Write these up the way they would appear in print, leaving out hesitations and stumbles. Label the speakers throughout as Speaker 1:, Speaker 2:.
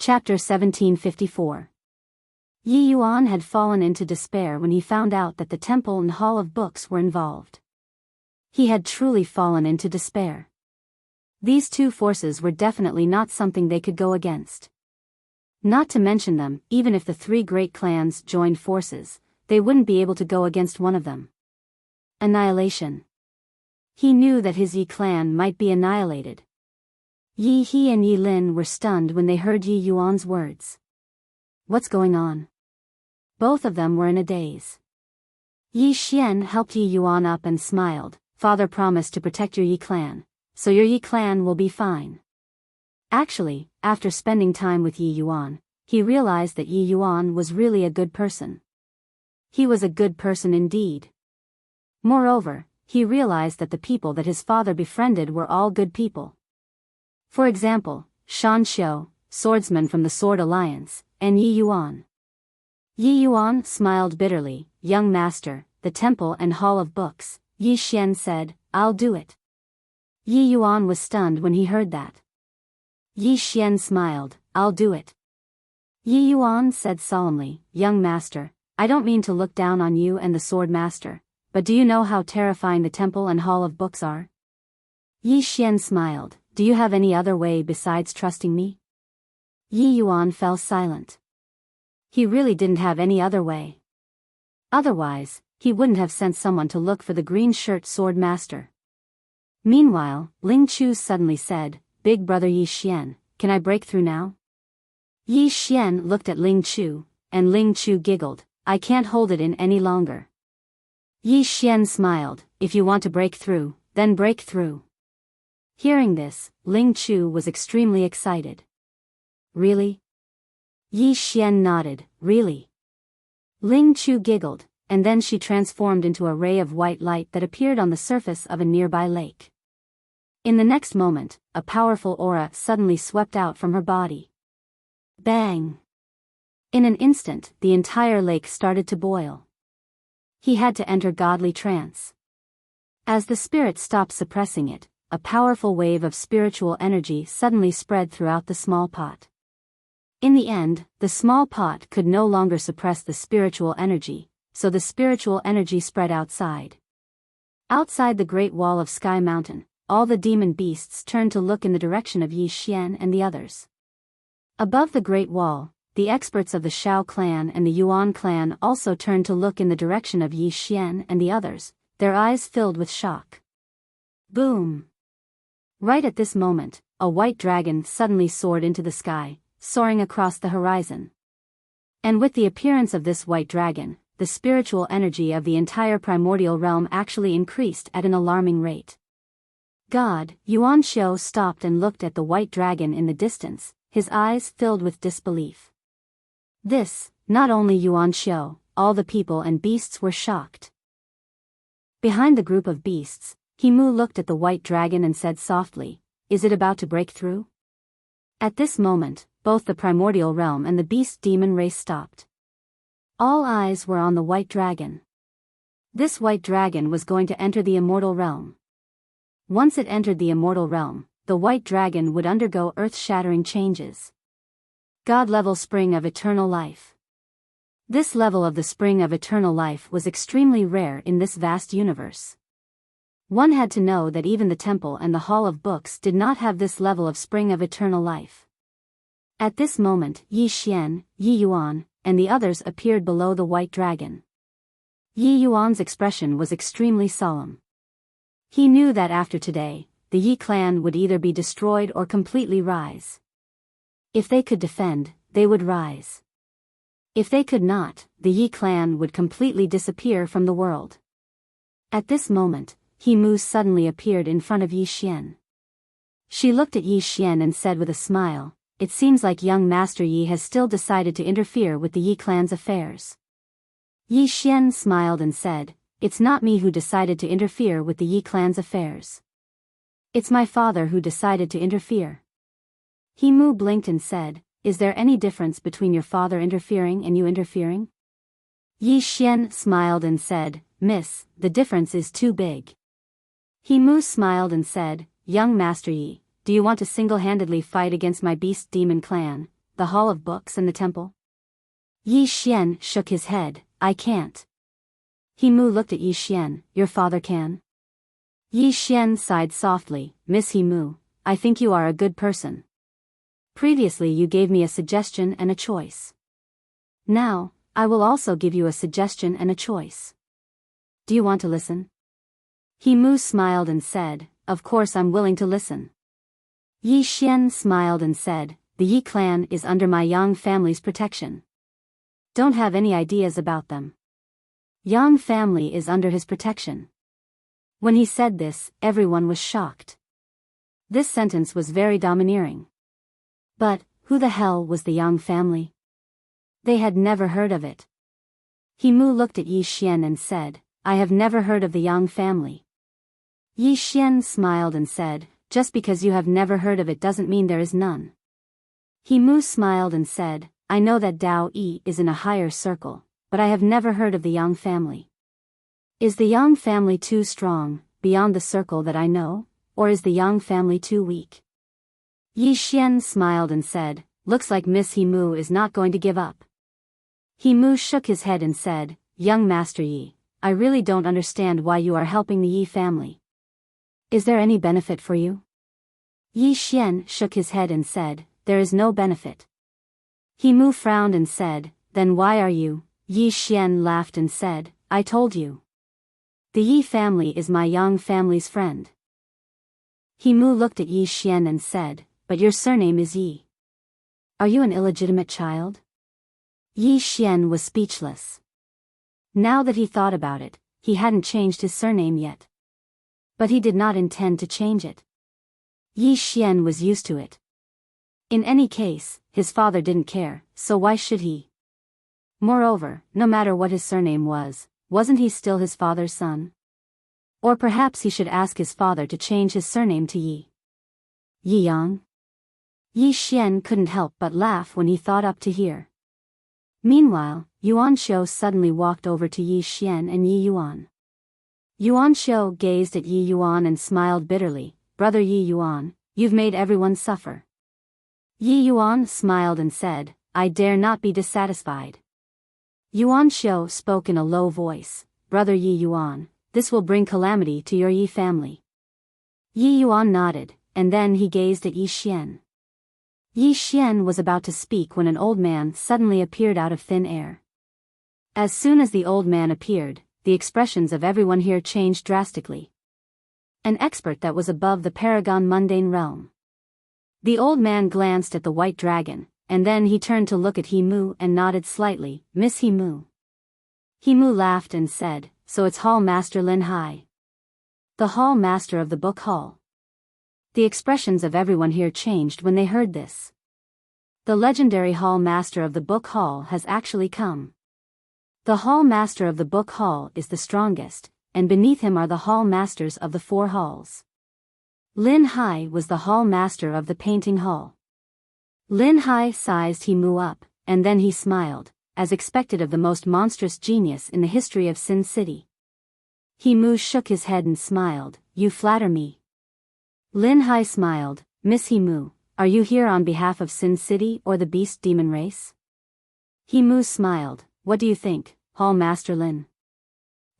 Speaker 1: Chapter 1754. Yi Yuan had fallen into despair when he found out that the temple and hall of books were involved. He had truly fallen into despair. These two forces were definitely not something they could go against. Not to mention them, even if the three great clans joined forces, they wouldn't be able to go against one of them. Annihilation. He knew that his Yi clan might be annihilated. Yi He and Yi Lin were stunned when they heard Yi Yuan's words. What's going on? Both of them were in a daze. Yi Xian helped Yi Yuan up and smiled. Father promised to protect your Yi clan, so your Yi clan will be fine. Actually, after spending time with Yi Yuan, he realized that Yi Yuan was really a good person. He was a good person indeed. Moreover, he realized that the people that his father befriended were all good people. For example, Shan Xiu, swordsman from the Sword Alliance, and Yi Yuan. Yi Yuan smiled bitterly. Young master, the temple and hall of books, Yi Xian said, I'll do it. Yi Yuan was stunned when he heard that. Yi Xian smiled, I'll do it. Yi Yuan said solemnly, young master, I don't mean to look down on you and the sword master, but do you know how terrifying the temple and hall of books are? Yi Xian smiled, do you have any other way besides trusting me? Yi Yuan fell silent. He really didn't have any other way. Otherwise, he wouldn't have sent someone to look for the green shirt sword master. Meanwhile, Ling Chu suddenly said, Big brother Yi Xian, can I break through now? Yi Xian looked at Ling Chu, and Ling Chu giggled, I can't hold it in any longer. Yi Xian smiled, if you want to break through, then break through. Hearing this, Ling Chu was extremely excited. Really? Yi Xian nodded, really? Ling Chu giggled, and then she transformed into a ray of white light that appeared on the surface of a nearby lake. In the next moment, a powerful aura suddenly swept out from her body. Bang! In an instant, the entire lake started to boil. He had to enter godly trance. As the spirit stopped suppressing it, a powerful wave of spiritual energy suddenly spread throughout the small pot. In the end, the small pot could no longer suppress the spiritual energy, so the spiritual energy spread outside. Outside the Great Wall of Sky Mountain, all the demon beasts turned to look in the direction of Yi Xian and the others. Above the Great Wall, the experts of the Shao clan and the Yuan clan also turned to look in the direction of Yi Xian and the others, their eyes filled with shock. Boom! Right at this moment, a white dragon suddenly soared into the sky, soaring across the horizon. And with the appearance of this white dragon, the spiritual energy of the entire primordial realm actually increased at an alarming rate. God, Yuan Xiu stopped and looked at the white dragon in the distance, his eyes filled with disbelief. This, not only Yuan Xiu, all the people and beasts were shocked. Behind the group of beasts, He Mu looked at the white dragon and said softly, Is it about to break through? At this moment, both the primordial realm and the beast demon race stopped. All eyes were on the white dragon. This white dragon was going to enter the immortal realm. Once it entered the immortal realm, the white dragon would undergo earth-shattering changes. God-level spring of eternal life. This level of the spring of eternal life was extremely rare in this vast universe. One had to know that even the temple and the hall of books did not have this level of spring of eternal life. At this moment, Yi Xian, Yi Yuan, and the others appeared below the white dragon. Yi Yuan's expression was extremely solemn. He knew that after today, the Yi clan would either be destroyed or completely rise. If they could defend, they would rise. If they could not, the Yi clan would completely disappear from the world. At this moment, He Mu suddenly appeared in front of Yi Xian. She looked at Yi Xian and said with a smile, It seems like young Master Yi has still decided to interfere with the Yi clan's affairs. Yi Xian smiled and said, It's not me who decided to interfere with the Yi clan's affairs. It's my father who decided to interfere. He Mu blinked and said, Is there any difference between your father interfering and you interfering? Yi Xian smiled and said, Miss, the difference is too big. He Mu smiled and said, Young Master Yi, do you want to single-handedly fight against my beast demon clan, the Hall of Books and the temple? Yi Xian shook his head. I can't. He Mu looked at Yi Xian. Your father can? Yi Xian sighed softly. Miss He Mu, I think you are a good person. Previously you gave me a suggestion and a choice. Now, I will also give you a suggestion and a choice. Do you want to listen? He Mu smiled and said, Of course I'm willing to listen. Yi Xian smiled and said, The Yi clan is under my Yang family's protection. Don't have any ideas about them. Yang family is under his protection. When he said this, everyone was shocked. This sentence was very domineering. But, who the hell was the Yang family? They had never heard of it. He Mu looked at Yi Xian and said, I have never heard of the Yang family. Yi Xian smiled and said, Just because you have never heard of it doesn't mean there is none. He Mu smiled and said, I know that Dao Yi is in a higher circle, but I have never heard of the Yang family. Is the Yang family too strong, beyond the circle that I know, or is the Yang family too weak? Yi Xian smiled and said, Looks like Miss He Mu is not going to give up. He Mu shook his head and said, Young Master Yi, I really don't understand why you are helping the Yi family. Is there any benefit for you? Yi Xian shook his head and said, There is no benefit. He Mu frowned and said, Then why are you? Yi Xian laughed and said, I told you. The Yi family is my Yang family's friend. He Mu looked at Yi Xian and said, But your surname is Yi. Are you an illegitimate child? Yi Xian was speechless. Now that he thought about it, he hadn't changed his surname yet. But he did not intend to change it. Yi Xian was used to it. In any case, his father didn't care, so why should he? Moreover, no matter what his surname was, wasn't he still his father's son? Or perhaps he should ask his father to change his surname to Yi. Yi Yang? Yi Xian couldn't help but laugh when he thought up to here. Meanwhile, Yuan Xiu suddenly walked over to Yi Xian and Yi Yuan. Yuan Xiu gazed at Yi Yuan and smiled bitterly. Brother Yi Yuan, you've made everyone suffer. Yi Yuan smiled and said, I dare not be dissatisfied. Yuan Xiu spoke in a low voice. Brother Yi Yuan, this will bring calamity to your Yi family. Yi Yuan nodded, and then he gazed at Yi Xian. Yi Xian was about to speak when an old man suddenly appeared out of thin air. As soon as the old man appeared, the expressions of everyone here changed drastically. An expert that was above the paragon mundane realm. The old man glanced at the white dragon, and then he turned to look at He Mu and nodded slightly. Miss He Mu. He Mu laughed and said, So it's Hall Master Lin Hai. The Hall Master of the Book Hall. The expressions of everyone here changed when they heard this. The legendary Hall Master of the Book Hall has actually come. The Hall Master of the Book Hall is the strongest, and beneath him are the Hall Masters of the 4 halls. Lin Hai was the Hall Master of the Painting Hall. Lin Hai sized He Mu up, and then he smiled, as expected of the most monstrous genius in the history of Sin City. He Mu shook his head and smiled. You flatter me. Lin Hai smiled. Miss He Mu, are you here on behalf of Sin City or the Beast Demon race? He Mu smiled. What do you think, Hall Master Lin?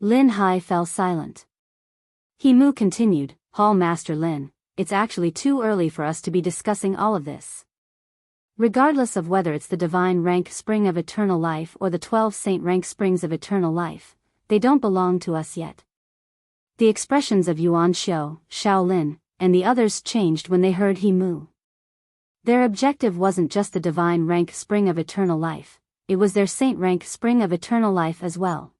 Speaker 1: Lin Hai fell silent. He Mu continued. Hall Master Lin, it's actually too early for us to be discussing all of this. Regardless of whether it's the divine rank spring of eternal life or the 12 saint rank springs of eternal life, they don't belong to us yet. The expressions of Yuan Xiu, Shaolin, and the others changed when they heard He Mu. Their objective wasn't just the divine rank spring of eternal life, it was their saint rank spring of eternal life as well.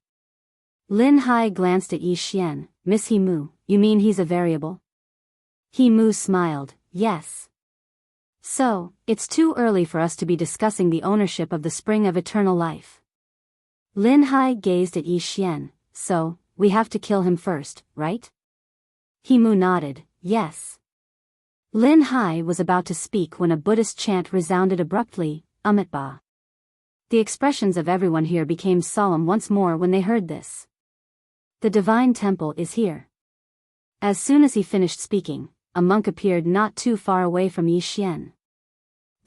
Speaker 1: Lin Hai glanced at Yi Xian. Miss He Mu, you mean he's a variable? He Mu smiled. Yes. So, it's too early for us to be discussing the ownership of the spring of eternal life. Lin Hai gazed at Yi Xian. So, we have to kill him first, right? He Mu nodded. Yes. Lin Hai was about to speak when a Buddhist chant resounded abruptly. Amitabha. The expressions of everyone here became solemn once more when they heard this. The divine temple is here. As soon as he finished speaking, a monk appeared not too far away from Yi Xian.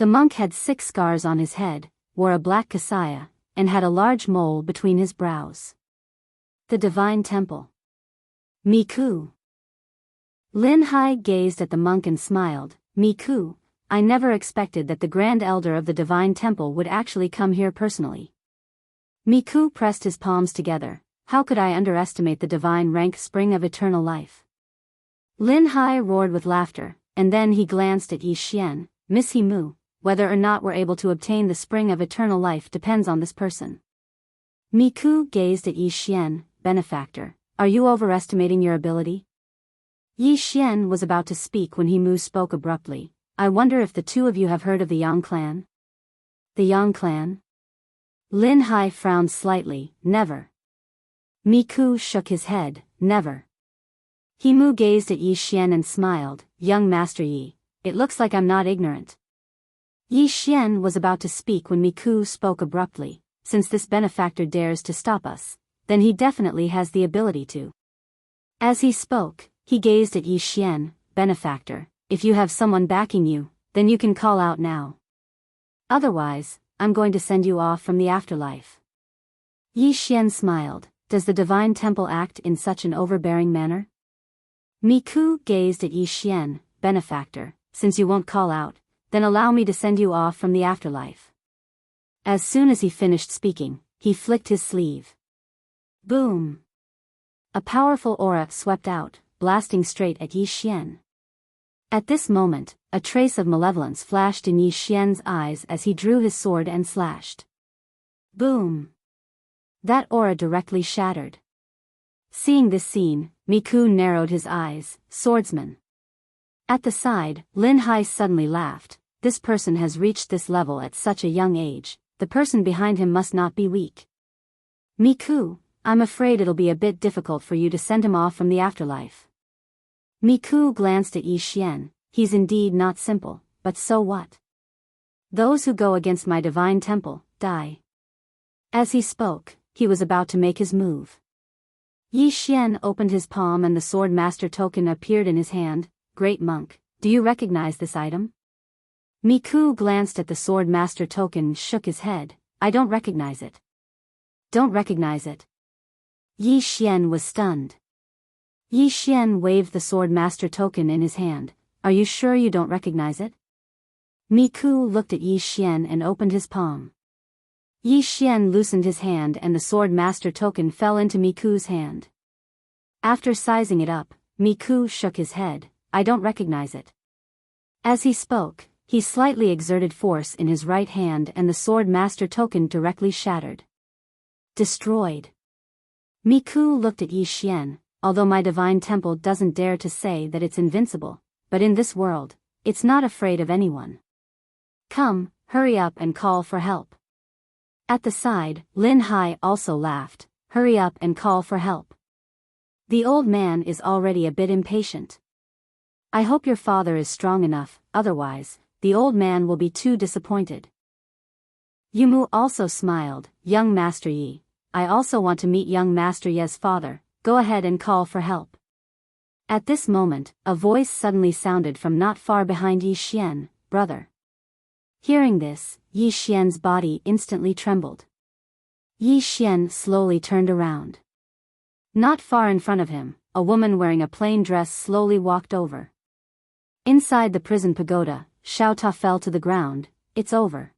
Speaker 1: The monk had 6 scars on his head, wore a black kasaya, and had a large mole between his brows. The Divine Temple. Miku. Lin Hai gazed at the monk and smiled. Miku, I never expected that the Grand Elder of the Divine Temple would actually come here personally. Miku pressed his palms together. How could I underestimate the divine rank spring of eternal life? Lin Hai roared with laughter, and then he glanced at Yi Xian. Miss Himu, whether or not we're able to obtain the spring of eternal life depends on this person. Miku gazed at Yi Xian. Benefactor, are you overestimating your ability? Yi Xian was about to speak when Himu spoke abruptly. I wonder if the two of you have heard of the Yang clan? The Yang clan? Lin Hai frowned slightly. Never. Miku shook his head. Never. Himu gazed at Yi Xian and smiled. Young Master Yi, it looks like I'm not ignorant. Yi Xian was about to speak when Miku spoke abruptly. Since this benefactor dares to stop us, then he definitely has the ability to. As he spoke, he gazed at Yi Xian. Benefactor, if you have someone backing you, then you can call out now. Otherwise, I'm going to send you off from the afterlife. Yi Xian smiled. Does the Divine Temple act in such an overbearing manner? Miku gazed at Yi Xian. Benefactor, since you won't call out, then allow me to send you off from the afterlife. As soon as he finished speaking, he flicked his sleeve. Boom! A powerful aura swept out, blasting straight at Yi Xian. At this moment, a trace of malevolence flashed in Yi Xian's eyes as he drew his sword and slashed. Boom! That aura directly shattered. Seeing this scene, Miku narrowed his eyes. Swordsman. At the side, Lin Hai suddenly laughed. This person has reached this level at such a young age. The person behind him must not be weak. Miku, I'm afraid it'll be a bit difficult for you to send him off from the afterlife. Miku glanced at Yi Xian. He's indeed not simple, but so what? Those who go against my divine temple, die. As he spoke, he was about to make his move. Yi Xian opened his palm and the Sword Master token appeared in his hand. Great monk, do you recognize this item? Miku glanced at the Sword Master token and shook his head. I don't recognize it. Don't recognize it. Yi Xian was stunned. Yi Xian waved the Sword Master token in his hand. Are you sure you don't recognize it? Miku looked at Yi Xian and opened his palm. Yi Xian loosened his hand and the Sword Master token fell into Miku's hand. After sizing it up, Miku shook his head. I don't recognize it. As he spoke, he slightly exerted force in his right hand and the Sword Master token directly shattered. Destroyed. Miku looked at Yi Xian. Although my divine temple doesn't dare to say that it's invincible, but in this world, it's not afraid of anyone. Come, hurry up and call for help. At the side, Lin Hai also laughed. Hurry up and call for help. The old man is already a bit impatient. I hope your father is strong enough, otherwise, the old man will be too disappointed. Yumu also smiled. Young Master Yi, I also want to meet young Master Ye's father. Go ahead and call for help. At this moment, a voice suddenly sounded from not far behind Yi Xian. Brother. Hearing this, Yi Xian's body instantly trembled. Yi Xian slowly turned around. Not far in front of him, a woman wearing a plain dress slowly walked over. Inside the prison pagoda, Xiao Ta fell to the ground. It's over.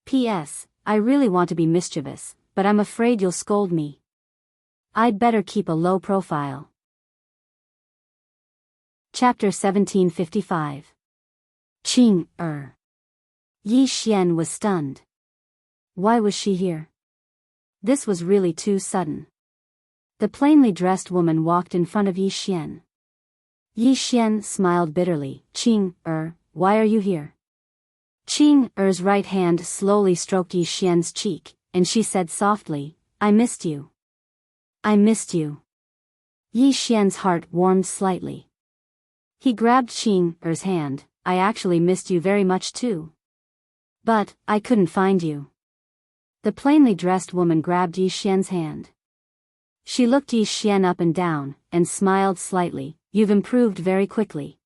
Speaker 1: P.S. I really want to be mischievous, but I'm afraid you'll scold me. I'd better keep a low profile. Chapter 1755. Qing Er. Yi Xian was stunned. Why was she here? This was really too sudden. The plainly dressed woman walked in front of Yi Xian. Yi Xian smiled bitterly. Qing Er, why are you here? Qing Er's right hand slowly stroked Yi Xian's cheek, and she said softly, I missed you. I missed you. Yi Xian's heart warmed slightly. He grabbed Qing Er's hand. I actually missed you very much too. But, I couldn't find you. The plainly dressed woman grabbed Yi Xian's hand. She looked Yi Xian up and down, and smiled slightly. You've improved very quickly.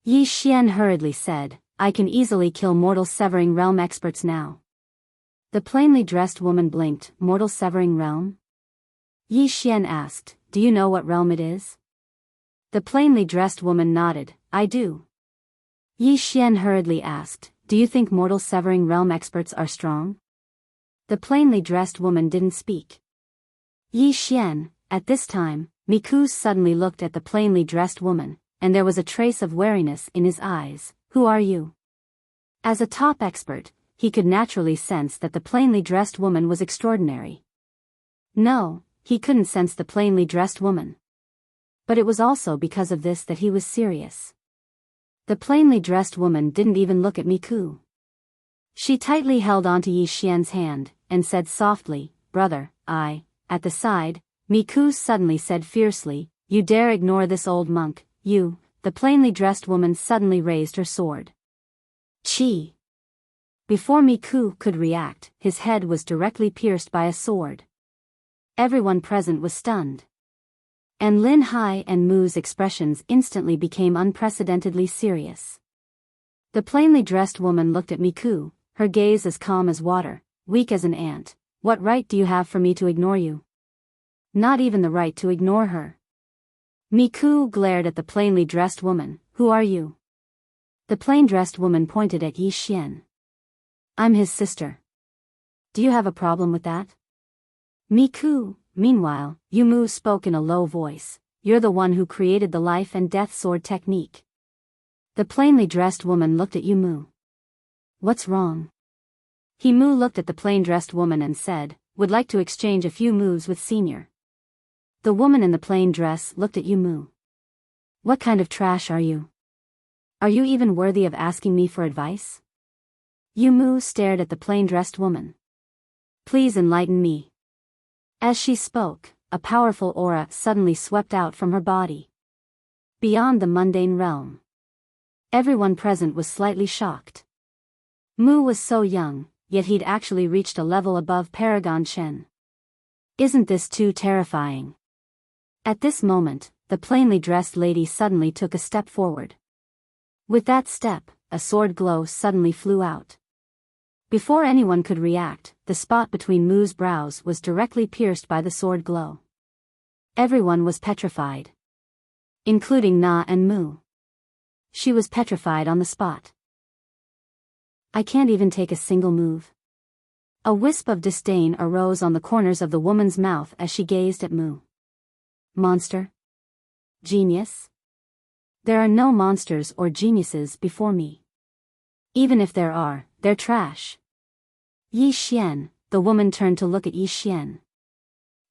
Speaker 1: Yi Xian hurriedly said, I can easily kill mortal severing realm experts now. The plainly dressed woman blinked. Mortal severing realm? Yi Xian asked, do you know what realm it is? The plainly dressed woman nodded, I do. Yi Xian hurriedly asked, do you think mortal severing realm experts are strong? The plainly dressed woman didn't speak. Yi Xian, at this time, Miku suddenly looked at the plainly dressed woman, and there was a trace of wariness in his eyes. Who are you? As a top expert, he could naturally sense that the plainly dressed woman was extraordinary. No, he couldn't sense the plainly dressed woman. But it was also because of this that he was serious. The plainly dressed woman didn't even look at Miku. She tightly held onto Yi Xian's hand, and said softly, brother, at the side, Miku suddenly said fiercely, you dare ignore this old monk, you. The plainly dressed woman suddenly raised her sword. Chi! Before Miku could react, his head was directly pierced by a sword. Everyone present was stunned. And Lin Hai and Mu's expressions instantly became unprecedentedly serious. The plainly dressed woman looked at Miku, her gaze as calm as water, weak as an ant. What right do you have for me to ignore you? Not even the right to ignore her. Miku glared at the plainly dressed woman. Who are you? The plain-dressed woman pointed at Yi Xian. I'm his sister. Do you have a problem with that? Miku, meanwhile, Mu spoke in a low voice. You're the one who created the life and death sword technique. The plainly dressed woman looked at Mu. What's wrong? Mu looked at the plain-dressed woman and said, would like to exchange a few moves with senior. The woman in the plain dress looked at Mu. What kind of trash are you? Are you even worthy of asking me for advice? Mu stared at the plain-dressed woman. Please enlighten me. As she spoke, a powerful aura suddenly swept out from her body. Beyond the mundane realm. Everyone present was slightly shocked. Mu was so young, yet he'd actually reached a level above Paragon Shen. Isn't this too terrifying? At this moment, the plainly dressed lady suddenly took a step forward. With that step, a sword glow suddenly flew out. Before anyone could react, the spot between Mu's brows was directly pierced by the sword glow. Everyone was petrified. Including Na and Mu. She was petrified on the spot. I can't even take a single move. A wisp of disdain arose on the corners of the woman's mouth as she gazed at Mu. Monster? Genius? There are no monsters or geniuses before me. Even if there are, they're trash. Yi Xian, the woman turned to look at Yi Xian.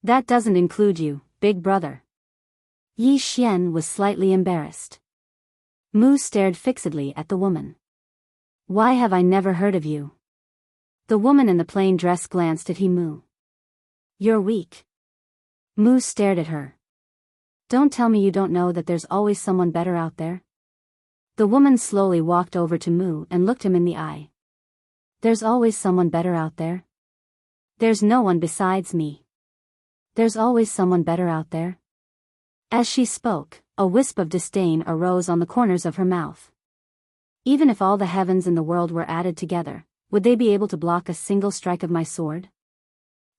Speaker 1: That doesn't include you, big brother. Yi Xian was slightly embarrassed. Mu stared fixedly at the woman. Why have I never heard of you? The woman in the plain dress glanced at Mu. You're weak. Mu stared at her. Don't tell me you don't know that there's always someone better out there? The woman slowly walked over to Mu and looked him in the eye. There's always someone better out there? There's no one besides me. There's always someone better out there? As she spoke, a wisp of disdain arose on the corners of her mouth. Even if all the heavens in the world were added together, would they be able to block a single strike of my sword?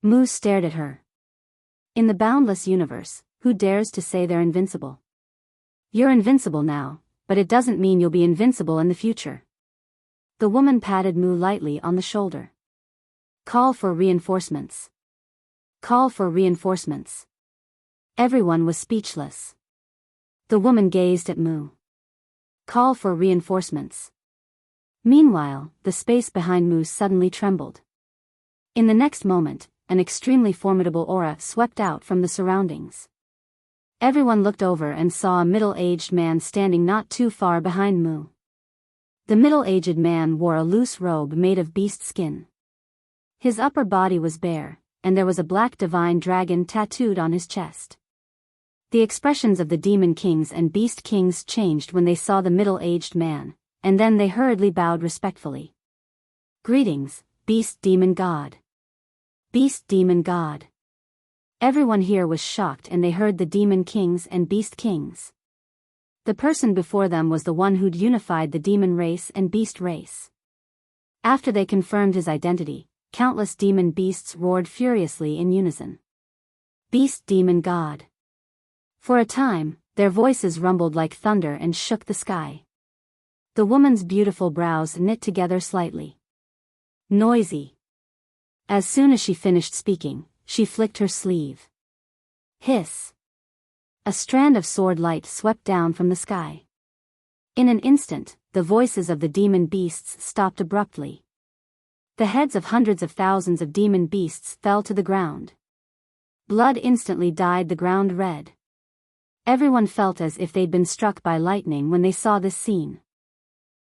Speaker 1: Mu stared at her. In the boundless universe, who dares to say they're invincible? You're invincible now, but it doesn't mean you'll be invincible in the future. The woman patted Mu lightly on the shoulder. Call for reinforcements. Call for reinforcements. Everyone was speechless. The woman gazed at Mu. Call for reinforcements. Meanwhile, the space behind Mu suddenly trembled. In the next moment, an extremely formidable aura swept out from the surroundings. Everyone looked over and saw a middle-aged man standing not too far behind Mu. The middle-aged man wore a loose robe made of beast skin. His upper body was bare, and there was a black divine dragon tattooed on his chest. The expressions of the demon kings and beast kings changed when they saw the middle-aged man, and then they hurriedly bowed respectfully. Greetings, beast demon god. Beast demon god. Everyone here was shocked and they heard the demon kings and beast kings. The person before them was the one who'd unified the demon race and beast race. After they confirmed his identity, countless demon beasts roared furiously in unison. Beast demon god. For a time, their voices rumbled like thunder and shook the sky. The woman's beautiful brows knit together slightly. Noisy. As soon as she finished speaking, she flicked her sleeve. Hiss. A strand of sword light swept down from the sky. In an instant, the voices of the demon beasts stopped abruptly. The heads of hundreds of thousands of demon beasts fell to the ground. Blood instantly dyed the ground red. Everyone felt as if they'd been struck by lightning when they saw this scene.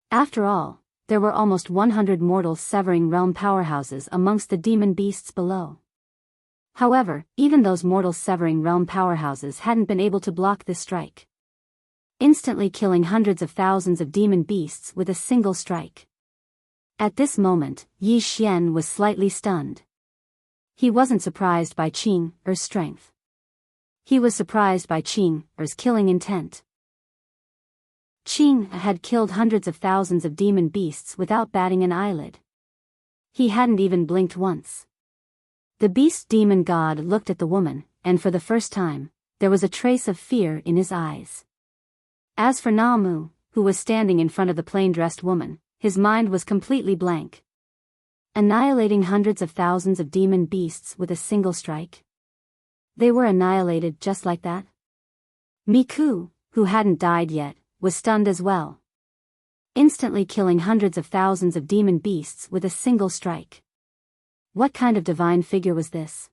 Speaker 1: After all, there were almost 100 mortal severing realm powerhouses amongst the demon beasts below. However, even those mortal severing realm powerhouses hadn't been able to block this strike, instantly killing hundreds of thousands of demon beasts with a single strike. At this moment, Yi Xian was slightly stunned. He wasn't surprised by Qing Er's strength. He was surprised by Qing Er's killing intent. Qing had killed hundreds of thousands of demon beasts without batting an eyelid. He hadn't even blinked once. The beast demon god looked at the woman, and for the first time, there was a trace of fear in his eyes. As for Namu, who was standing in front of the plain-dressed woman, his mind was completely blank. Annihilating hundreds of thousands of demon beasts with a single strike? They were annihilated just like that? Miku, who hadn't died yet, was stunned as well. Instantly killing hundreds of thousands of demon beasts with a single strike. What kind of divine figure was this?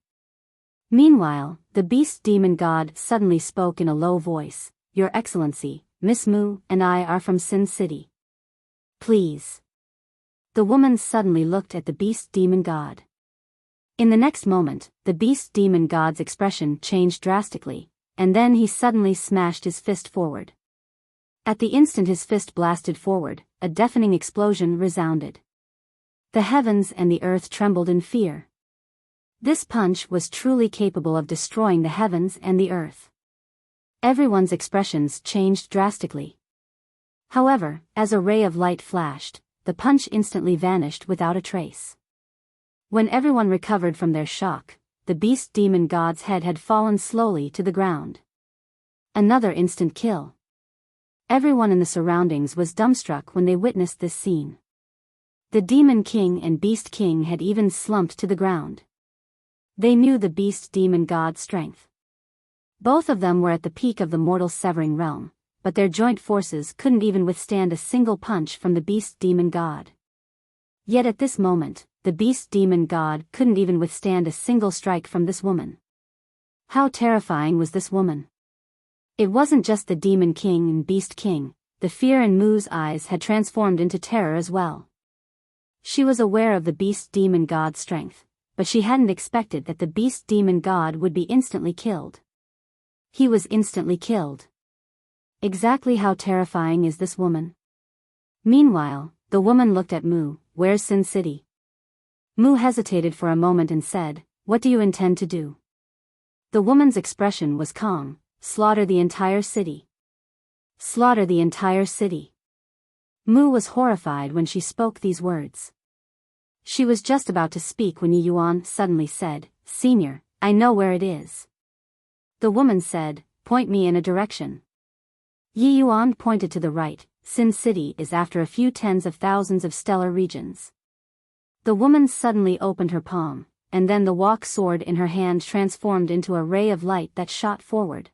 Speaker 1: Meanwhile, the beast demon god suddenly spoke in a low voice. Your Excellency, Miss Mu and I are from Sin City. Please. The woman suddenly looked at the beast demon god. In the next moment, the beast demon god's expression changed drastically, and then he suddenly smashed his fist forward. At the instant his fist blasted forward, a deafening explosion resounded. The heavens and the earth trembled in fear. This punch was truly capable of destroying the heavens and the earth. Everyone's expressions changed drastically. However, as a ray of light flashed, the punch instantly vanished without a trace. When everyone recovered from their shock, the beast demon god's head had fallen slowly to the ground. Another instant kill. Everyone in the surroundings was dumbstruck when they witnessed this scene. The Demon King and Beast King had even slumped to the ground. They knew the beast demon god's strength. Both of them were at the peak of the mortal severing realm, but their joint forces couldn't even withstand a single punch from the beast demon god. Yet at this moment, the beast demon god couldn't even withstand a single strike from this woman. How terrifying was this woman? It wasn't just the Demon King and Beast King, the fear in Mu's eyes had transformed into terror as well. She was aware of the beast demon god's strength, but she hadn't expected that the beast demon god would be instantly killed. He was instantly killed. Exactly how terrifying is this woman? Meanwhile, the woman looked at Mu. Where's Sin City? Mu hesitated for a moment and said, What do you intend to do? The woman's expression was calm. Slaughter the entire city. Slaughter the entire city. Mu was horrified when she spoke these words. She was just about to speak when Yi Yuan suddenly said, Senior, I know where it is. The woman said, Point me in a direction. Yi Yuan pointed to the right. Sin City is after a few tens of thousands of stellar regions. The woman suddenly opened her palm, and then the walk sword in her hand transformed into a ray of light that shot forward.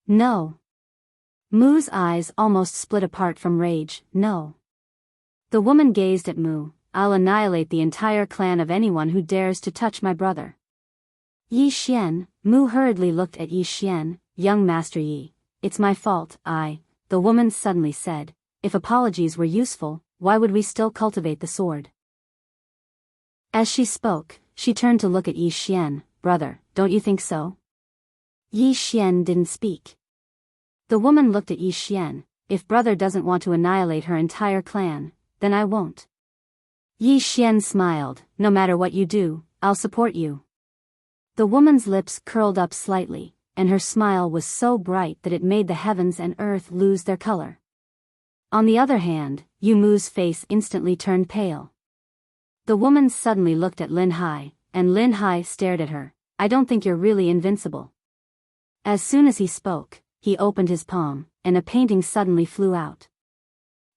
Speaker 1: No. Mu's eyes almost split apart from rage. No. The woman gazed at Mu. I'll annihilate the entire clan of anyone who dares to touch my brother. Yi Xian. Mu hurriedly looked at Yi Xian. Young Master Yi, it's my fault. The woman suddenly said, if apologies were useful, why would we still cultivate the sword? As she spoke, she turned to look at Yi Xian. Brother, don't you think so? Yi Xian didn't speak. The woman looked at Yi Xian. If brother doesn't want to annihilate her entire clan, then I won't. Yi Xian smiled. No matter what you do, I'll support you. The woman's lips curled up slightly, and her smile was so bright that it made the heavens and earth lose their color. On the other hand, Yu Mu's face instantly turned pale. The woman suddenly looked at Lin Hai, and Lin Hai stared at her. I don't think you're really invincible. As soon as he spoke, he opened his palm, and a painting suddenly flew out.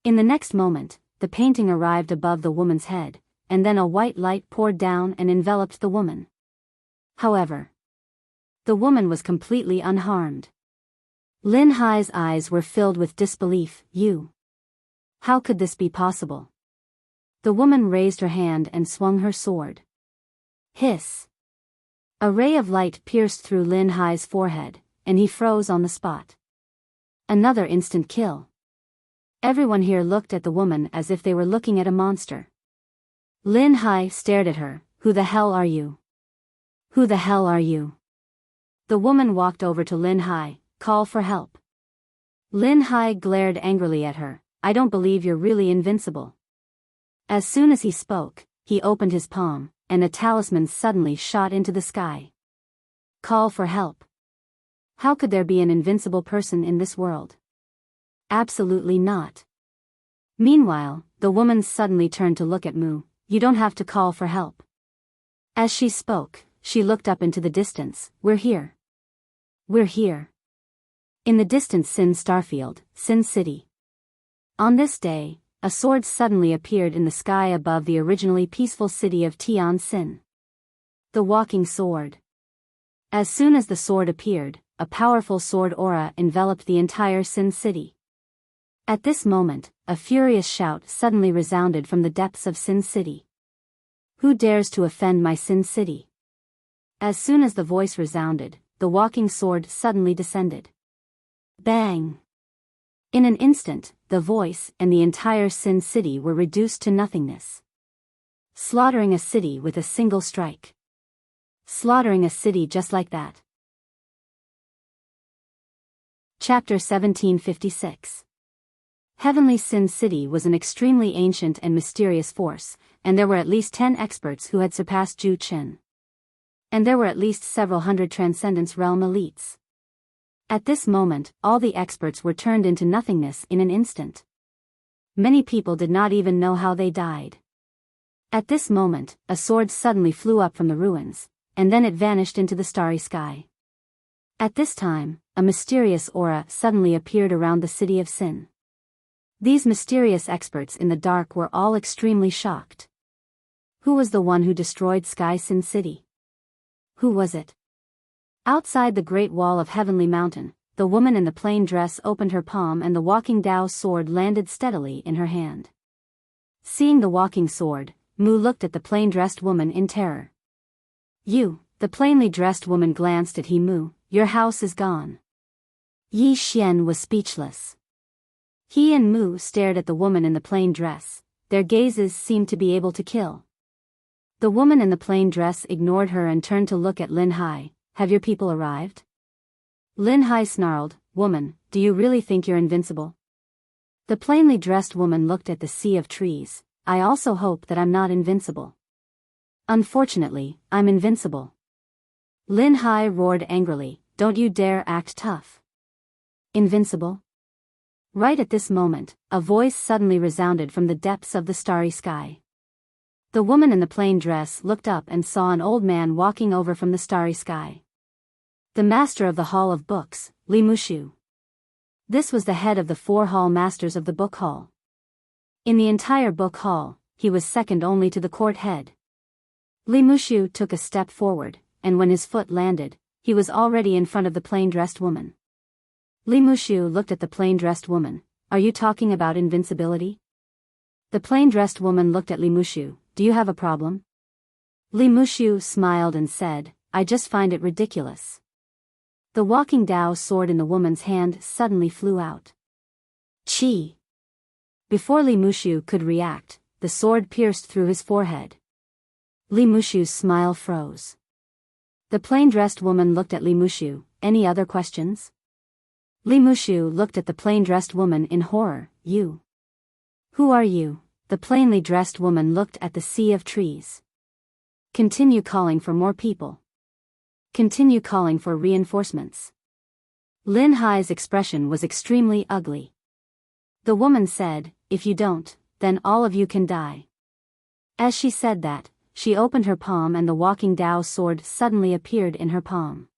Speaker 1: In the next moment, the painting arrived above the woman's head, and then a white light poured down and enveloped the woman. However, the woman was completely unharmed. Lin Hai's eyes were filled with disbelief. You. How could this be possible? The woman raised her hand and swung her sword. Hiss. A ray of light pierced through Lin Hai's forehead, and he froze on the spot. Another instant kill. Everyone here looked at the woman as if they were looking at a monster. Lin Hai stared at her. Who the hell are you? Who the hell are you? The woman walked over to Lin Hai. Call for help. Lin Hai glared angrily at her. I don't believe you're really invincible. As soon as he spoke, he opened his palm, and a talisman suddenly shot into the sky. Call for help. How could there be an invincible person in this world? Absolutely not. Meanwhile, the woman suddenly turned to look at Mu. You don't have to call for help. As she spoke, she looked up into the distance. We're here. We're here. In the distant Sin starfield, Sin City. On this day, a sword suddenly appeared in the sky above the originally peaceful city of Tian Sin. The walking sword. As soon as the sword appeared, a powerful sword aura enveloped the entire Sin City. At this moment, a furious shout suddenly resounded from the depths of Sin City. Who dares to offend my Sin City? As soon as the voice resounded, the walking sword suddenly descended. Bang! In an instant, the voice and the entire Sin City were reduced to nothingness. Slaughtering a city with a single strike. Slaughtering a city just like that. Chapter 1756. Heavenly Sin City was an extremely ancient and mysterious force, and there were at least 10 experts who had surpassed Ju Chen. And there were at least several hundred Transcendence Realm elites. At this moment, all the experts were turned into nothingness in an instant. Many people did not even know how they died. At this moment, a sword suddenly flew up from the ruins, and then it vanished into the starry sky. At this time, a mysterious aura suddenly appeared around the city of Sin. These mysterious experts in the dark were all extremely shocked. Who was the one who destroyed Sky Sin City? Who was it? Outside the Great Wall of Heavenly Mountain, the woman in the plain dress opened her palm and the walking Dao sword landed steadily in her hand. Seeing the walking sword, Mu looked at the plain-dressed woman in terror. You, the plainly dressed woman glanced at Mu. Your house is gone. Yi Xian was speechless. He and Mu stared at the woman in the plain dress. Their gazes seemed to be able to kill. The woman in the plain dress ignored her and turned to look at Lin Hai. Have your people arrived? Lin Hai snarled, Woman, do you really think you're invincible? The plainly dressed woman looked at the sea of trees. I also hope that I'm not invincible. Unfortunately, I'm invincible. Lin Hai roared angrily, Don't you dare act tough. Invincible? Right at this moment, a voice suddenly resounded from the depths of the starry sky. The woman in the plain dress looked up and saw an old man walking over from the starry sky. The master of the Hall of Books, Li Mushu. This was the head of the 4 hall masters of the book hall. In the entire book hall, he was second only to the court head. Li Mushu took a step forward, and when his foot landed, he was already in front of the plain-dressed woman. Li Mushu looked at the plain-dressed woman. Are you talking about invincibility? The plain-dressed woman looked at Li Mushu. Do you have a problem? Li Mushu smiled and said, I just find it ridiculous. The walking Dao sword in the woman's hand suddenly flew out. Chi! Before Li Mushu could react, the sword pierced through his forehead. Li Mushu's smile froze. The plain-dressed woman looked at Li Mushu. Any other questions? Li Mushu looked at the plain-dressed woman in horror. You. Who are you? The plainly dressed woman looked at the sea of trees. Continue calling for more people. Continue calling for reinforcements. Lin Hai's expression was extremely ugly. The woman said, if you don't, then all of you can die. As she said that, she opened her palm and the walking Dao sword suddenly appeared in her palm.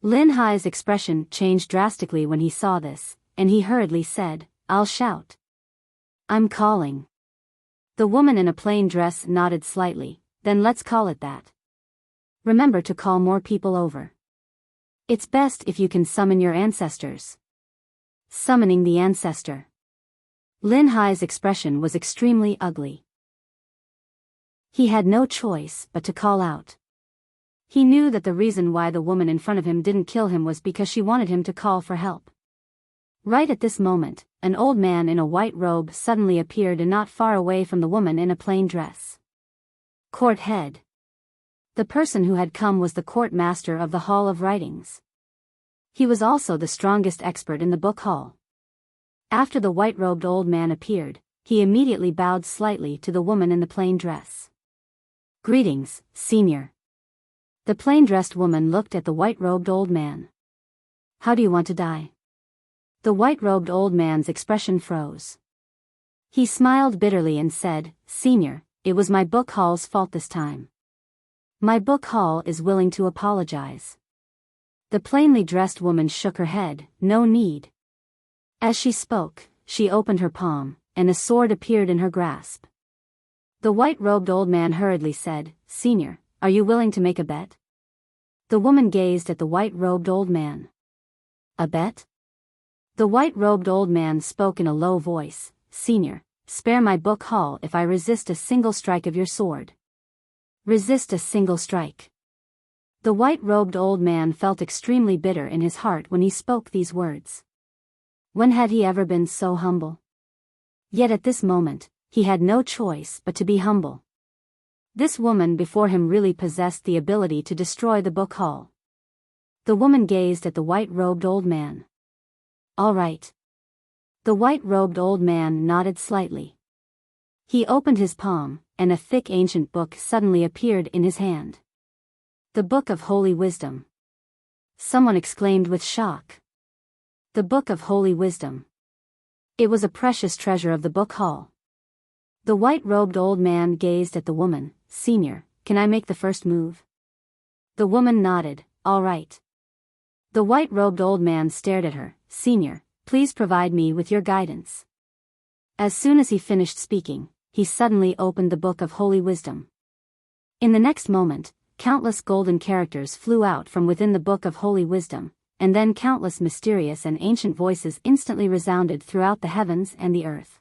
Speaker 1: Lin Hai's expression changed drastically when he saw this, and he hurriedly said, I'll shout. I'm calling. The woman in a plain dress nodded slightly, then let's call it that. Remember to call more people over. It's best if you can summon your ancestors. Summoning the ancestor. Lin Hai's expression was extremely ugly. He had no choice but to call out. He knew that the reason why the woman in front of him didn't kill him was because she wanted him to call for help. Right at this moment, an old man in a white robe suddenly appeared not far away from the woman in a plain dress. Court head. The person who had come was the court master of the Hall of Writings. He was also the strongest expert in the book hall. After the white-robed old man appeared, he immediately bowed slightly to the woman in the plain dress. Greetings, senior. The plain-dressed woman looked at the white-robed old man. How do you want to die? The white-robed old man's expression froze. He smiled bitterly and said, Senior, it was my book hall's fault this time. My book hall is willing to apologize. The plainly dressed woman shook her head, no need. As she spoke, she opened her palm, and a sword appeared in her grasp. The white-robed old man hurriedly said, Senior, are you willing to make a bet? The woman gazed at the white-robed old man. A bet? The white-robed old man spoke in a low voice, Senior, spare my book hall if I resist a single strike of your sword. Resist a single strike. The white-robed old man felt extremely bitter in his heart when he spoke these words. When had he ever been so humble? Yet at this moment, he had no choice but to be humble. This woman before him really possessed the ability to destroy the book hall. The woman gazed at the white-robed old man. All right. The white-robed old man nodded slightly. He opened his palm, and a thick ancient book suddenly appeared in his hand. The Book of Holy Wisdom. Someone exclaimed with shock. The Book of Holy Wisdom. It was a precious treasure of the book hall. The white-robed old man gazed at the woman. Senior, can I make the first move? The woman nodded, all right. The white-robed old man stared at her. Senior, please provide me with your guidance. As soon as he finished speaking, he suddenly opened the Book of Holy Wisdom. In the next moment, countless golden characters flew out from within the Book of Holy Wisdom, and then countless mysterious and ancient voices instantly resounded throughout the heavens and the earth.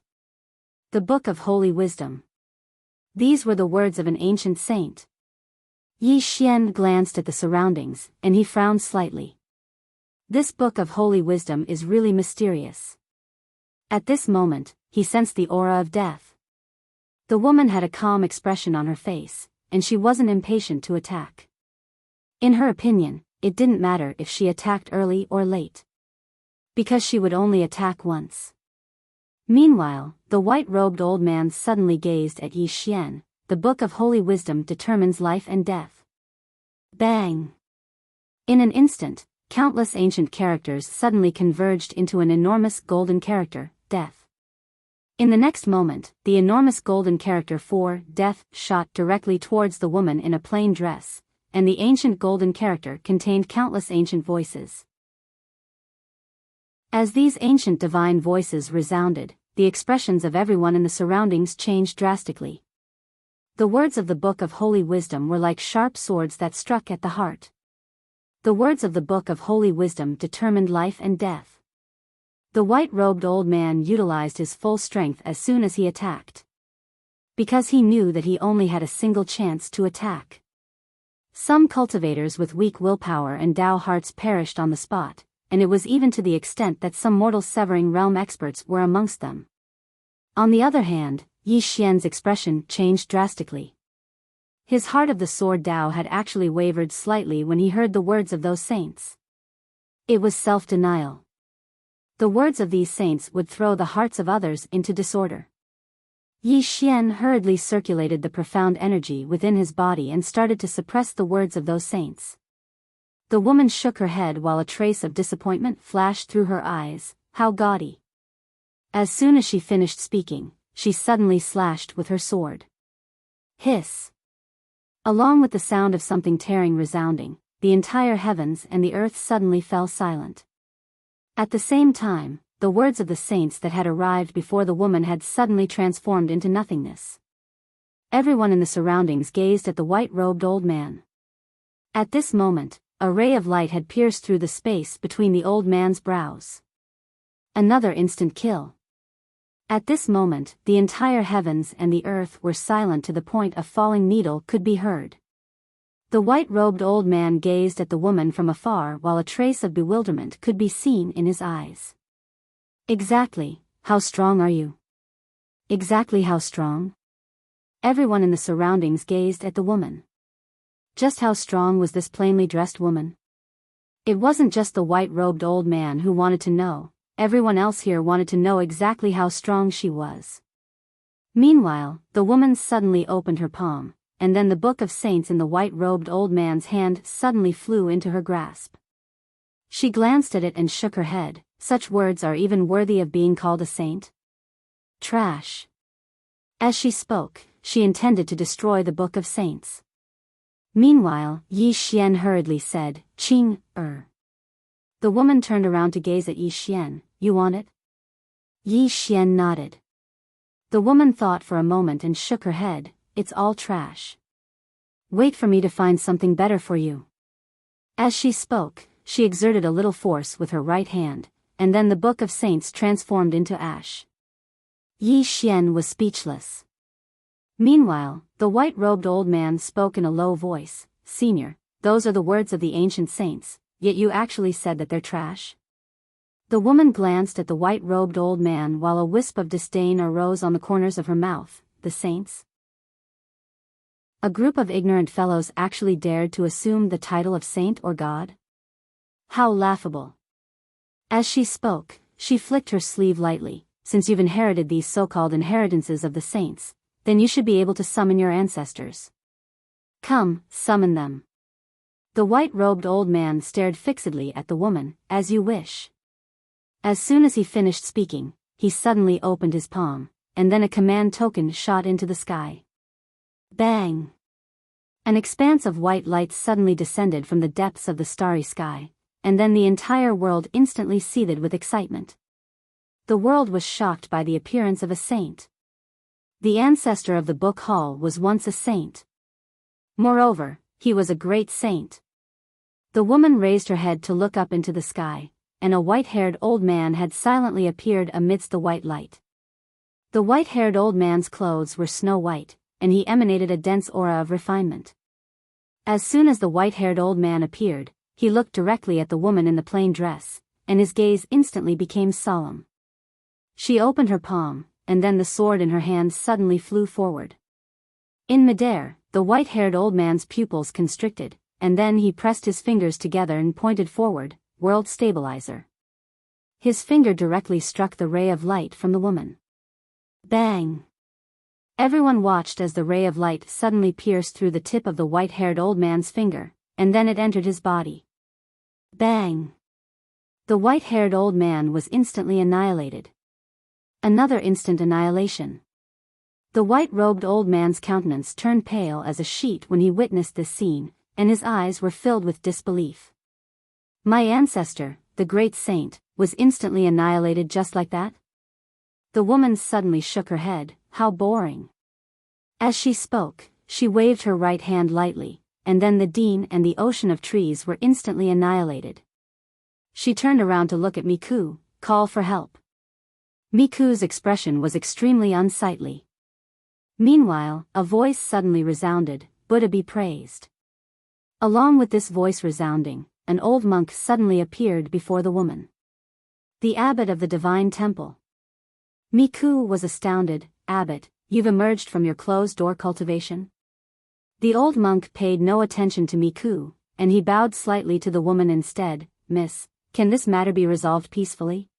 Speaker 1: The Book of Holy Wisdom. These were the words of an ancient saint. Yi Xian glanced at the surroundings, and he frowned slightly. This Book of Holy Wisdom is really mysterious. At this moment, he sensed the aura of death. The woman had a calm expression on her face, and she wasn't impatient to attack. In her opinion, it didn't matter if she attacked early or late, because she would only attack once. Meanwhile, the white-robed old man suddenly gazed at Yi Xian. The Book of Holy Wisdom determines life and death. Bang! In an instant, countless ancient characters suddenly converged into an enormous golden character, Death. In the next moment, the enormous golden character for Death shot directly towards the woman in a plain dress, and the ancient golden character contained countless ancient voices. As these ancient divine voices resounded, the expressions of everyone in the surroundings changed drastically. The words of the Book of Holy Wisdom were like sharp swords that struck at the heart. The words of the Book of Holy Wisdom determined life and death. The white-robed old man utilized his full strength as soon as he attacked, because he knew that he only had a single chance to attack. Some cultivators with weak willpower and Dao hearts perished on the spot, and it was even to the extent that some mortal severing realm experts were amongst them. On the other hand, Yi Xian's expression changed drastically. His heart of the sword Dao had actually wavered slightly when he heard the words of those saints. It was self-denial. The words of these saints would throw the hearts of others into disorder. Yi Xian hurriedly circulated the profound energy within his body and started to suppress the words of those saints. The woman shook her head while a trace of disappointment flashed through her eyes. How gaudy. As soon as she finished speaking, she suddenly slashed with her sword. Hiss. Along with the sound of something tearing resounding, the entire heavens and the earth suddenly fell silent. At the same time, the words of the saints that had arrived before the woman had suddenly transformed into nothingness. Everyone in the surroundings gazed at the white-robed old man. At this moment, a ray of light had pierced through the space between the old man's brows. Another instant kill. At this moment, the entire heavens and the earth were silent to the point a falling needle could be heard. The white-robed old man gazed at the woman from afar while a trace of bewilderment could be seen in his eyes. Exactly, how strong are you? Exactly how strong? Everyone in the surroundings gazed at the woman. Just how strong was this plainly dressed woman? It wasn't just the white-robed old man who wanted to know, everyone else here wanted to know exactly how strong she was. Meanwhile, the woman suddenly opened her palm, and then the book of saints in the white-robed old man's hand suddenly flew into her grasp. She glanced at it and shook her head. Such words are even worthy of being called a saint? Trash. As she spoke, she intended to destroy the book of saints. Meanwhile, Yi Xian hurriedly said, Qing, The woman turned around to gaze at Yi Xian. You want it? Yi Xian nodded. The woman thought for a moment and shook her head. It's all trash. Wait for me to find something better for you. As she spoke, she exerted a little force with her right hand, and then the book of saints transformed into ash. Yi Xian was speechless. Meanwhile, the white-robed old man spoke in a low voice. Senior, those are the words of the ancient saints, yet you actually said that they're trash? The woman glanced at the white-robed old man while a wisp of disdain arose on the corners of her mouth. The saints? A group of ignorant fellows actually dared to assume the title of saint or god? How laughable. As she spoke, she flicked her sleeve lightly. Since you've inherited these so-called inheritances of the saints, then you should be able to summon your ancestors. Come, summon them. The white-robed old man stared fixedly at the woman. As you wish. As soon as he finished speaking, he suddenly opened his palm, and then a command token shot into the sky. Bang! An expanse of white light suddenly descended from the depths of the starry sky, and then the entire world instantly seethed with excitement. The world was shocked by the appearance of a saint. The ancestor of the book hall was once a saint. Moreover, he was a great saint. The woman raised her head to look up into the sky, and a white-haired old man had silently appeared amidst the white light. The white-haired old man's clothes were snow-white, and he emanated a dense aura of refinement. As soon as the white-haired old man appeared, he looked directly at the woman in the plain dress, and his gaze instantly became solemn. She opened her palm, and then the sword in her hand suddenly flew forward. In midair, the white-haired old man's pupils constricted, and then he pressed his fingers together and pointed forward. World stabilizer. His finger directly struck the ray of light from the woman. Bang! Everyone watched as the ray of light suddenly pierced through the tip of the white-haired old man's finger, and then it entered his body. Bang! The white-haired old man was instantly annihilated. Another instant annihilation. The white-robed old man's countenance turned pale as a sheet when he witnessed this scene, and his eyes were filled with disbelief. My ancestor, the great saint, was instantly annihilated just like that? The woman suddenly shook her head. How boring. As she spoke, she waved her right hand lightly, and then the Dean and the ocean of trees were instantly annihilated. She turned around to look at Miku, call for help. Miku's expression was extremely unsightly. Meanwhile, a voice suddenly resounded, Buddha be praised. Along with this voice resounding, an old monk suddenly appeared before the woman. The abbot of the divine temple. Miku was astounded. Abbot, you've emerged from your closed-door cultivation? The old monk paid no attention to Miku, and he bowed slightly to the woman instead. Miss, can this matter be resolved peacefully?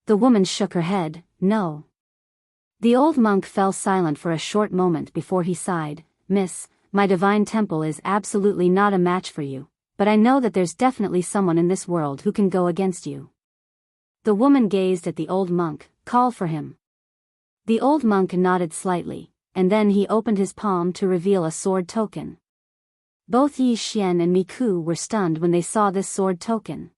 Speaker 1: The woman shook her head. No. The old monk fell silent for a short moment before he sighed. Miss, my divine temple is absolutely not a match for you. but I know that there's definitely someone in this world who can go against you." The woman gazed at the old monk. "Call for him." The old monk nodded slightly, and then he opened his palm to reveal a sword token. Both Yi Xian and Miku were stunned when they saw this sword token.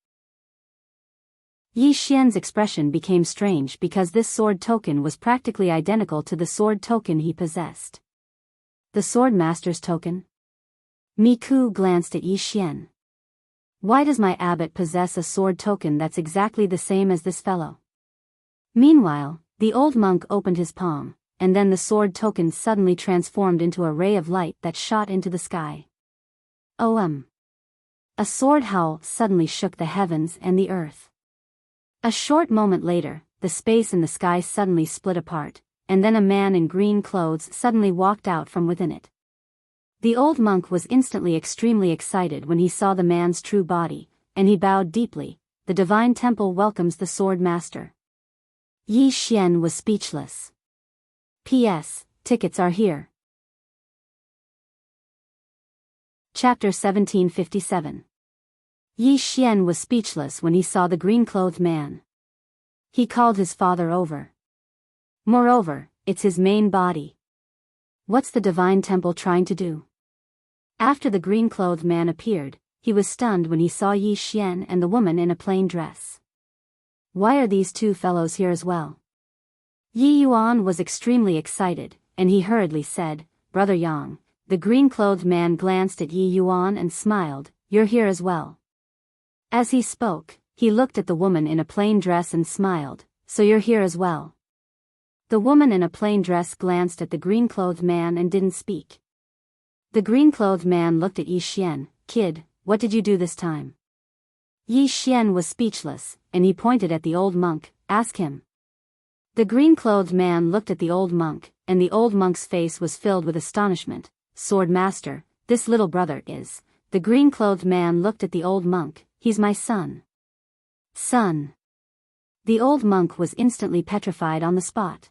Speaker 1: Yi Xian's expression became strange because this sword token was practically identical to the sword token he possessed. The sword master's token? Miku glanced at Yi Xian. "Why does my abbot possess a sword token that's exactly the same as this fellow?" Meanwhile, the old monk opened his palm, and then the sword token suddenly transformed into a ray of light that shot into the sky. A sword howl suddenly shook the heavens and the earth. A short moment later, the space in the sky suddenly split apart, and then a man in green clothes suddenly walked out from within it. The old monk was instantly extremely excited when he saw the man's true body, and he bowed deeply. "The divine temple welcomes the sword master." Yi Xian was speechless. P.S. Tickets are here. Chapter 1757. Yi Xian was speechless when he saw the green-clothed man. He called his father over. Moreover, it's his main body. What's the divine temple trying to do? After the green-clothed man appeared, he was stunned when he saw Yi Xian and the woman in a plain dress. Why are these two fellows here as well? Yi Yuan was extremely excited, and he hurriedly said, "Brother Yang." The green-clothed man glanced at Yi Yuan and smiled, "You're here as well." As he spoke, he looked at the woman in a plain dress and smiled, "So you're here as well." The woman in a plain dress glanced at the green-clothed man and didn't speak. The green-clothed man looked at Yi Xian. "Kid, what did you do this time?" Yi Xian was speechless, and he pointed at the old monk. "Ask him." The green-clothed man looked at the old monk, and the old monk's face was filled with astonishment. "Sword master, this little brother is..." The green-clothed man looked at the old monk. "He's my son." Son. The old monk was instantly petrified on the spot.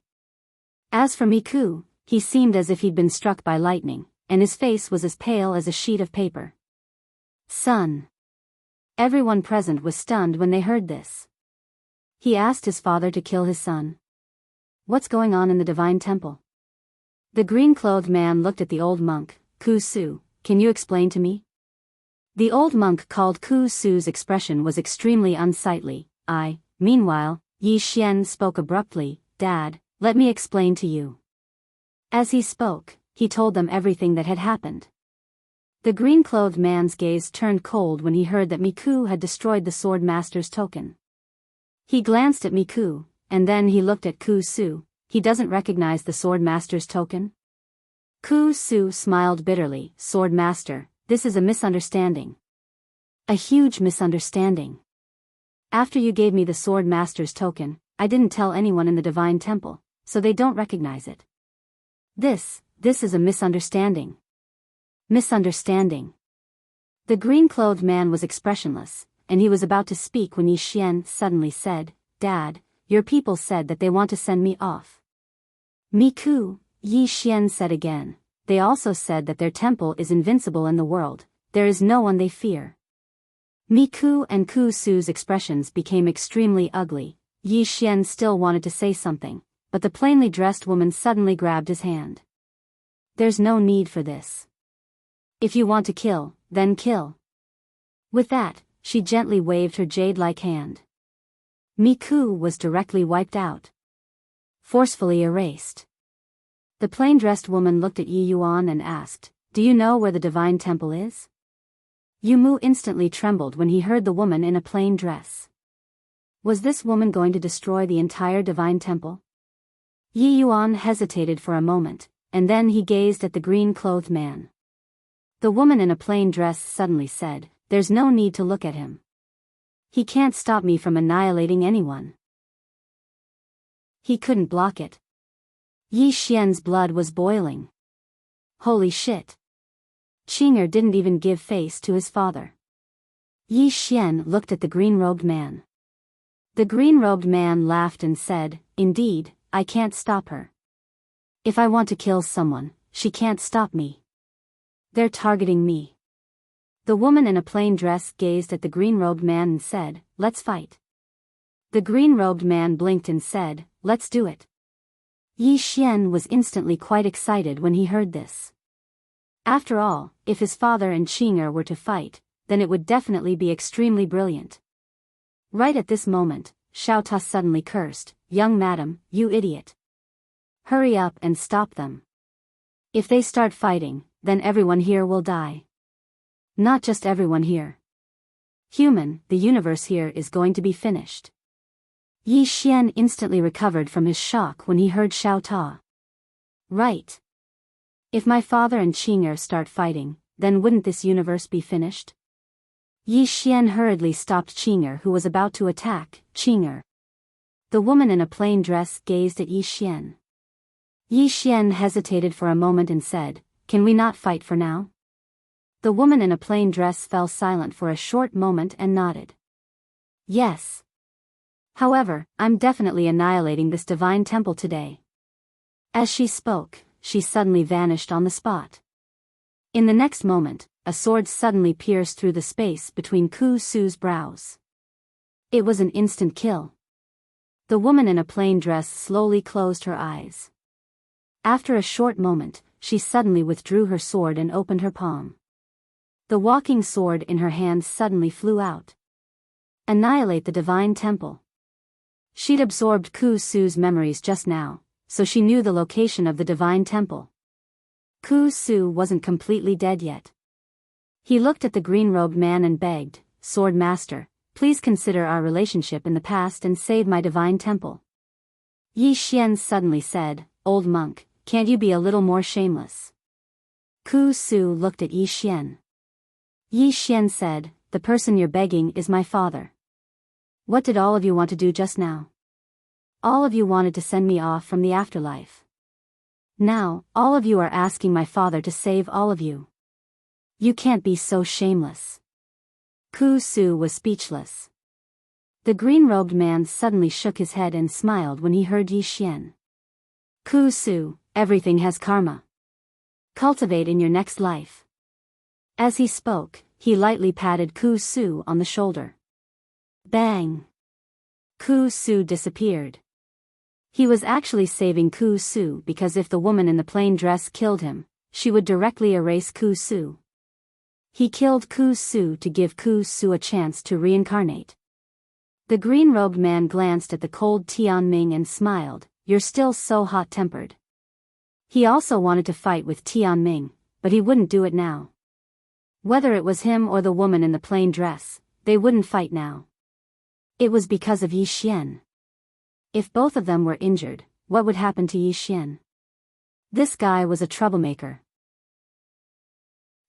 Speaker 1: As for Miku, he seemed as if he'd been struck by lightning, and his face was as pale as a sheet of paper. Son. Everyone present was stunned when they heard this. He asked his father to kill his son. What's going on in the divine temple? The green-clothed man looked at the old monk. "Ku Su, can you explain to me?" The old monk called Ku Su's expression was extremely unsightly. Meanwhile, Yi Xian spoke abruptly. "Dad, let me explain to you." As he spoke, he told them everything that had happened. The green-clothed man's gaze turned cold when he heard that Miku had destroyed the sword master's token. He glanced at Miku, and then he looked at Ku Su. He doesn't recognize the sword master's token? Ku Su smiled bitterly. "Sword master, this is a misunderstanding." "A huge misunderstanding. After you gave me the sword master's token, I didn't tell anyone in the divine temple, so they don't recognize it. This is a misunderstanding." Misunderstanding. The green-clothed man was expressionless, and he was about to speak when Yi Xian suddenly said, "Dad, your people said that they want to send me off." "Miku," Yi Xian said again, "they also said that their temple is invincible in the world, there is no one they fear." Miku and Ku Su's expressions became extremely ugly. Yi Xian still wanted to say something, but the plainly dressed woman suddenly grabbed his hand. "There's no need for this. If you want to kill, then kill." With that, she gently waved her jade-like hand. Miku was directly wiped out. Forcefully erased. The plain-dressed woman looked at Yi Yuan and asked, "Do you know where the divine temple is?" Yumu instantly trembled when he heard the woman in a plain dress. Was this woman going to destroy the entire divine temple? Yi Yuan hesitated for a moment, and then he gazed at the green-clothed man. The woman in a plain dress suddenly said, "There's no need to look at him. He can't stop me from annihilating anyone." He couldn't block it. Yi Xian's blood was boiling. Holy shit. Qinger didn't even give face to his father. Yi Xian looked at the green-robed man. The green-robed man laughed and said, "Indeed, I can't stop her. If I want to kill someone, she can't stop me. They're targeting me." The woman in a plain dress gazed at the green-robed man and said, "Let's fight." The green-robed man blinked and said, "Let's do it." Yi Xian was instantly quite excited when he heard this. After all, if his father and Qing'er were to fight, then it would definitely be extremely brilliant. Right at this moment, Xiao Ta suddenly cursed, "Young madam, you idiot. Hurry up and stop them. If they start fighting, then everyone here will die. Not just everyone here. Human, the universe here is going to be finished." Yi Xian instantly recovered from his shock when he heard Xiao Ta. Right. If my father and Qing'er start fighting, then wouldn't this universe be finished? Yi Xian hurriedly stopped Qing'er, who was about to attack. "Qing'er." The woman in a plain dress gazed at Yi Xian. Yi Xian hesitated for a moment and said, "Can we not fight for now?" The woman in a plain dress fell silent for a short moment and nodded. "Yes. However, I'm definitely annihilating this divine temple today." As she spoke, she suddenly vanished on the spot. In the next moment, a sword suddenly pierced through the space between Ku Su's brows. It was an instant kill. The woman in a plain dress slowly closed her eyes. After a short moment, she suddenly withdrew her sword and opened her palm. The walking sword in her hand suddenly flew out. Annihilate the divine temple. She'd absorbed Ku Su's memories just now, so she knew the location of the divine temple. Ku Su wasn't completely dead yet. He looked at the green-robed man and begged, "Sword Master, please consider our relationship in the past and save my divine temple." Yi Xian suddenly said, "Old monk, can't you be a little more shameless?" Ku Su looked at Yi Xian. Yi Xian said, "The person you're begging is my father. What did all of you want to do just now? All of you wanted to send me off from the afterlife. Now, all of you are asking my father to save all of you. You can't be so shameless." Ku Su was speechless. The green-robed man suddenly shook his head and smiled when he heard Yi Xian. "Ku Su, everything has karma. Cultivate in your next life." As he spoke, he lightly patted Ku Su on the shoulder. Bang! Ku Su disappeared. He was actually saving Ku Su because if the woman in the plain dress killed him, she would directly erase Ku Su. He killed Ku Su to give Ku Su a chance to reincarnate. The green-robed man glanced at the cold Tianming and smiled, "You're still so hot-tempered." He also wanted to fight with Tianming, but he wouldn't do it now. Whether it was him or the woman in the plain dress, they wouldn't fight now. It was because of Yi Xian. If both of them were injured, what would happen to Yi Xian? This guy was a troublemaker.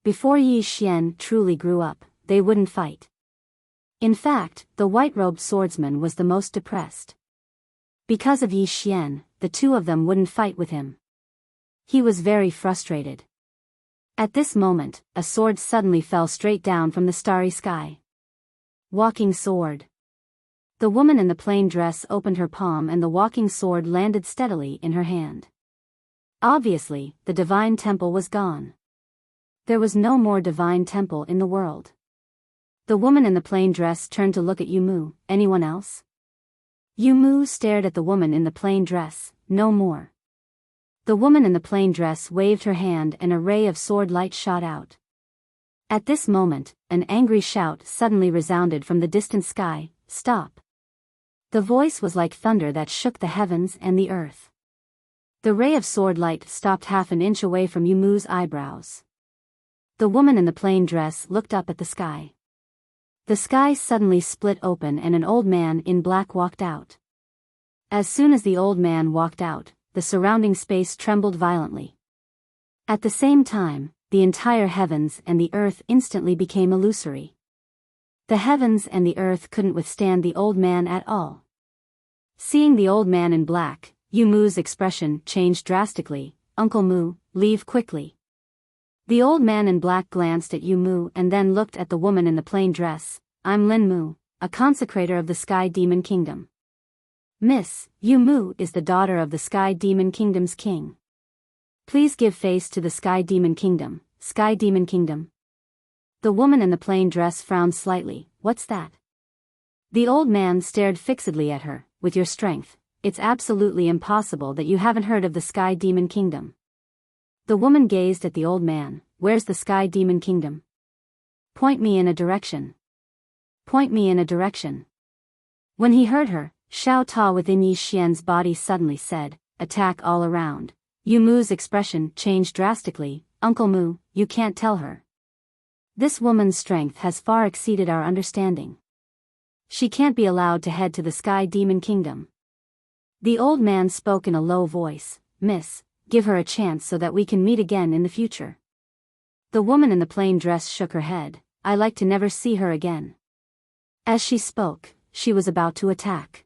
Speaker 1: Before Yi Xian truly grew up, they wouldn't fight. In fact, the white-robed swordsman was the most depressed. Because of Yi Xian, the two of them wouldn't fight with him. He was very frustrated. At this moment, a sword suddenly fell straight down from the starry sky. Walking sword. The woman in the plain dress opened her palm and the walking sword landed steadily in her hand. Obviously, the divine temple was gone. There was no more divine temple in the world. The woman in the plain dress turned to look at Yumu. "Anyone else?" Yumu stared at the woman in the plain dress. "No more." The woman in the plain dress waved her hand and a ray of sword light shot out. At this moment, an angry shout suddenly resounded from the distant sky, "Stop!" The voice was like thunder that shook the heavens and the earth. The ray of sword light stopped half an inch away from Yumu's eyebrows. The woman in the plain dress looked up at the sky. The sky suddenly split open and an old man in black walked out. As soon as the old man walked out, the surrounding space trembled violently. At the same time, the entire heavens and the earth instantly became illusory. The heavens and the earth couldn't withstand the old man at all. Seeing the old man in black, Yumu's expression changed drastically. "Uncle Mu, leave quickly." The old man in black glanced at Yumu and then looked at the woman in the plain dress. "I'm Lin Mu, a consecrator of the Sky Demon Kingdom. Miss, Yumu is the daughter of the Sky Demon Kingdom's king. Please give face to the Sky Demon Kingdom, Sky Demon Kingdom." The woman in the plain dress frowned slightly. What's that? The old man stared fixedly at her. With your strength, it's absolutely impossible that you haven't heard of the Sky Demon Kingdom. The woman gazed at the old man. Where's the Sky Demon Kingdom? Point me in a direction. Point me in a direction. When he heard her, Xiao Ta within Yi Xian's body suddenly said, attack all around. Yu Mu's expression changed drastically. Uncle Mu, you can't tell her. This woman's strength has far exceeded our understanding. She can't be allowed to head to the Sky Demon Kingdom. The old man spoke in a low voice. Miss, give her a chance so that we can meet again in the future. The woman in the plain dress shook her head. I like to never see her again. As she spoke, she was about to attack.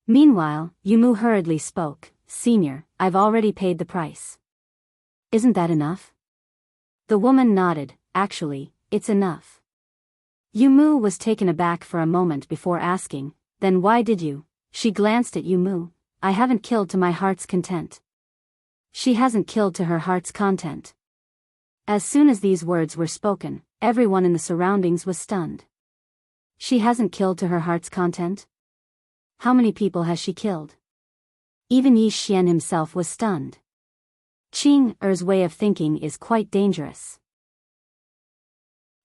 Speaker 1: Meanwhile, Yu Mu hurriedly spoke. Senior, I've already paid the price. Isn't that enough? The woman nodded. Actually, it's enough. Yu Mu was taken aback for a moment before asking, then why did you? She glanced at Yu Mu. I haven't killed to my heart's content. She hasn't killed to her heart's content. As soon as these words were spoken, everyone in the surroundings was stunned. She hasn't killed to her heart's content? How many people has she killed? Even Yi Xian himself was stunned. Qing Er's way of thinking is quite dangerous.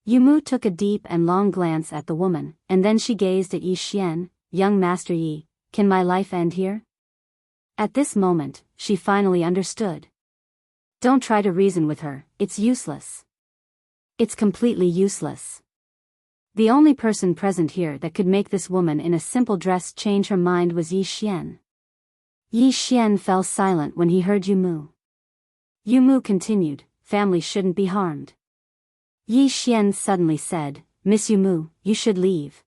Speaker 1: Yu Mu took a deep and long glance at the woman, and then she gazed at Yi Xian. Young Master Yi, can my life end here? At this moment, she finally understood. Don't try to reason with her, it's useless. It's completely useless. The only person present here that could make this woman in a simple dress change her mind was Yi Xian. Yi Xian fell silent when he heard Yu Mu. Yu Mu continued, family shouldn't be harmed. Yi Xian suddenly said, Miss Yu Mu, you should leave.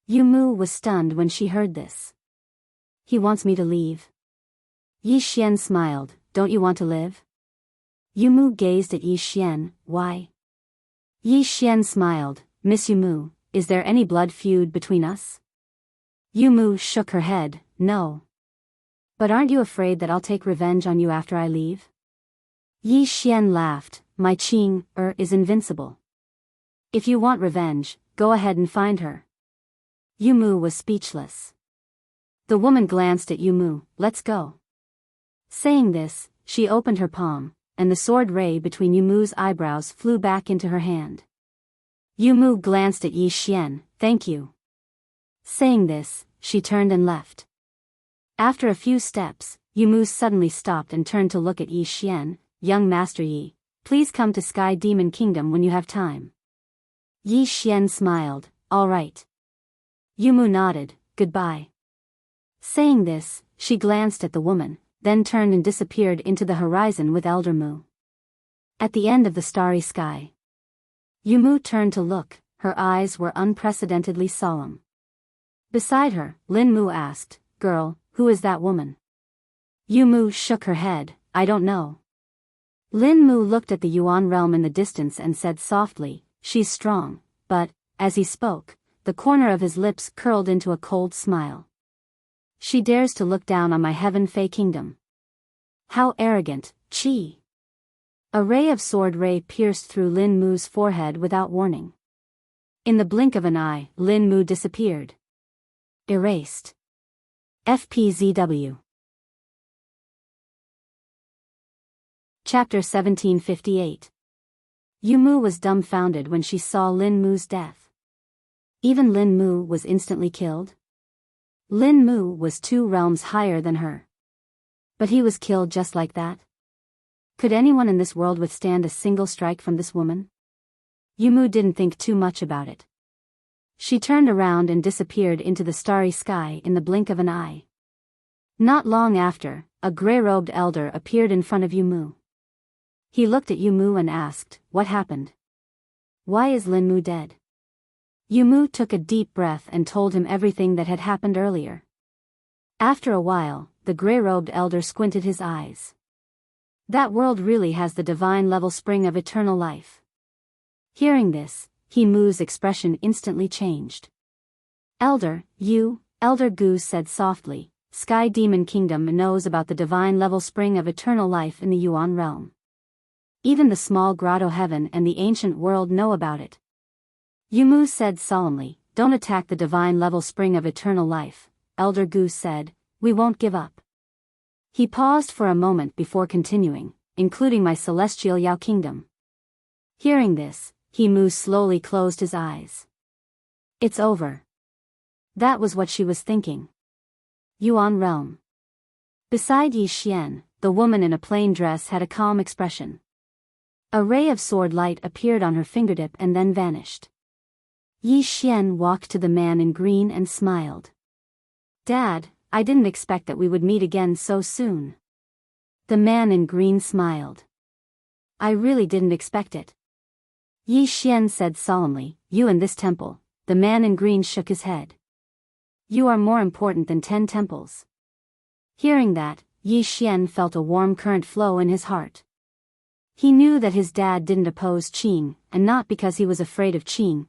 Speaker 1: Yu Mu was stunned when she heard this. He wants me to leave. Yi Xian smiled, don't you want to live? Yu Mu gazed at Yi Xian, why? Yi Xian smiled, Miss Yu Mu, is there any blood feud between us? Yu Mu shook her head, no. But aren't you afraid that I'll take revenge on you after I leave? Yi Xian laughed, my Qing is invincible. If you want revenge, go ahead and find her. Yu Mu was speechless. The woman glanced at Yu Mu, let's go. Saying this, she opened her palm, and the sword ray between Yu Mu's eyebrows flew back into her hand. Yu Mu glanced at Yi Xian, thank you. Saying this, she turned and left. After a few steps, Yu Mu suddenly stopped and turned to look at Yi Xian. Young Master Yi, please come to Sky Demon Kingdom when you have time. Yi Xian smiled, all right. Yu Mu nodded, goodbye. Saying this, she glanced at the woman, then turned and disappeared into the horizon with Elder Mu. At the end of the starry sky, Yu Mu turned to look, her eyes were unprecedentedly solemn. Beside her, Lin Mu asked, girl, who is that woman? Yu Mu shook her head, I don't know. Lin Mu looked at the Yuan realm in the distance and said softly, she's strong, but, as he spoke, the corner of his lips curled into a cold smile. She dares to look down on my Heaven Fei Kingdom. How arrogant, Qi! A ray of sword ray pierced through Lin Mu's forehead without warning. In the blink of an eye, Lin Mu disappeared. Erased. FPZW. Chapter 1758. Yu Mu was dumbfounded when she saw Lin Mu's death. Even Lin Mu was instantly killed? Lin Mu was 2 realms higher than her. But he was killed just like that? Could anyone in this world withstand a single strike from this woman? Yu Mu didn't think too much about it. She turned around and disappeared into the starry sky in the blink of an eye. Not long after, a gray-robed elder appeared in front of Yu Mu. He looked at Yu Mu and asked, what happened? Why is Lin Mu dead? Yu Mu took a deep breath and told him everything that had happened earlier. After a while, the gray-robed elder squinted his eyes. That world really has the divine level spring of eternal life. Hearing this, Yu Mu's expression instantly changed. Elder Gu said softly, Sky Demon Kingdom knows about the divine level spring of eternal life in the Yuan realm. Even the small grotto heaven and the ancient world know about it. Yumu said solemnly, don't attack the divine level spring of eternal life. Elder Gu said, we won't give up. He paused for a moment before continuing, including my celestial Yao kingdom. Hearing this, Mu slowly closed his eyes. It's over. That was what she was thinking. Yuan realm. Beside Yi Xian, the woman in a plain dress had a calm expression. A ray of sword light appeared on her fingertip and then vanished. Yi Xian walked to the man in green and smiled. Dad, I didn't expect that we would meet again so soon. The man in green smiled. I really didn't expect it. Yi Xian said solemnly, you and this temple. The man in green shook his head. You are more important than 10 temples. Hearing that, Yi Xian felt a warm current flow in his heart. He knew that his dad didn't oppose Qing, and not because he was afraid of Qing,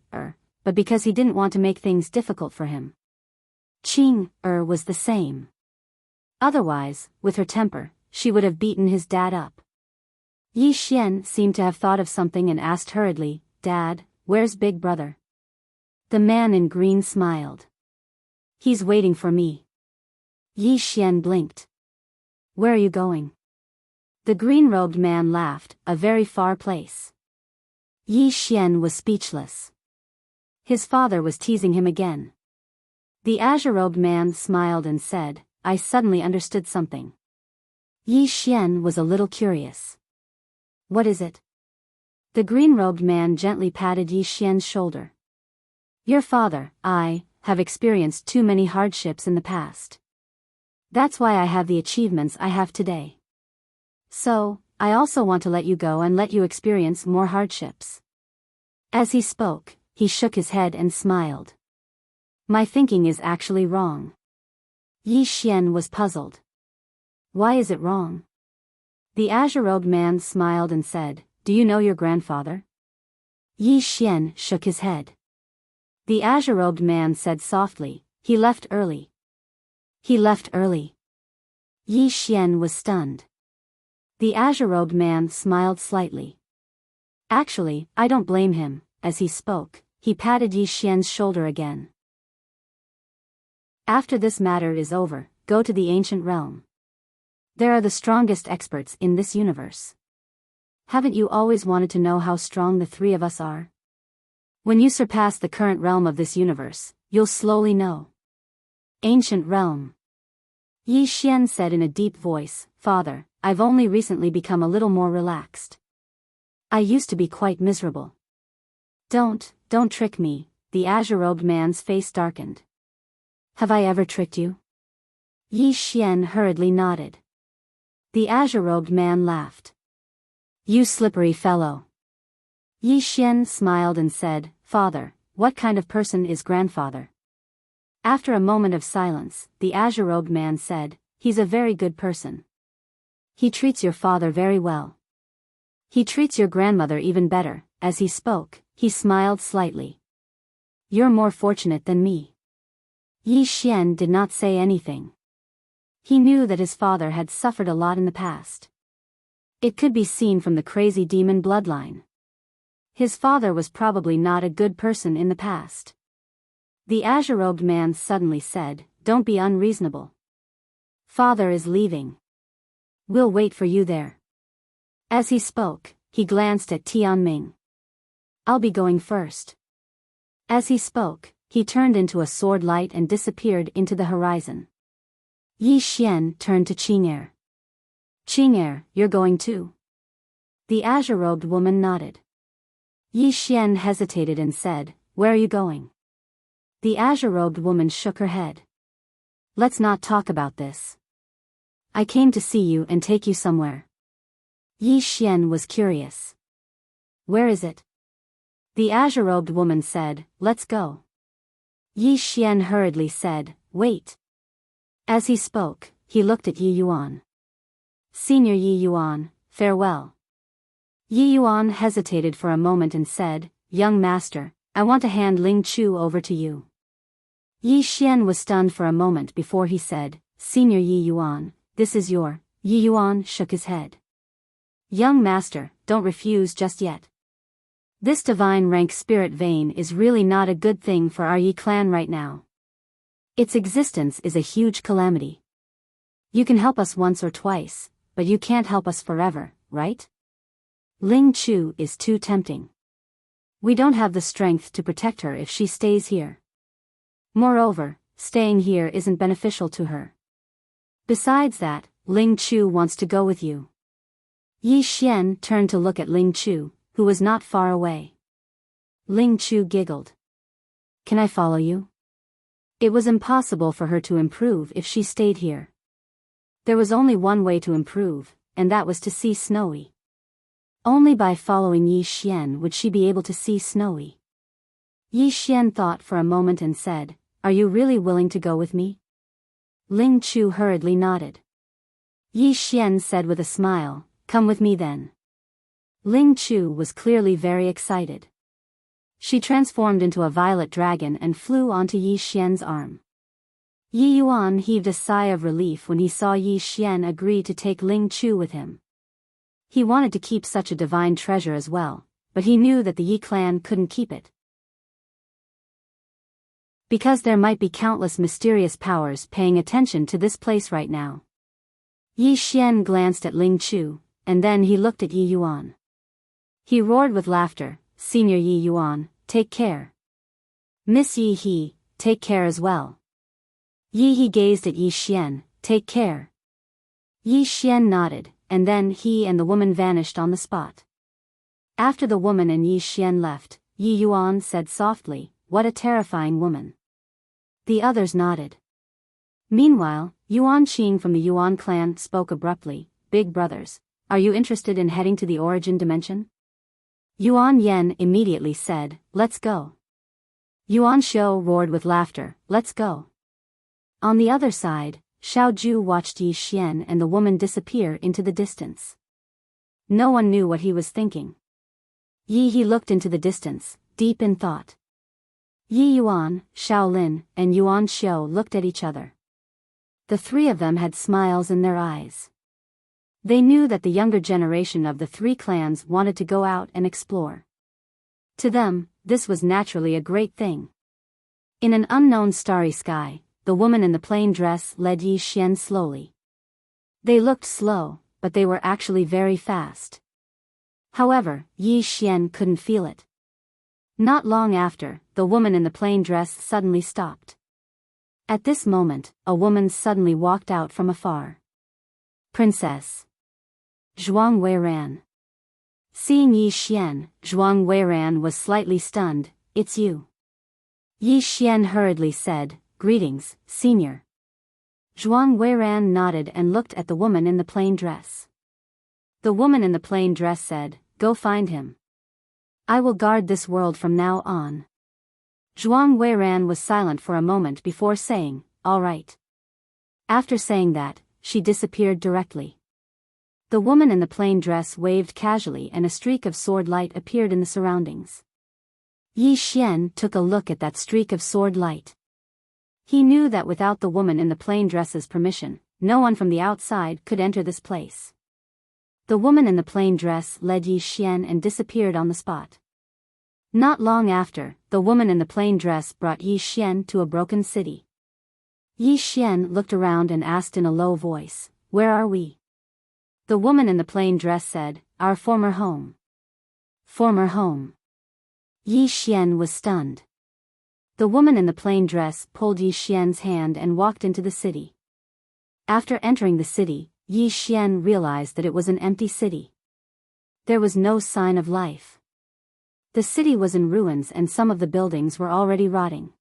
Speaker 1: but because he didn't want to make things difficult for him. Qing, was the same. Otherwise, with her temper, she would have beaten his dad up. Yi Xian seemed to have thought of something and asked hurriedly, Dad, where's Big Brother? The man in green smiled. He's waiting for me. Yi Xian blinked. Where are you going? The green-robed man laughed, a very far place. Yi Xian was speechless. His father was teasing him again. The azure-robed man smiled and said, I suddenly understood something. Yi Xian was a little curious. What is it? The green-robed man gently patted Yi Xian's shoulder. Your father, I, have experienced too many hardships in the past. That's why I have the achievements I have today. So, I also want to let you go and let you experience more hardships. As he spoke, he shook his head and smiled. My thinking is actually wrong. Yi Xian was puzzled. Why is it wrong? The azure-robed man smiled and said, do you know your grandfather? Yi Xian shook his head. The azure-robed man said softly, he left early. He left early. Yi Xian was stunned. The azure-robed man smiled slightly. Actually, I don't blame him. As he spoke, he patted Yi Xian's shoulder again. After this matter is over, go to the ancient realm. There are the strongest experts in this universe. Haven't you always wanted to know how strong the three of us are? When you surpass the current realm of this universe, you'll slowly know. Ancient realm. Yi Xian said in a deep voice, Father, I've only recently become a little more relaxed. I used to be quite miserable. Don't trick me, the azure-robed man's face darkened. Have I ever tricked you? Yi Xian hurriedly nodded. The azure-robed man laughed. You slippery fellow. Yi Xian smiled and said, Father, what kind of person is grandfather? After a moment of silence, the azure-robed man said, he's a very good person. He treats your father very well. He treats your grandmother even better. As he spoke, he smiled slightly. You're more fortunate than me. Yi Xian did not say anything. He knew that his father had suffered a lot in the past. It could be seen from the crazy demon bloodline. His father was probably not a good person in the past. The azure-robed man suddenly said, don't be unreasonable. Father is leaving. We'll wait for you there. As he spoke, he glanced at Tianming. I'll be going first. As he spoke, he turned into a sword light and disappeared into the horizon. Yi Xian turned to Qing'er. Qing'er, you're going too? The azure-robed woman nodded. Yi Xian hesitated and said, where are you going? The azure-robed woman shook her head. Let's not talk about this. I came to see you and take you somewhere. Yi Xian was curious. Where is it? The azure-robed woman said, let's go. Yi Xian hurriedly said, wait. As he spoke, he looked at Yi Yuan. Senior Yi Yuan, farewell. Yi Yuan hesitated for a moment and said, young master, I want to hand Ling Chu over to you. Yi Xian was stunned for a moment before he said, Senior Yi Yuan, this is your. Yi Yuan shook his head. Young master, don't refuse just yet. This divine rank spirit vein is really not a good thing for our Yi clan right now. Its existence is a huge calamity. You can help us once or twice, but you can't help us forever, right? Ling Chu is too tempting. We don't have the strength to protect her if she stays here. Moreover, staying here isn't beneficial to her. Besides that, Ling Chu wants to go with you. Yi Xian turned to look at Ling Chu, who was not far away. Ling Chu giggled. Can I follow you? It was impossible for her to improve if she stayed here. There was only one way to improve, and that was to see Snowy. Only by following Yi Xian would she be able to see Snowy. Yi Xian thought for a moment and said, Are you really willing to go with me? Ling Chu hurriedly nodded. Yi Xian said with a smile, Come with me then. Ling Chu was clearly very excited. She transformed into a violet dragon and flew onto Yi Xian's arm. Yi Yuan heaved a sigh of relief when he saw Yi Xian agree to take Ling Chu with him. He wanted to keep such a divine treasure as well, but he knew that the Yi clan couldn't keep it. Because there might be countless mysterious powers paying attention to this place right now. Yi Xian glanced at Ling Chu, and then he looked at Yi Yuan. He roared with laughter, Senior Yi Yuan, take care. Miss Yi He, take care as well. Yi He gazed at Yi Xian, take care. Yi Xian nodded, and then he and the woman vanished on the spot. After the woman and Yi Xian left, Yi Yuan said softly, What a terrifying woman. The others nodded. Meanwhile, Yuan Qing from the Yuan clan spoke abruptly, Big brothers, are you interested in heading to the origin dimension? Yuan Yen immediately said, Let's go. Yuan Shou roared with laughter, Let's go. On the other side, Xiao Ju watched Yi Xian and the woman disappear into the distance. No one knew what he was thinking. Yi He looked into the distance, deep in thought. Yi Yuan, Xiao Lin, and Yuan Shou looked at each other. The three of them had smiles in their eyes. They knew that the younger generation of the three clans wanted to go out and explore. To them, this was naturally a great thing. In an unknown starry sky, the woman in the plain dress led Yi Xian slowly. They looked slow, but they were actually very fast. However, Yi Xian couldn't feel it. Not long after, the woman in the plain dress suddenly stopped. At this moment, a woman suddenly walked out from afar. Princess Zhuang Weiran. Seeing Yi Xian, Zhuang Weiran was slightly stunned, It's you. Yi Xian hurriedly said, Greetings, senior. Zhuang Weiran nodded and looked at the woman in the plain dress. The woman in the plain dress said, Go find him. I will guard this world from now on. Zhuang Weiran was silent for a moment before saying, All right. After saying that, she disappeared directly. The woman in the plain dress waved casually and a streak of sword light appeared in the surroundings. Yi Xian took a look at that streak of sword light. He knew that without the woman in the plain dress's permission, no one from the outside could enter this place. The woman in the plain dress led Yi Xian and disappeared on the spot. Not long after, the woman in the plain dress brought Yi Xian to a broken city. Yi Xian looked around and asked in a low voice, Where are we? The woman in the plain dress said, Our former home. Former home. Yi Xian was stunned. The woman in the plain dress pulled Yi Xian's hand and walked into the city. After entering the city, Yi Xian realized that it was an empty city. There was no sign of life. The city was in ruins and some of the buildings were already rotting.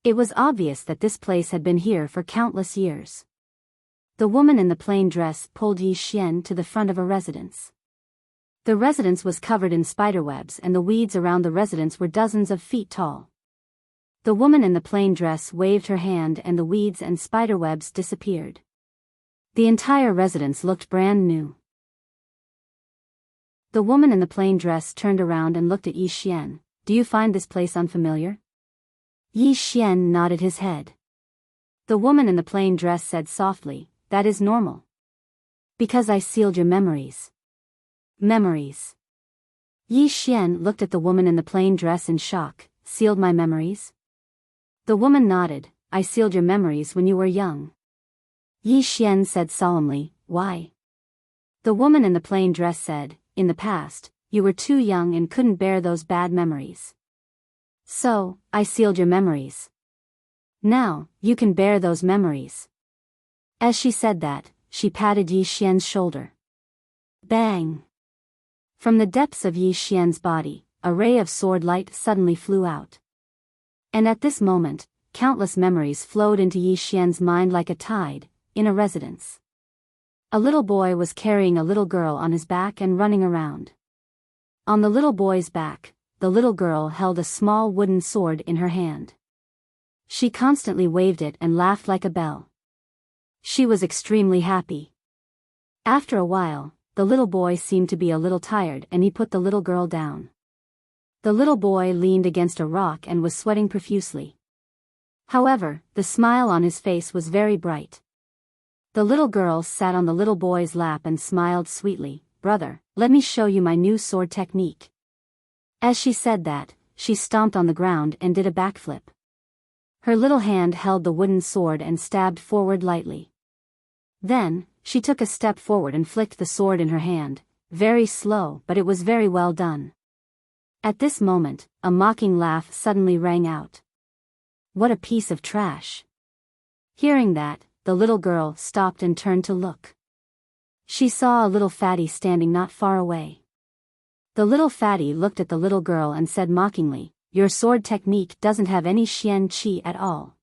Speaker 1: It was obvious that this place had been here for countless years. The woman in the plain dress pulled Yi Xian to the front of a residence. The residence was covered in spiderwebs and the weeds around the residence were dozens of feet tall. The woman in the plain dress waved her hand and the weeds and spiderwebs disappeared. The entire residence looked brand new. The woman in the plain dress turned around and looked at Yi Xian. Do you find this place unfamiliar? Yi Xian nodded his head. The woman in the plain dress said softly, That is normal. Because I sealed your memories. Memories. Yi Xian looked at the woman in the plain dress in shock. Sealed my memories? The woman nodded. I sealed your memories when you were young. Yi Xian said solemnly. Why? The woman in the plain dress said, in the past, you were too young and couldn't bear those bad memories. So, I sealed your memories. Now, you can bear those memories. As she said that, she patted Yi Xian's shoulder. Bang! From the depths of Yi Xian's body, a ray of sword light suddenly flew out. And at this moment, countless memories flowed into Yi Xian's mind like a tide, in a residence. A little boy was carrying a little girl on his back and running around. On the little boy's back, the little girl held a small wooden sword in her hand. She constantly waved it and laughed like a bell. She was extremely happy. After a while, the little boy seemed to be a little tired and he put the little girl down. The little boy leaned against a rock and was sweating profusely. However, the smile on his face was very bright. The little girl sat on the little boy's lap and smiled sweetly. Brother, let me show you my new sword technique. As she said that, she stomped on the ground and did a backflip. Her little hand held the wooden sword and stabbed forward lightly. Then, she took a step forward and flicked the sword in her hand, very slow, but it was very well done. At this moment, a mocking laugh suddenly rang out. What a piece of trash! Hearing that, the little girl stopped and turned to look. She saw a little fatty standing not far away. The little fatty looked at the little girl and said mockingly, your sword technique doesn't have any Xian Qi at all.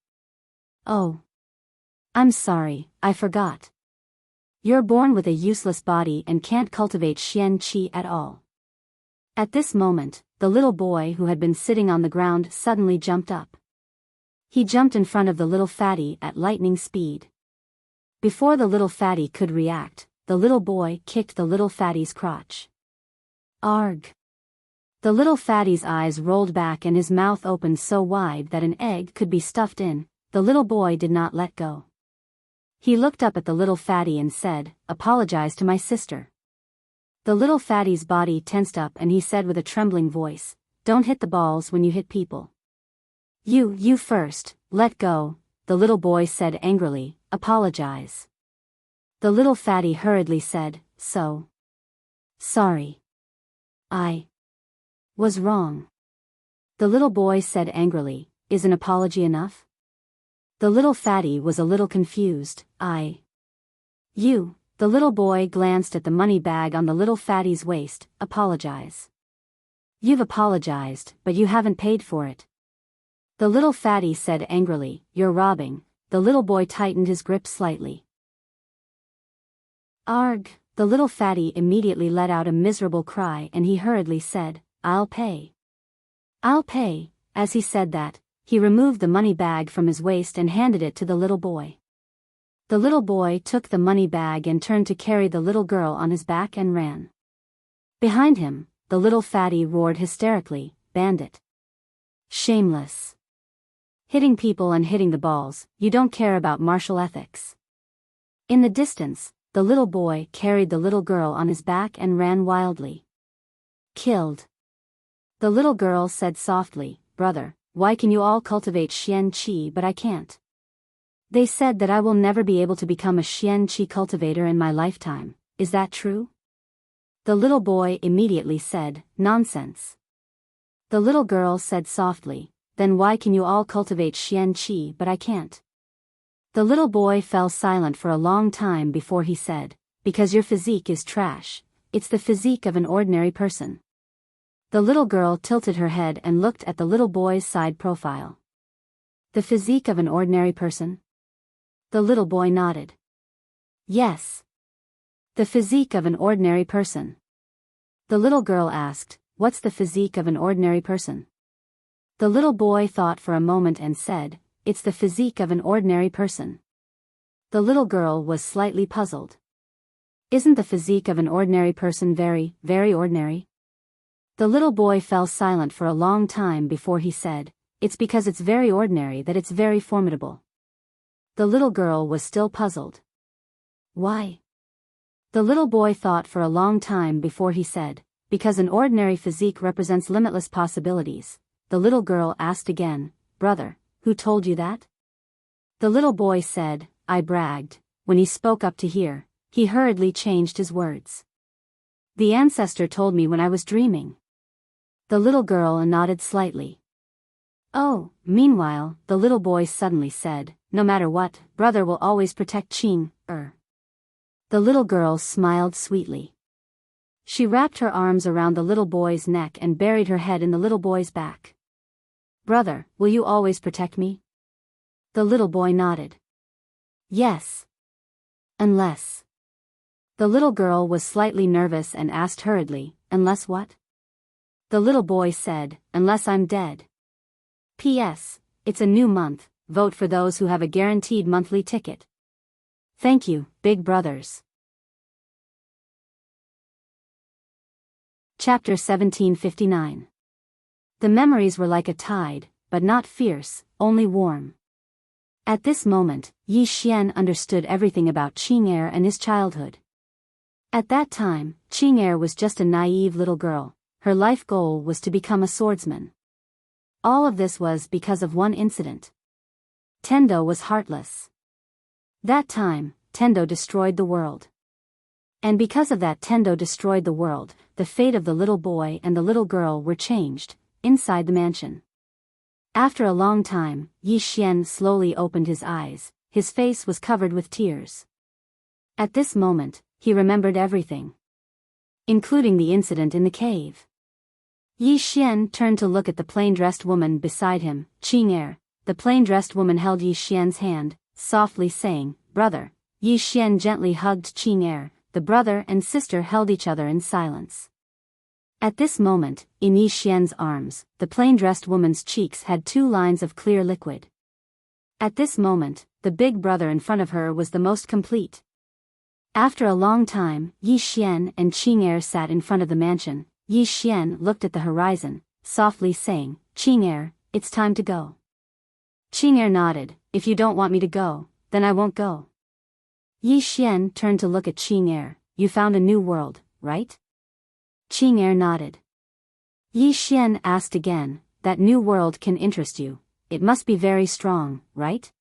Speaker 1: Oh. I'm sorry, I forgot. You're born with a useless body and can't cultivate Xian Qi at all. At this moment, the little boy who had been sitting on the ground suddenly jumped up. He jumped in front of the little fatty at lightning speed. Before the little fatty could react, the little boy kicked the little fatty's crotch. Arg! The little fatty's eyes rolled back and his mouth opened so wide that an egg could be stuffed in. The little boy did not let go. He looked up at the little fatty and said, apologize to my sister. The little fatty's body tensed up and he said with a trembling voice, don't hit the balls when you hit people. You first, let go, the little boy said angrily, apologize. The little fatty hurriedly said, so. Sorry. I was wrong. The little boy said angrily, is an apology enough? The little fatty was a little confused. You, the little boy glanced at the money bag on the little fatty's waist, apologize. You've apologized, but you haven't paid for it. The little fatty said angrily, you're robbing. The little boy tightened his grip slightly. Arg! The little fatty immediately let out a miserable cry and he hurriedly said, I'll pay. I'll pay. As he said that, he removed the money bag from his waist and handed it to the little boy. The little boy took the money bag and turned to carry the little girl on his back and ran. Behind him, the little fatty roared hysterically, bandit. Shameless. Hitting people and hitting the balls, you don't care about martial ethics. In the distance, the little boy carried the little girl on his back and ran wildly. Killed. The little girl said softly, brother, why can you all cultivate Xian Qi but I can't? They said that I will never be able to become a Xian Qi cultivator in my lifetime, is that true? The little boy immediately said, nonsense. The little girl said softly, then why can you all cultivate Xian Qi but I can't? The little boy fell silent for a long time before he said, because your physique is trash, it's the physique of an ordinary person. The little girl tilted her head and looked at the little boy's side profile. The physique of an ordinary person? The little boy nodded. Yes. The physique of an ordinary person. The little girl asked, what's the physique of an ordinary person? The little boy thought for a moment and said, it's the physique of an ordinary person. The little girl was slightly puzzled. Isn't the physique of an ordinary person very, very ordinary? The little boy fell silent for a long time before he said, it's because it's very ordinary that it's very formidable. The little girl was still puzzled. Why? The little boy thought for a long time before he said, because an ordinary physique represents limitless possibilities. The little girl asked again, brother, who told you that? The little boy said, I bragged. When he spoke up to hear, he hurriedly changed his words. The ancestor told me when I was dreaming. The little girl nodded slightly. Oh, meanwhile, the little boy suddenly said, no matter what, brother will always protect Qing-er. The little girl smiled sweetly. She wrapped her arms around the little boy's neck and buried her head in the little boy's back. Brother, will you always protect me? The little boy nodded. Yes. Unless. The little girl was slightly nervous and asked hurriedly, unless what? The little boy said, unless I'm dead. P.S. It's a new month, vote for those who have a guaranteed monthly ticket. Thank you, big brothers. Chapter 1759. The memories were like a tide, but not fierce, only warm. At this moment, Yi Xian understood everything about Qing-er and his childhood. At that time, Qing-er was just a naive little girl. Her life goal was to become a swordsman. All of this was because of one incident. Tendo was heartless. That time, Tendo destroyed the world. And because of that Tendo destroyed the world, the fate of the little boy and the little girl were changed, inside the mansion. After a long time, Yi Xian slowly opened his eyes, his face was covered with tears. At this moment, he remembered everything. Including the incident in the cave. Yi Xian turned to look at the plain-dressed woman beside him, Qing-er. The plain-dressed woman held Yi Xian's hand, softly saying, brother. Yi Xian gently hugged Qing-er. The brother and sister held each other in silence. At this moment, in Yi Xian's arms, the plain-dressed woman's cheeks had 2 lines of clear liquid. At this moment, the big brother in front of her was the most complete. After a long time, Yi Xian and Qing-er sat in front of the mansion. Yi Xian looked at the horizon, softly saying, Qing-er, it's time to go. Qing-er nodded, if you don't want me to go, then I won't go. Yi Xian turned to look at Qing-er, you found a new world, right? Qing-er nodded. Yi Xian asked again, that new world can interest you, it must be very strong, right?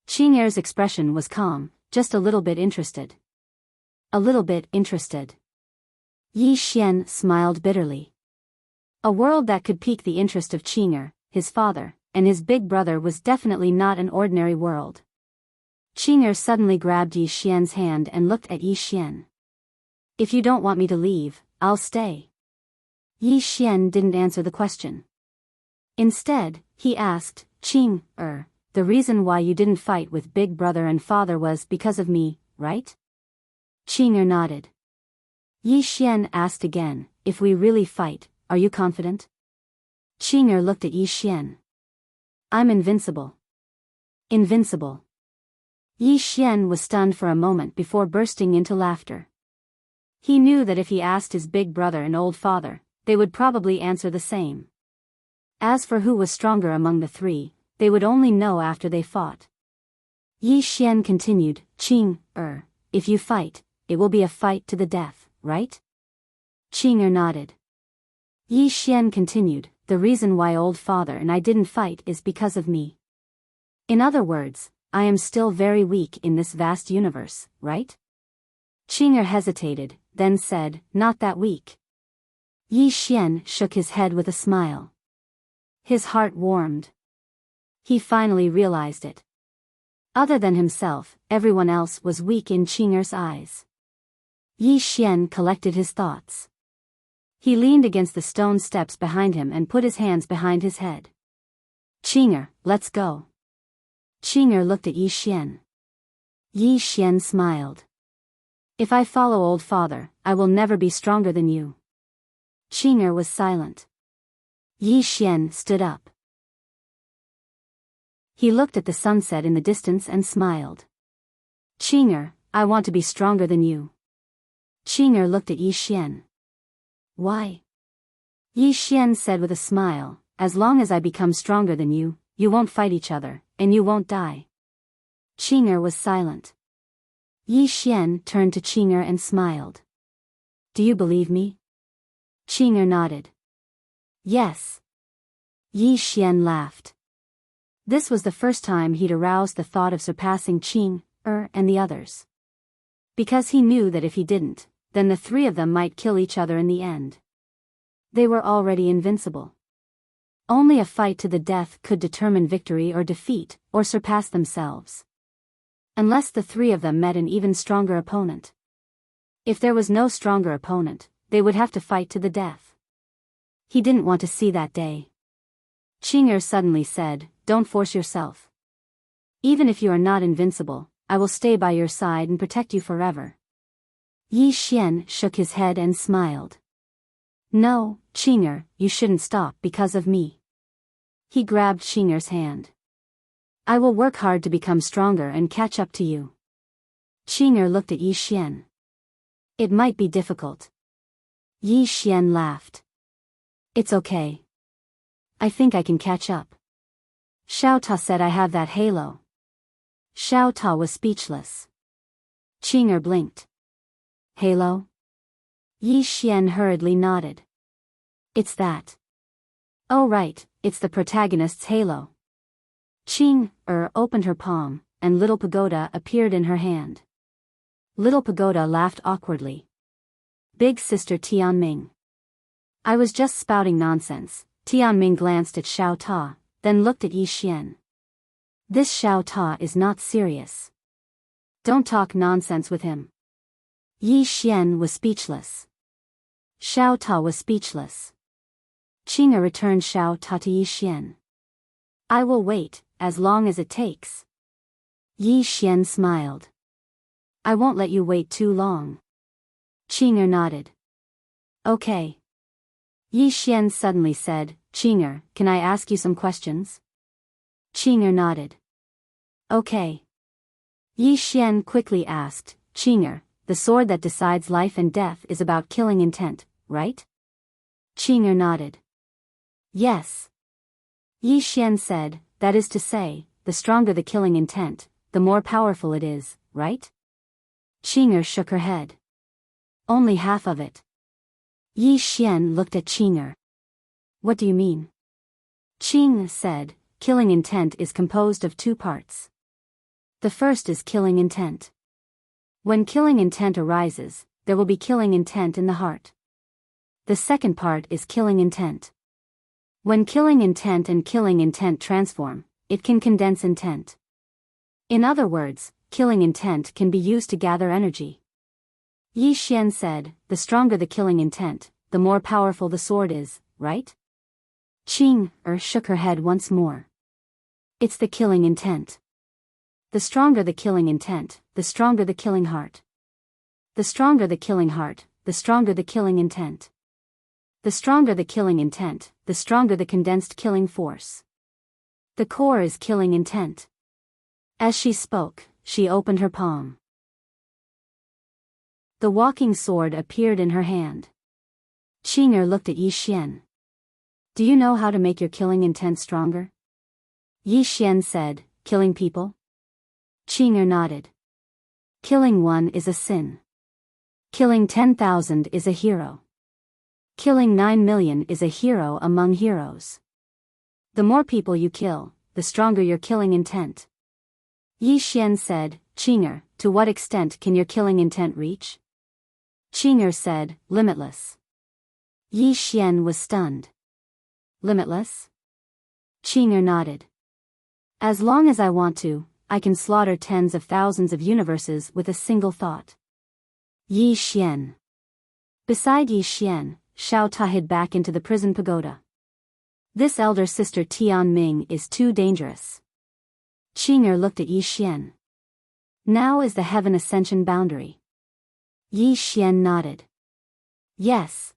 Speaker 1: Qing-er's expression was calm, just a little bit interested. A little bit interested. Yi Xian smiled bitterly. A world that could pique the interest of Qing-er, his father, and his big brother was definitely not an ordinary world. Qing-er suddenly grabbed Yi Xian's hand and looked at Yi Xian. If you don't want me to leave, I'll stay. Yi Xian didn't answer the question. Instead, he asked, Qing-er, the reason why you didn't fight with big brother and father was because of me, right? Qing-er nodded. Yi Xian asked again, if we really fight, are you confident? Qing-er looked at Yi Xian. I'm invincible. Invincible. Yi Xian was stunned for a moment before bursting into laughter. He knew that if he asked his big brother and old father, they would probably answer the same. As for who was stronger among the 3, they would only know after they fought. Yi Xian continued, Qing-er, if you fight, it will be a fight to the death, right? Qing-er nodded. Yi Xian continued, the reason why old father and I didn't fight is because of me. In other words, I am still very weak in this vast universe, right? Qing-er hesitated, then said, not that weak. Yi Xian shook his head with a smile. His heart warmed. He finally realized it. Other than himself, everyone else was weak in Qing-er's eyes. Yi Xian collected his thoughts. He leaned against the stone steps behind him and put his hands behind his head. Qing-er, let's go. Qing-er looked at Yi Xian. Yi Xian smiled. If I follow old father, I will never be stronger than you. Qing-er was silent. Yi Xian stood up. He looked at the sunset in the distance and smiled. Qing-er, I want to be stronger than you. Qing-er looked at Yi Xian. Why? Yi Xian said with a smile, as long as I become stronger than you, you won't fight each other, and you won't die. Qing-er was silent. Yi Xian turned to Qing'er and smiled. Do you believe me? Qing'er nodded. Yes. Yi Xian laughed. This was the first time he'd aroused the thought of surpassing Qing'er and the others. Because he knew that if he didn't, then the three of them might kill each other in the end. They were already invincible. Only a fight to the death could determine victory or defeat, or surpass themselves. Unless the three of them met an even stronger opponent. If there was no stronger opponent, they would have to fight to the death. He didn't want to see that day. Qing'er suddenly said, "Don't force yourself. Even if you are not invincible, I will stay by your side and protect you forever." Yi Xian shook his head and smiled. "No, Qing'er, you shouldn't stop because of me." He grabbed Qing'er's hand. "I will work hard to become stronger and catch up to you." Qing'er looked at Yi Xian. "It might be difficult." Yi Xian laughed. "It's okay. I think I can catch up." Xiao Ta said, "I have that halo." Xiao Ta was speechless. Qing'er blinked. "Halo?" Yi Xian hurriedly nodded. "It's that." "Oh right, it's the protagonist's halo." Qing'er opened her palm, and Little Pagoda appeared in her hand. Little Pagoda laughed awkwardly. "Big Sister Tianming." "I was just spouting nonsense." Tianming glanced at Xiao Ta, then looked at Yi Xian. "This Xiao Ta is not serious. Don't talk nonsense with him." Yi Xian was speechless. Xiao Ta was speechless. Qing'er returned Xiao Ta to Yi Xian. "I will wait, as long as it takes." Yi Xian smiled. "I won't let you wait too long." Qing'er nodded. "Okay." Yi Xian suddenly said, "Qing'er, can I ask you some questions?" Qing'er nodded. "Okay." Yi Xian quickly asked, "Qing'er, the sword that decides life and death is about killing intent, right?" Qing'er nodded. "Yes." Yi Xian said, "That is to say, the stronger the killing intent, the more powerful it is, right?" Qing'er shook her head. "Only half of it." Yi Xian looked at Qing'er. "What do you mean?" Qing said, "Killing intent is composed of two parts. The first is killing intent. When killing intent arises, there will be killing intent in the heart. The second part is killing intent. When killing intent and killing intent transform, it can condense intent. In other words, killing intent can be used to gather energy." Yi Xian said, "The stronger the killing intent, the more powerful the sword is, right?" Qing'er shook her head once more. "It's the killing intent. The stronger the killing intent, the stronger the killing heart. The stronger the killing heart, the stronger the killing intent. The stronger the killing intent, the stronger the condensed killing force. The core is killing intent." As she spoke, she opened her palm. The walking sword appeared in her hand. Qing'er looked at Yi Xian. "Do you know how to make your killing intent stronger?" Yi Xian said, "Killing people?" Qing'er nodded. "Killing one is a sin. Killing 10,000 is a hero. Killing 9 million is a hero among heroes. The more people you kill, the stronger your killing intent." Yi Xian said, "Qing'er, to what extent can your killing intent reach?" Qing'er said, "Limitless." Yi Xian was stunned. "Limitless?" Qing'er nodded. "As long as I want to, I can slaughter tens of thousands of universes with a single thought." Yi Xian. Beside Yi Xian, Xiao Ta hid back into the prison pagoda. "This elder sister Tianming is too dangerous." Qing'er looked at Yi Xian. "Now is the heaven ascension boundary." Yi Xian nodded. "Yes."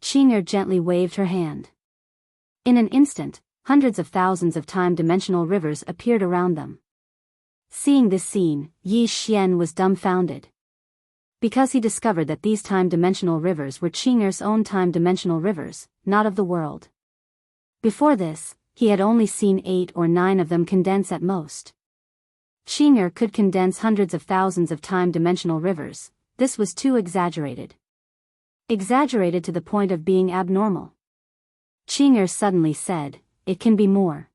Speaker 1: Qing'er gently waved her hand. In an instant, hundreds of thousands of time-dimensional rivers appeared around them. Seeing this scene, Yi Xian was dumbfounded. Because he discovered that these time-dimensional rivers were Qing'er's own time-dimensional rivers, not of the world. Before this, he had only seen 8 or 9 of them condense at most. Qing'er could condense hundreds of thousands of time-dimensional rivers. This was too exaggerated. Exaggerated to the point of being abnormal. Qing'er suddenly said, "It can be more."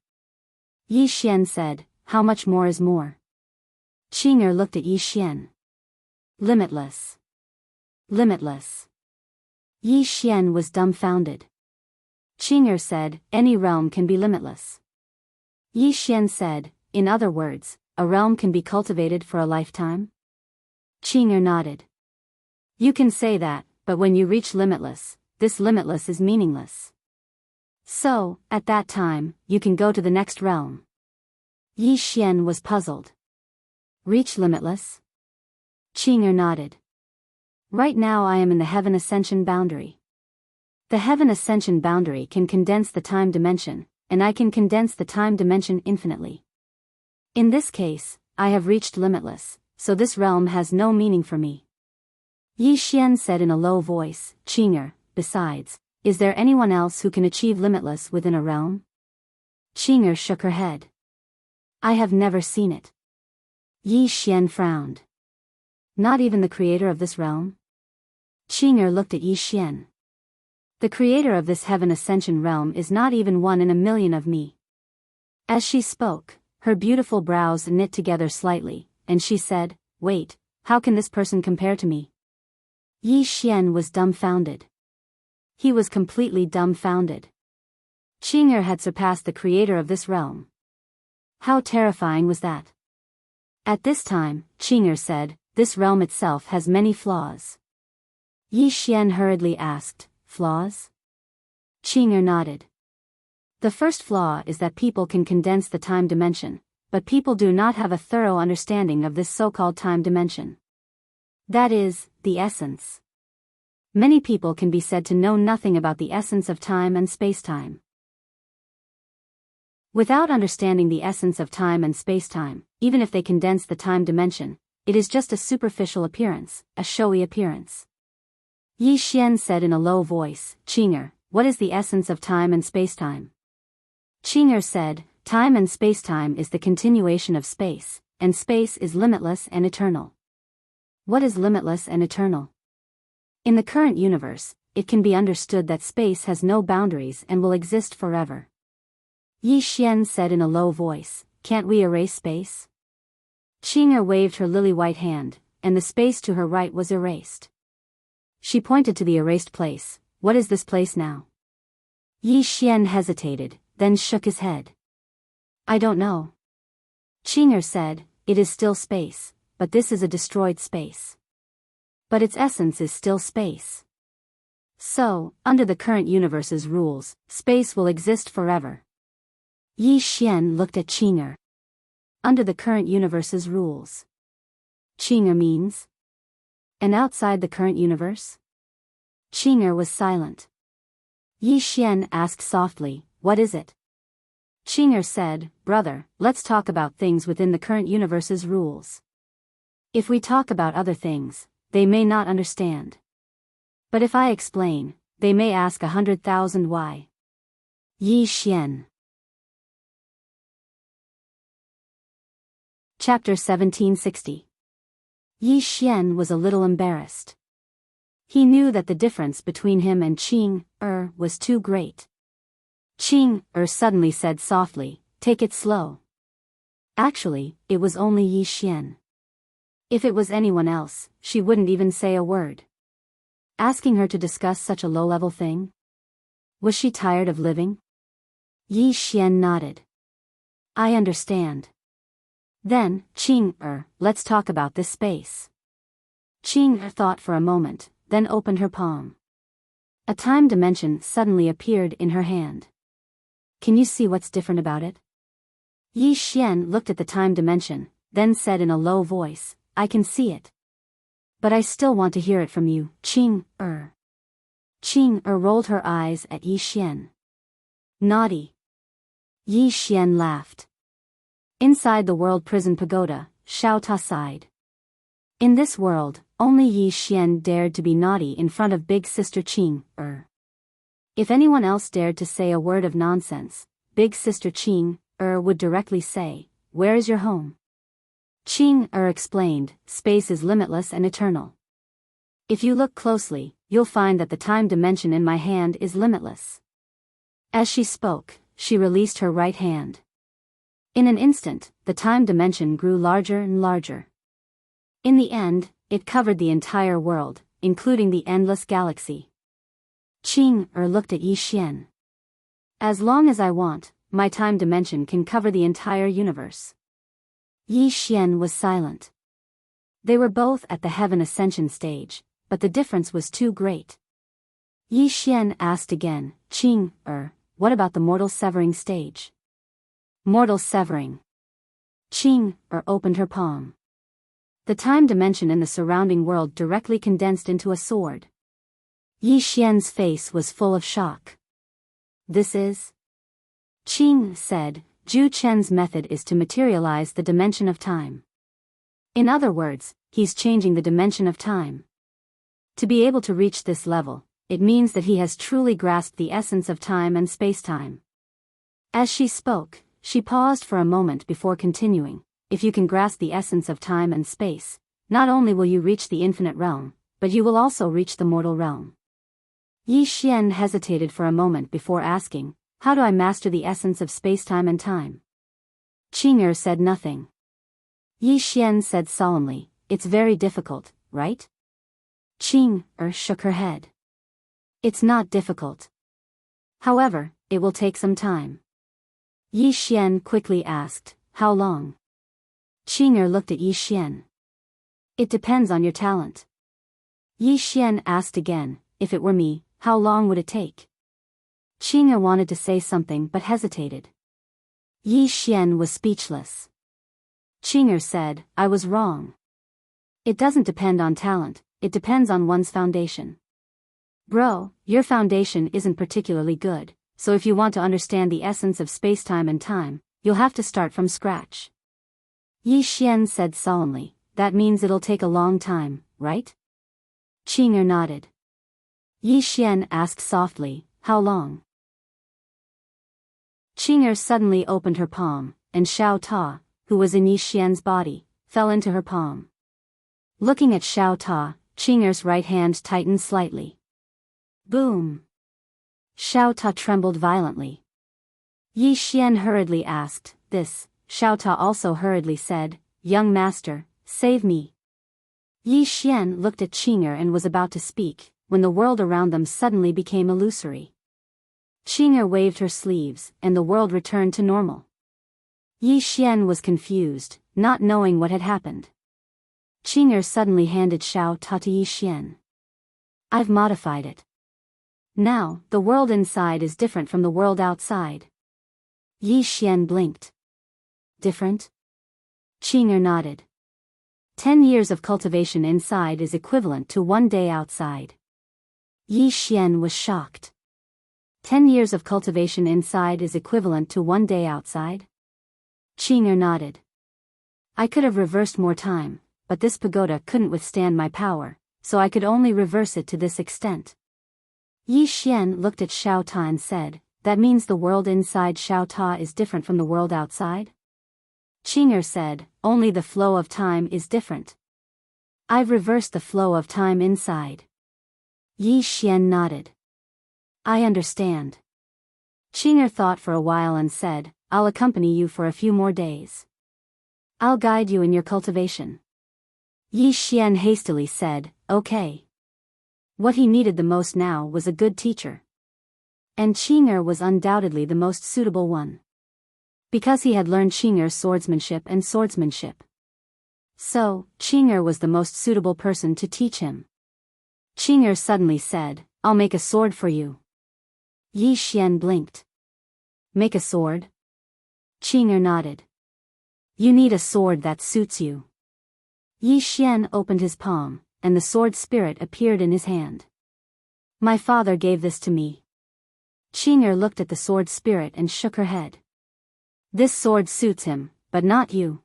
Speaker 1: Yi Xian said, "How much more is more?" Qing'er looked at Yi Xian. "Limitless. Limitless." Yi Xian was dumbfounded. Qing'er said, "Any realm can be limitless." Yi Xian said, "In other words, a realm can be cultivated for a lifetime?" Qing'er nodded. "You can say that, but when you reach limitless, this limitless is meaningless. So, at that time, you can go to the next realm." Yi Xian was puzzled. "Reach limitless?" Qing'er nodded. "Right now I am in the Heaven Ascension boundary. The Heaven Ascension boundary can condense the time dimension, and I can condense the time dimension infinitely. In this case, I have reached limitless, so this realm has no meaning for me." Yi Xian said in a low voice, "Qing'er, besides, is there anyone else who can achieve limitless within a realm?" Qing'er shook her head. "I have never seen it." Yi Xian frowned. "Not even the creator of this realm?" Qing'er looked at Yi Xian. "The creator of this Heaven Ascension realm is not even one in a million of me." As she spoke, her beautiful brows knit together slightly, and she said, "Wait, how can this person compare to me?" Yi Xian was dumbfounded. He was completely dumbfounded. Qing'er had surpassed the creator of this realm. How terrifying was that? At this time, Qing'er said, "This realm itself has many flaws." Yi Xian hurriedly asked, "Flaws?" Qing'er nodded. "The first flaw is that people can condense the time dimension, but people do not have a thorough understanding of this so-called time dimension. That is, the essence. Many people can be said to know nothing about the essence of time and space-time. Without understanding the essence of time and space-time, even if they condense the time dimension, it is just a superficial appearance, a showy appearance." Yi Xian said in a low voice, "Qing'er, what is the essence of time and space-time?" Qing'er said, "Time and space-time is the continuation of space, and space is limitless and eternal." What is limitless and eternal? In the current universe, it can be understood that space has no boundaries and will exist forever. Yi Xian said in a low voice, "Can't we erase space?" Qing'er waved her lily-white hand, and the space to her right was erased. She pointed to the erased place. "What is this place now?" Yi Xian hesitated, then shook his head. "I don't know." Qing'er said, "It is still space, but this is a destroyed space. But its essence is still space. So, under the current universe's rules, space will exist forever." Yi Xian looked at Qing'er. "Under the current universe's rules." Qing'er means? And outside the current universe? Qing'er was silent. Yi Xian asked softly, "What is it?" Qing'er said, "Brother, let's talk about things within the current universe's rules. If we talk about other things, they may not understand. But if I explain, they may ask 100,000 why." Yi Xian. Chapter 1760. Yi Xian was a little embarrassed. He knew that the difference between him and Qing'er was too great. Qing'er suddenly said softly, "Take it slow." Actually, it was only Yi Xian. If it was anyone else, she wouldn't even say a word. Asking her to discuss such a low-level thing? Was she tired of living? Yi Xian nodded. "I understand." Then, "Qing'er, let's talk about this space." Qing'er thought for a moment, then opened her palm. A time dimension suddenly appeared in her hand. "Can you see what's different about it?" Yi Xian looked at the time dimension, then said in a low voice, "I can see it. But I still want to hear it from you, Qing'er." Qing'er rolled her eyes at Yi Xian. "Naughty." Yi Xian laughed. Inside the world prison pagoda, Xiao Ta sighed. In this world, only Yi Xian dared to be naughty in front of big sister Qing'er. If anyone else dared to say a word of nonsense, big sister Qing'er would directly say, "Where is your home?" Qing explained, space is limitless and eternal. If you look closely, you'll find that the time dimension in my hand is limitless. As she spoke, she released her right hand. In an instant, the time dimension grew larger and larger. In the end, it covered the entire world, including the endless galaxy. Qing looked at Yi Xian. As long as I want, my time dimension can cover the entire universe. Yi Xian was silent. They were both at the heaven ascension stage, but the difference was too great. Yi Xian asked again, Qing, what about the mortal severing stage? Mortal severing. Qing opened her palm. The time dimension in the surrounding world directly condensed into a sword. Yi Xian's face was full of shock. This is? Qing said, Zhu Chen's method is to materialize the dimension of time. In other words, he's changing the dimension of time. To be able to reach this level, it means that he has truly grasped the essence of time and space-time. As she spoke, she paused for a moment before continuing. If you can grasp the essence of time and space, not only will you reach the infinite realm, but you will also reach the mortal realm. Yi Xian hesitated for a moment before asking, how do I master the essence of space-time and time? Qing said nothing. Yi Xian said solemnly, it's very difficult, right? Qing shook her head. It's not difficult. However, it will take some time. Yi Xian quickly asked, how long? Qing looked at Yi Xian. It depends on your talent. Yi Xian asked again, if it were me, how long would it take? Qing wanted to say something but hesitated. Yi Xian was speechless. Qing said, I was wrong. It doesn't depend on talent, it depends on one's foundation. Bro, your foundation isn't particularly good, so if you want to understand the essence of space-time and time, you'll have to start from scratch. Yi Xian said solemnly, that means it'll take a long time, right? Qing nodded. Yi Xian asked softly, how long? Qing suddenly opened her palm, and Xiao Ta, who was in Yi Xian's body, fell into her palm. Looking at Xiao Ta, Qing's right hand tightened slightly. Boom! Xiao Ta trembled violently. Yi Xian hurriedly asked, this? Xiao Ta also hurriedly said, young master, save me. Yi Xian looked at Qing and was about to speak, when the world around them suddenly became illusory. Qing waved her sleeves, and the world returned to normal. Yi Xian was confused, not knowing what had happened. Qing suddenly handed Xiao Ta to Yi Xian. I've modified it. Now, the world inside is different from the world outside. Yi Xian blinked. Different? Qing nodded. 10 years of cultivation inside is equivalent to 1 day outside. Yi Xian was shocked. 10 years of cultivation inside is equivalent to 1 day outside? Qing nodded. I could have reversed more time, but this pagoda couldn't withstand my power, so I could only reverse it to this extent. Yi Xian looked at Xiao Ta and said, that means the world inside Xiao Ta is different from the world outside? Qing said, only the flow of time is different. I've reversed the flow of time inside. Yi Xian nodded. I understand. Qing thought for a while and said, I'll accompany you for a few more days. I'll guide you in your cultivation. Yi Xian hastily said, okay. What he needed the most now was a good teacher. And Qing was undoubtedly the most suitable one. Because he had learned Qing's swordsmanship and swordsmanship. So, Qing was the most suitable person to teach him. Qing suddenly said, I'll make a sword for you. Yi Xian blinked. Make a sword? Qing nodded. You need a sword that suits you. Yi Xian opened his palm, and the sword spirit appeared in his hand. My father gave this to me. Qing looked at the sword spirit and shook her head. This sword suits him, but not you.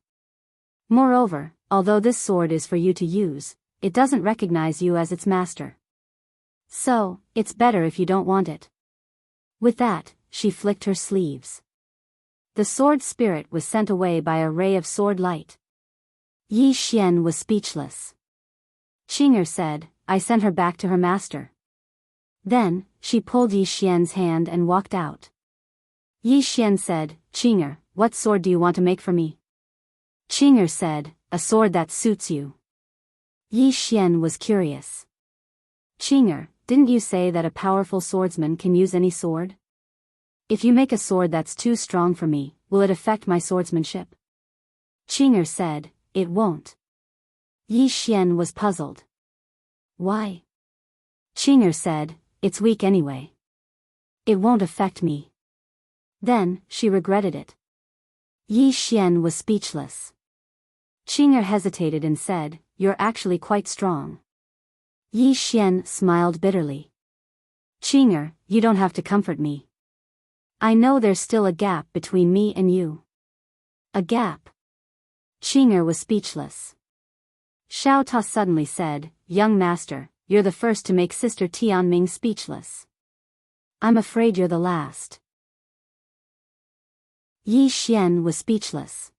Speaker 1: Moreover, although this sword is for you to use, it doesn't recognize you as its master. So, it's better if you don't want it. With that, she flicked her sleeves. The sword spirit was sent away by a ray of sword light. Yi Xian was speechless. Qing'er said, I sent her back to her master. Then, she pulled Yi Xian's hand and walked out. Yi Xian said, Qing'er, what sword do you want to make for me? Qing'er said, a sword that suits you. Yi Xian was curious. Qing'er, didn't you say that a powerful swordsman can use any sword? If you make a sword that's too strong for me, will it affect my swordsmanship? Qing'er said, it won't. Yi Xian was puzzled. Why? Qing'er said, it's weak anyway. It won't affect me. Then, she regretted it. Yi Xian was speechless. Qing'er hesitated and said, you're actually quite strong. Yi Xian smiled bitterly. Qing'er, you don't have to comfort me. I know there's still a gap between me and you. A gap? Qing'er was speechless. Xiao Ta suddenly said, young master, you're the first to make Sister Tianming speechless. I'm afraid you're the last. Yi Xian was speechless.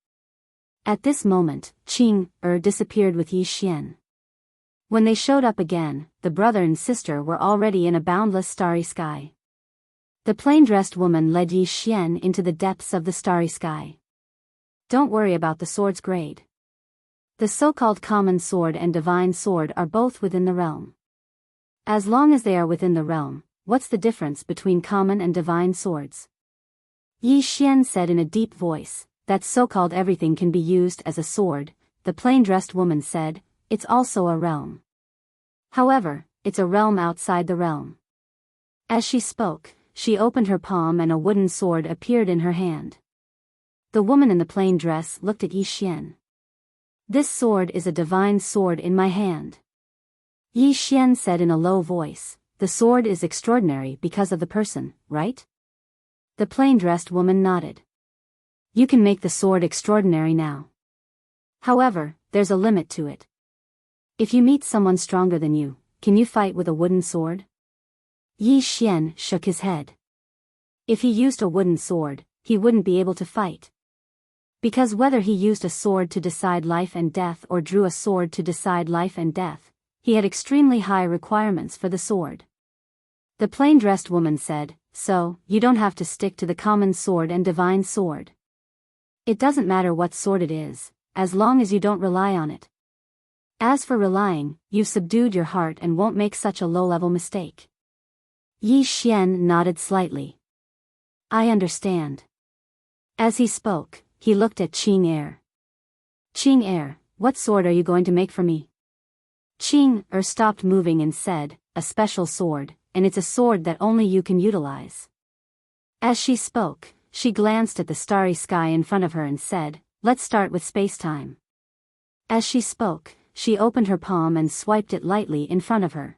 Speaker 1: At this moment, Qing'er disappeared with Yi Xian. When they showed up again, the brother and sister were already in a boundless starry sky. The plain-dressed woman led Yi Xian into the depths of the starry sky. Don't worry about the sword's grade. The so-called common sword and divine sword are both within the realm. As long as they are within the realm, what's the difference between common and divine swords? Yi Xian said in a deep voice, that so-called everything can be used as a sword. The plain-dressed woman said, it's also a realm. However, it's a realm outside the realm. As she spoke, she opened her palm and a wooden sword appeared in her hand. The woman in the plain dress looked at Yi Xian. This sword is a divine sword in my hand. Yi Xian said in a low voice, the sword is extraordinary because of the person, right? The plain-dressed woman nodded. You can make the sword extraordinary now. However, there's a limit to it. If you meet someone stronger than you, can you fight with a wooden sword? Yi Xian shook his head. If he used a wooden sword, he wouldn't be able to fight. Because whether he used a sword to decide life and death or drew a sword to decide life and death, he had extremely high requirements for the sword. The plain-dressed woman said, so, you don't have to stick to the common sword and divine sword. It doesn't matter what sword it is, as long as you don't rely on it. As for relying, you've subdued your heart and won't make such a low-level mistake. Yi Xian nodded slightly. I understand. As he spoke, he looked at Qing'er. Qing'er, what sword are you going to make for me? Qing'er stopped moving and said, a special sword, and it's a sword that only you can utilize. As she spoke, she glanced at the starry sky in front of her and said, let's start with space-time. As she spoke, she opened her palm and swiped it lightly in front of her.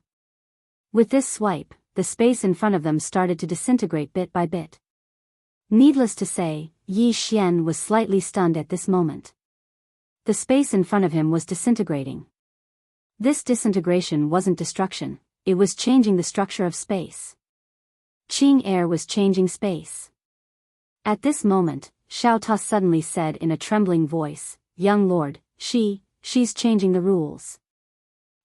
Speaker 1: With this swipe, the space in front of them started to disintegrate bit by bit. Needless to say, Yi Xian was slightly stunned at this moment. The space in front of him was disintegrating. This disintegration wasn't destruction, it was changing the structure of space. Qing'er was changing space. At this moment, Xiao Ta suddenly said in a trembling voice, young lord, she's changing the rules.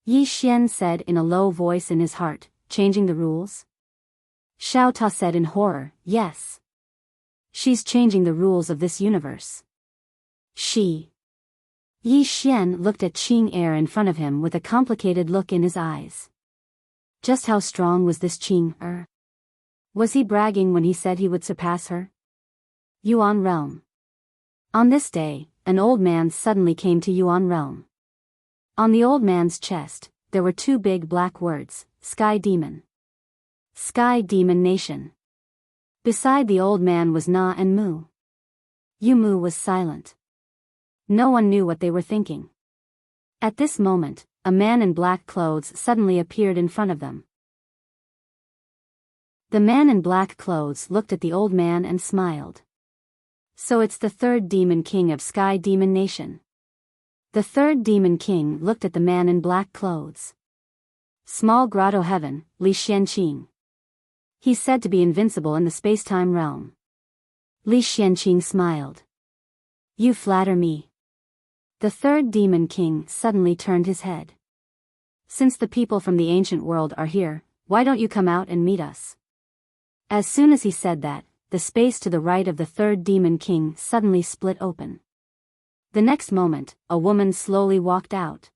Speaker 1: Yi Xian said in a low voice in his heart, changing the rules? Xiao Ta said in horror, yes. She's changing the rules of this universe. Yi Xian looked at Qing'er in front of him with a complicated look in his eyes. Just how strong was this Qing'er? Was he bragging when he said he would surpass her? Yuan Realm. On this day, an old man suddenly came to Yuan Realm. On the old man's chest, there were two big black words, Sky Demon. Sky Demon Nation. Beside the old man was Na and Mu. Mu was silent. No one knew what they were thinking. At this moment, a man in black clothes suddenly appeared in front of them. The man in black clothes looked at the old man and smiled. So it's the third demon king of Sky Demon Nation. The third demon king looked at the man in black clothes. Small grotto heaven, Li Xianqing. He's said to be invincible in the space-time realm. Li Xianqing smiled. You flatter me. The third Demon King suddenly turned his head. Since the people from the ancient world are here, why don't you come out and meet us? As soon as he said that, the space to the right of the third Demon King suddenly split open. The next moment, a woman slowly walked out.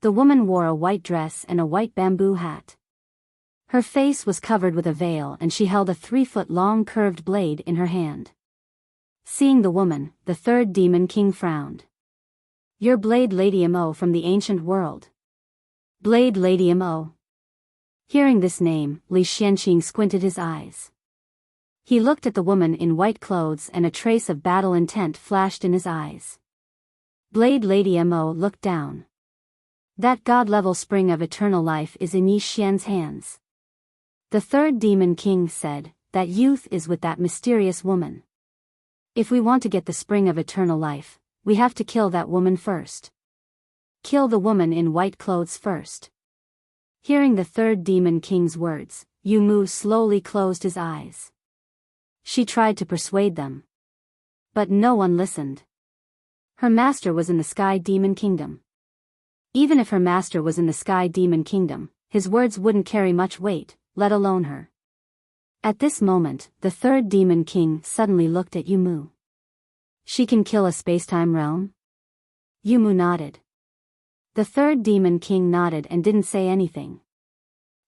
Speaker 1: The woman wore a white dress and a white bamboo hat. Her face was covered with a veil and she held a 3-foot-long curved blade in her hand. Seeing the woman, the third Demon King frowned. "You're Blade Lady Mo from the ancient world." Blade Lady Mo. Hearing this name, Li Xianqing squinted his eyes. He looked at the woman in white clothes and a trace of battle intent flashed in his eyes. Blade Lady Mo looked down. That god-level spring of eternal life is in Yi Xian's hands. The third Demon King said, "That youth is with that mysterious woman. If we want to get the spring of eternal life, we have to kill that woman first. Kill the woman in white clothes first." Hearing the third Demon King's words, Yu Mu slowly closed his eyes. She tried to persuade them. But no one listened. Her master was in the Sky Demon Kingdom. Even if her master was in the Sky Demon Kingdom, his words wouldn't carry much weight, let alone her. At this moment, the third Demon King suddenly looked at Yu Mu. "She can kill a spacetime realm?" Yu Mu nodded. The third Demon King nodded and didn't say anything.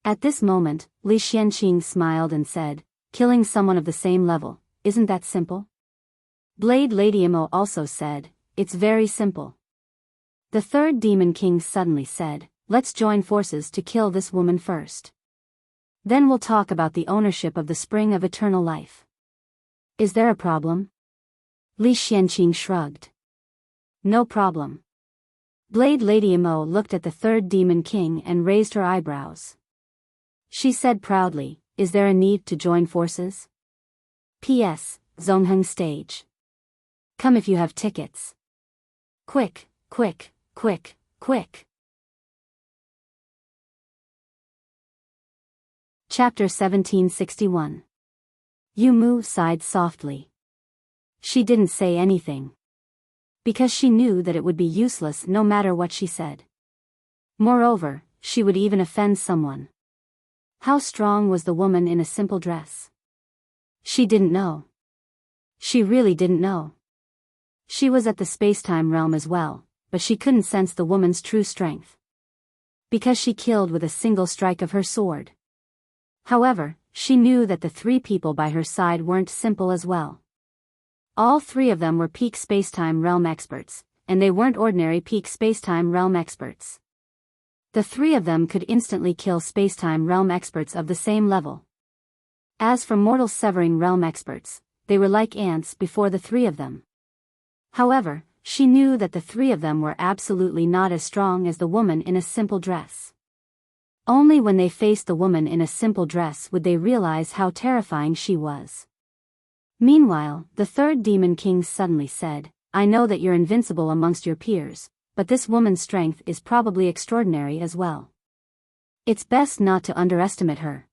Speaker 1: At this moment, Li Xianqing smiled and said, "Killing someone of the same level, isn't that simple?" Blade Lady Imo also said, "It's very simple." The third Demon King suddenly said, "Let's join forces to kill this woman first. Then we'll talk about the ownership of the spring of eternal life. Is there a problem?" Li Xianqing shrugged. "No problem." Blade Lady Imo looked at the third Demon King and raised her eyebrows. She said proudly, "Is there a need to join forces? P.S. Zongheng stage. Come if you have tickets. Quick, quick, quick, quick." Chapter 1761. Yu Mu sighed softly. She didn't say anything. Because she knew that it would be useless no matter what she said. Moreover, she would even offend someone. How strong was the woman in a simple dress? She didn't know. She really didn't know. She was at the spacetime realm as well, but she couldn't sense the woman's true strength. Because she killed with a single strike of her sword. However, she knew that the three people by her side weren't simple as well. All three of them were peak spacetime realm experts, and they weren't ordinary peak spacetime realm experts. The three of them could instantly kill spacetime realm experts of the same level. As for mortal severing realm experts, they were like ants before the three of them. However, she knew that the three of them were absolutely not as strong as the woman in a simple dress. Only when they faced the woman in a simple dress would they realize how terrifying she was. Meanwhile, the third Demon King suddenly said, "I know that you're invincible amongst your peers, but this woman's strength is probably extraordinary as well. It's best not to underestimate her."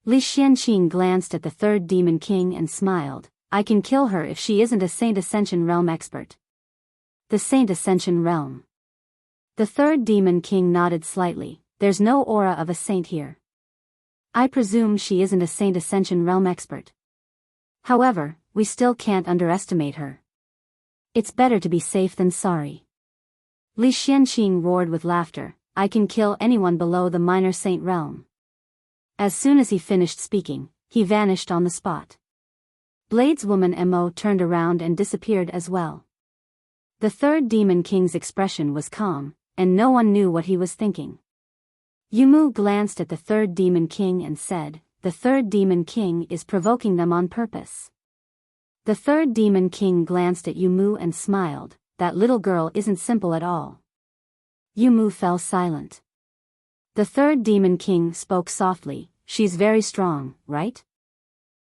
Speaker 1: Li Xianqing glanced at the third Demon King and smiled, "I can kill her if she isn't a Saint Ascension Realm expert." The Saint Ascension Realm. The third Demon King nodded slightly, "There's no aura of a saint here. I presume she isn't a Saint Ascension Realm expert. However, we still can't underestimate her. It's better to be safe than sorry." Li Xianqing roared with laughter, "I can kill anyone below the minor saint realm." As soon as he finished speaking, he vanished on the spot. Blade's woman Mo turned around and disappeared as well. The third Demon King's expression was calm, and no one knew what he was thinking. Yu Mu glanced at the third Demon King and said, "The third Demon King is provoking them on purpose." The third Demon King glanced at Yu Mu and smiled, "That little girl isn't simple at all." Yu Mu fell silent. The third Demon King spoke softly, "She's very strong, right?"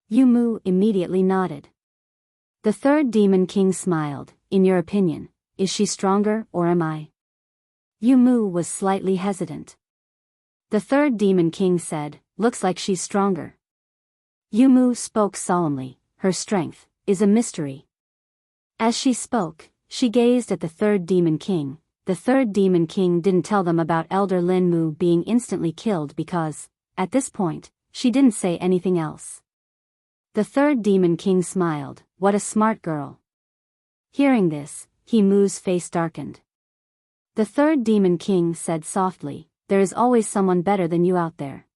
Speaker 1: Yu Mu immediately nodded. The third Demon King smiled, "In your opinion, is she stronger or am I?" Yu Mu was slightly hesitant. The third Demon King said, "Looks like she's stronger." Yu Mu spoke solemnly, "Her strength is a mystery." As she spoke, she gazed at the third Demon King. The third Demon King didn't tell them about Elder Lin Mu being instantly killed because, at this point, she didn't say anything else. The third Demon King smiled. What a smart girl. Hearing this, He Mu's face darkened. The third Demon King said softly, there is always someone better than you out there.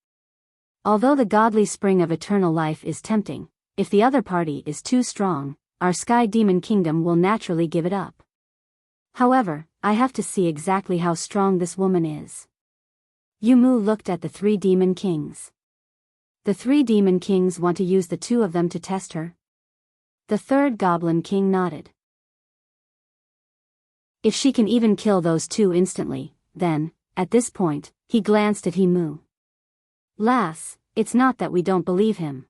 Speaker 1: Although the godly spring of eternal life is tempting, if the other party is too strong, our Sky Demon Kingdom will naturally give it up. However, I have to see exactly how strong this woman is. Yu Mu looked at the three Demon Kings. The three Demon Kings want to use the two of them to test her? The third Goblin King nodded. If she can even kill those two instantly, then, at this point, he glanced at Yu Mu. Lass, it's not that we don't believe him.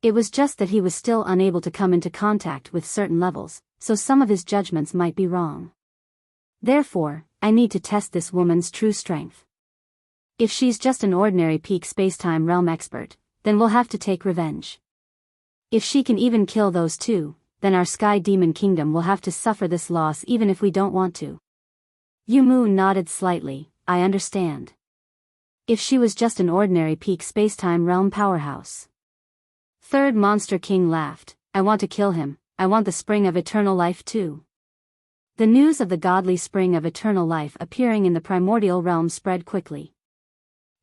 Speaker 1: It was just that he was still unable to come into contact with certain levels, so some of his judgments might be wrong. Therefore, I need to test this woman's true strength. If she's just an ordinary peak spacetime realm expert, then we'll have to take revenge. If she can even kill those two, then our Sky Demon Kingdom will have to suffer this loss even if we don't want to. Yu Mu nodded slightly. I understand. If she was just an ordinary peak spacetime realm powerhouse. Third Monster King laughed. I want to kill him. I want the spring of eternal life too. The news of the godly spring of eternal life appearing in the primordial realm spread quickly.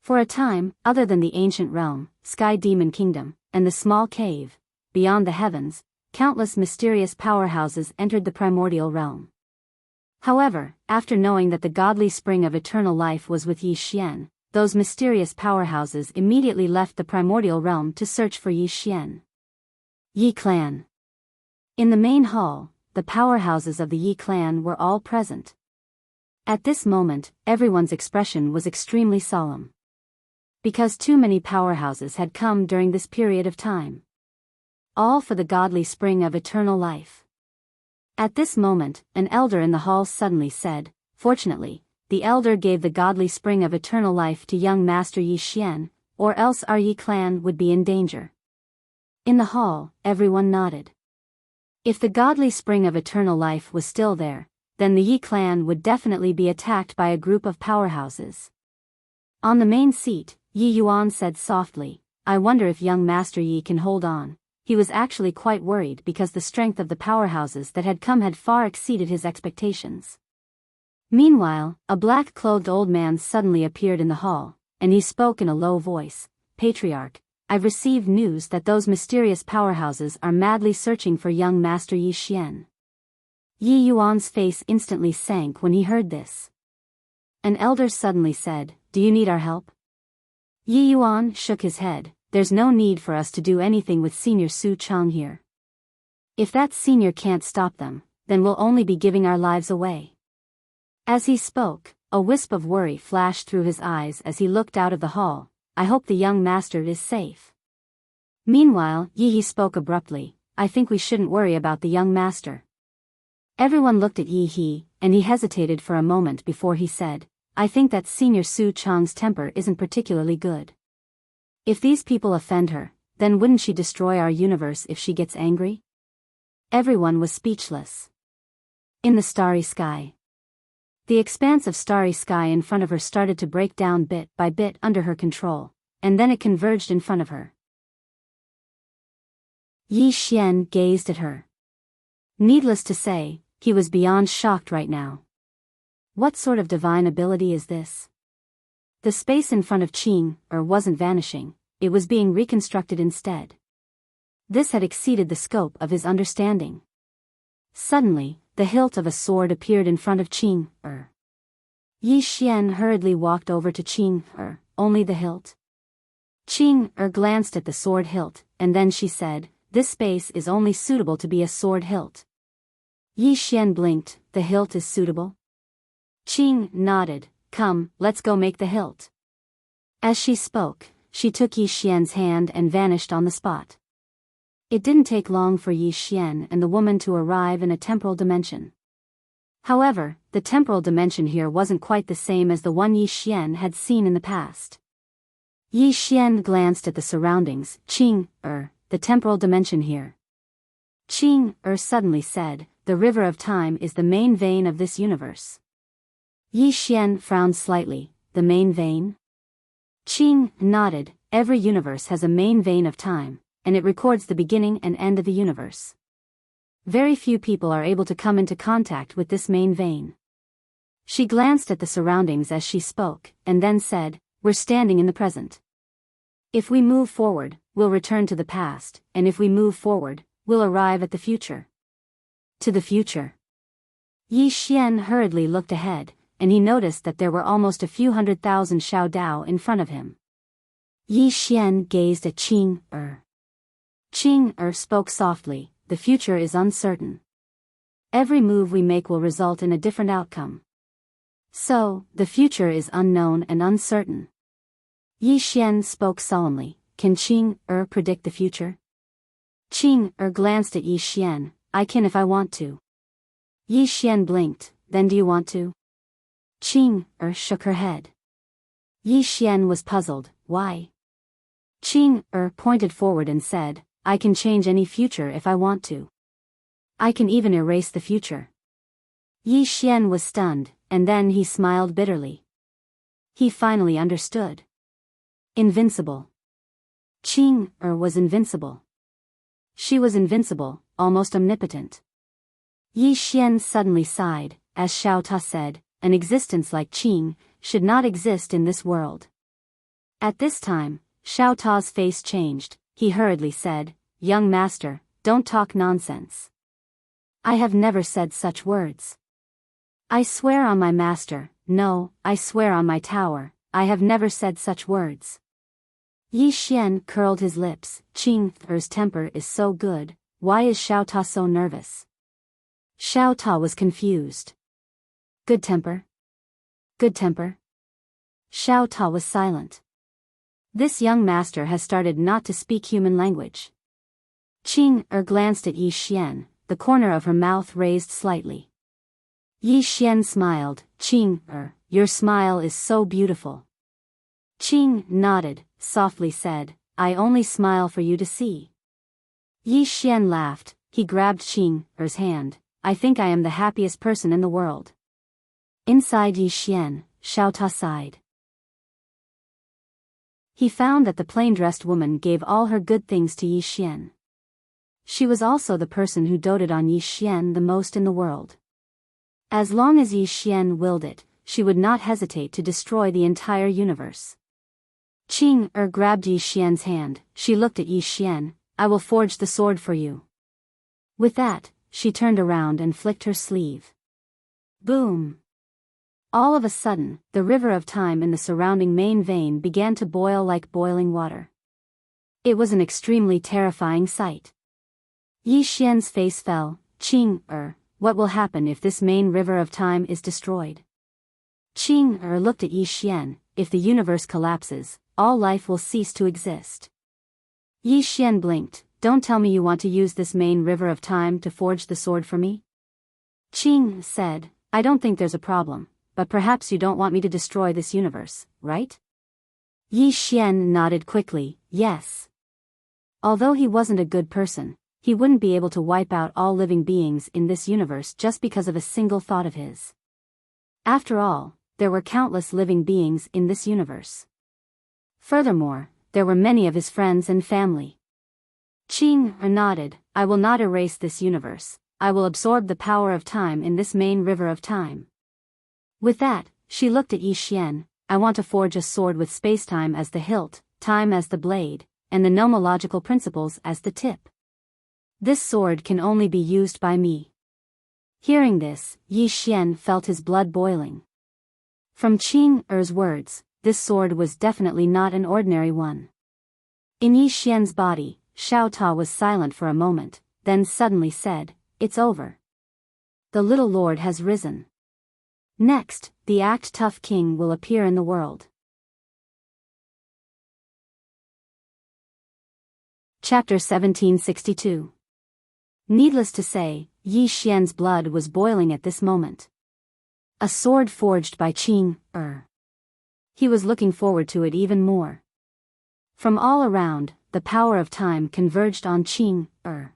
Speaker 1: For a time, other than the ancient realm, Sky Demon Kingdom, and the small cave, beyond the heavens, countless mysterious powerhouses entered the primordial realm. However, after knowing that the godly spring of eternal life was with Yi Xian, those mysterious powerhouses immediately left the primordial realm to search for Yi Xian. Yi Clan. In the main hall, the powerhouses of the Yi Clan were all present. At this moment, everyone's expression was extremely solemn. Because too many powerhouses had come during this period of time. All for the godly spring of eternal life. At this moment, an elder in the hall suddenly said, fortunately, the elder gave the godly spring of eternal life to young Master Yi Xian, or else our Yi Clan would be in danger. In the hall, everyone nodded. If the godly spring of eternal life was still there, then the Yi Clan would definitely be attacked by a group of powerhouses. On the main seat, Yi Yuan said softly, I wonder if young Master Yi can hold on. He was actually quite worried because the strength of the powerhouses that had come had far exceeded his expectations. Meanwhile, a black-clothed old man suddenly appeared in the hall, and he spoke in a low voice, Patriarch, I've received news that those mysterious powerhouses are madly searching for young Master Yi Xian. Yi Yuan's face instantly sank when he heard this. An elder suddenly said, do you need our help? Yi Yuan shook his head. There's no need for us to do anything with Senior Su Chang here. If that senior can't stop them, then we'll only be giving our lives away. As he spoke, a wisp of worry flashed through his eyes as he looked out of the hall. I hope the young master is safe. Meanwhile, Yi He spoke abruptly, I think we shouldn't worry about the young master. Everyone looked at Yi He, and he hesitated for a moment before he said, I think that Senior Su Chang's temper isn't particularly good. If these people offend her, then wouldn't she destroy our universe if she gets angry? Everyone was speechless. In the starry sky. The expanse of starry sky in front of her started to break down bit by bit under her control, and then it converged in front of her. Yi Xian gazed at her. Needless to say, he was beyond shocked right now. What sort of divine ability is this? The space in front of Qing wasn't vanishing, it was being reconstructed instead. This had exceeded the scope of his understanding. Suddenly, the hilt of a sword appeared in front of Qing Yi Xian hurriedly walked over to Qing only the hilt? Qing glanced at the sword hilt, and then she said, this space is only suitable to be a sword hilt. Yi Xian blinked, the hilt is suitable? Qing nodded. Come, let's go make the hilt. As she spoke, she took Yi Xian's hand and vanished on the spot. It didn't take long for Yi Xian and the woman to arrive in a temporal dimension. However, the temporal dimension here wasn't quite the same as the one Yi Xian had seen in the past. Yi Xian glanced at the surroundings. Qing, the temporal dimension here. Qing, suddenly said, the river of time is the main vein of this universe. Yi Xian frowned slightly. The main vein? Qing nodded. Every universe has a main vein of time, and it records the beginning and end of the universe. Very few people are able to come into contact with this main vein. She glanced at the surroundings as she spoke, and then said, "We're standing in the present. If we move forward, we'll return to the past, and if we move forward, we'll arrive at the future." To the future. Yi Xian hurriedly looked ahead, and he noticed that there were almost a few 100,000 Xiao Dao in front of him. Yi Xian gazed at Qing Er. Qing Er spoke softly, "The future is uncertain. Every move we make will result in a different outcome. So, the future is unknown and uncertain." Yi Xian spoke solemnly, "Can Qing Er predict the future?" Qing Er glanced at Yi Xian, "I can if I want to." Yi Xian blinked, "Then do you want to?" Qing Er shook her head. Yi Xian was puzzled, "Why?" Qing Er pointed forward and said, "I can change any future if I want to. I can even erase the future." Yi Xian was stunned, and then he smiled bitterly. He finally understood. Invincible. Qing Er was invincible. She was invincible, almost omnipotent. Yi Xian suddenly sighed, as Xiao Ta said, "An existence like Qing should not exist in this world." At this time, Xiao Ta's face changed. He hurriedly said, "Young master, don't talk nonsense. I have never said such words. I swear on my master, no, I swear on my tower, I have never said such words." Yi Xian curled his lips. Qing Er's temper is so good, why is Xiao Ta so nervous? Xiao Ta was confused. Good temper? Good temper? Xiao Ta was silent. This young master has started not to speak human language. Qing Er glanced at Yi Xian, the corner of her mouth raised slightly. Yi Xian smiled. "Qing Er, your smile is so beautiful." Qing nodded, softly said, "I only smile for you to see." Yi Xian laughed. He grabbed Qing Er's hand. "I think I am the happiest person in the world." Inside Yi Xian, Xiao Ta sighed. He found that the plain-dressed woman gave all her good things to Yi Xian. She was also the person who doted on Yi Xian the most in the world. As long as Yi Xian willed it, she would not hesitate to destroy the entire universe. Qing Er grabbed Yi Xian's hand. She looked at Yi Xian. "I will forge the sword for you." With that, she turned around and flicked her sleeve. Boom! All of a sudden, the river of time in the surrounding main vein began to boil like boiling water. It was an extremely terrifying sight. Yi Xian's face fell. "Qing Er, what will happen if this main river of time is destroyed?" Qing Er looked at Yi Xian. "If the universe collapses, all life will cease to exist." Yi Xian blinked. "Don't tell me you want to use this main river of time to forge the sword for me?" Qing said, "I don't think there's a problem, but perhaps you don't want me to destroy this universe, right?" Yi Xian nodded quickly, "Yes." Although he wasn't a good person, he wouldn't be able to wipe out all living beings in this universe just because of a single thought of his. After all, there were countless living beings in this universe. Furthermore, there were many of his friends and family. Qing nodded. "I will not erase this universe. I will absorb the power of time in this main river of time." With that, she looked at Yi Xian. "I want to forge a sword with spacetime as the hilt, time as the blade, and the nomological principles as the tip. This sword can only be used by me." Hearing this, Yi Xian felt his blood boiling. From Qing Er's words, this sword was definitely not an ordinary one. In Yi Xian's body, Xiao Ta was silent for a moment, then suddenly said, "It's over. The little lord has risen. Next, the act tough king will appear in the world." Chapter 1762. Needless to say, Yi Xian's blood was boiling at this moment. A sword forged by Qing Er. He was looking forward to it even more. From all around, the power of time converged on Qing Er.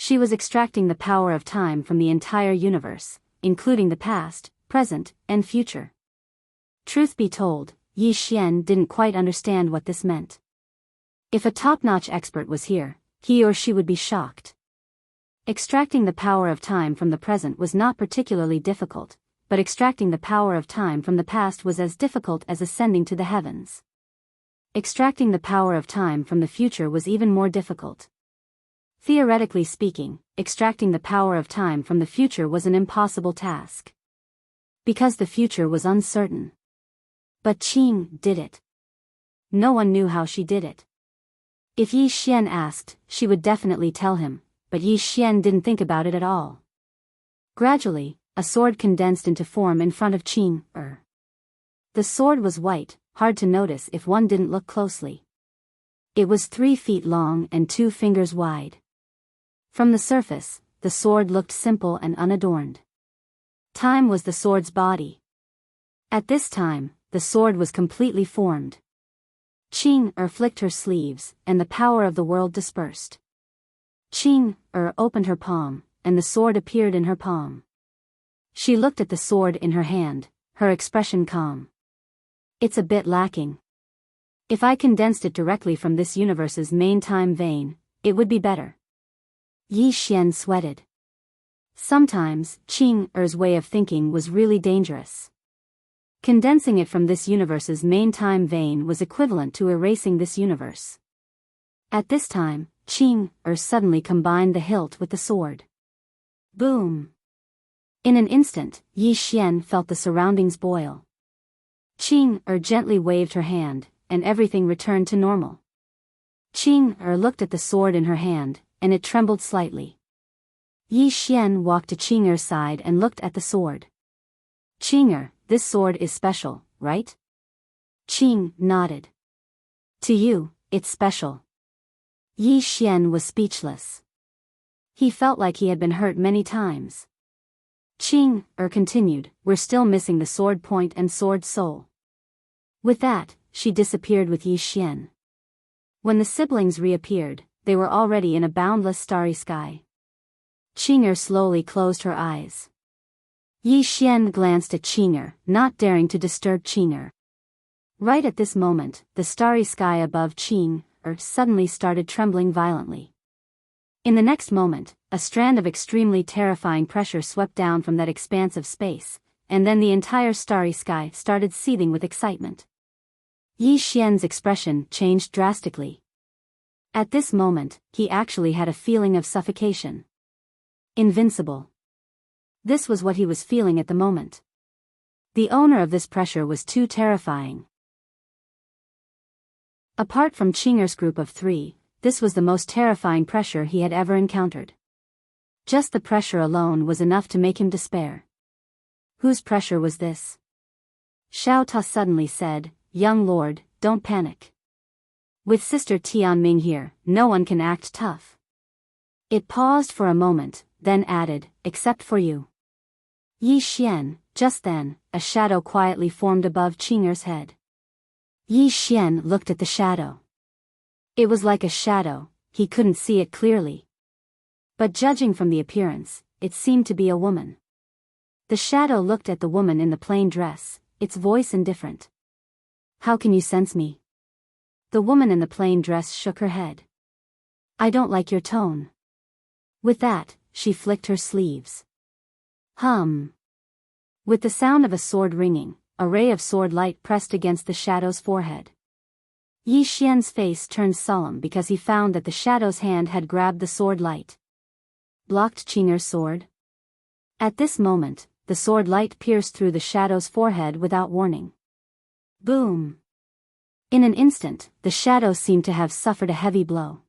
Speaker 1: She was extracting the power of time from the entire universe, including the past, present, and future. Truth be told, Yi Xian didn't quite understand what this meant. If a top-notch expert was here, he or she would be shocked. Extracting the power of time from the present was not particularly difficult, but extracting the power of time from the past was as difficult as ascending to the heavens. Extracting the power of time from the future was even more difficult. Theoretically speaking, extracting the power of time from the future was an impossible task. Because the future was uncertain. But Qing did it. No one knew how she did it. If Yi Xian asked, she would definitely tell him, but Yi Xian didn't think about it at all. Gradually, a sword condensed into form in front of Qing. The sword was white, hard to notice if one didn't look closely. It was 3 feet long and 2 fingers wide. From the surface, the sword looked simple and unadorned. Time was the sword's body. At this time, the sword was completely formed. Qing flicked her sleeves, and the power of the world dispersed. Qing opened her palm, and the sword appeared in her palm. She looked at the sword in her hand, her expression calm. It's a bit lacking. If I condensed it directly from this universe's main time vein, it would be better. Yi Xian sweated. Sometimes, Qing's way of thinking was really dangerous. Condensing it from this universe's main time vein was equivalent to erasing this universe. At this time, Qing suddenly combined the hilt with the sword. Boom! In an instant, Yi Xian felt the surroundings boil. Qing gently waved her hand, and everything returned to normal. Qing looked at the sword in her hand, and it trembled slightly. Yi Xian walked to Qing's side and looked at the sword. Qing, this sword is special, right? Qing nodded. To you, it's special. Yi Xian was speechless. He felt like he had been hurt many times. Qing continued, we're still missing the sword point and sword soul. With that, she disappeared with Yi Xian. When the siblings reappeared, they were already in a boundless starry sky. Qing slowly closed her eyes. Yi Xian glanced at Qing, not daring to disturb Qing. Right at this moment, the starry sky above Qing suddenly started trembling violently. In the next moment, a strand of extremely terrifying pressure swept down from that expanse of space, and then the entire starry sky started seething with excitement. Yi Xian's expression changed drastically. At this moment, he actually had a feeling of suffocation. Invincible. This was what he was feeling at the moment. The owner of this pressure was too terrifying. Apart from Qing's group of 3, this was the most terrifying pressure he had ever encountered. Just the pressure alone was enough to make him despair. Whose pressure was this? Xiao Ta suddenly said, Young lord, don't panic. With Sister Tianming here, no one can act tough. It paused for a moment, then added, except for you. Yi Xian, just then, a shadow quietly formed above Qing's head. Yi Xian looked at the shadow. It was like a shadow, he couldn't see it clearly. But judging from the appearance, it seemed to be a woman. The shadow looked at the woman in the plain dress, its voice indifferent. How can you sense me? The woman in the plain dress shook her head. I don't like your tone. With that, she flicked her sleeves. With the sound of a sword ringing, a ray of sword light pressed against the shadow's forehead. Yi Xian's face turned solemn because he found that the shadow's hand had grabbed the sword light. Blocked Qing's sword? At this moment, the sword light pierced through the shadow's forehead without warning. Boom! In an instant, the shadow seemed to have suffered a heavy blow.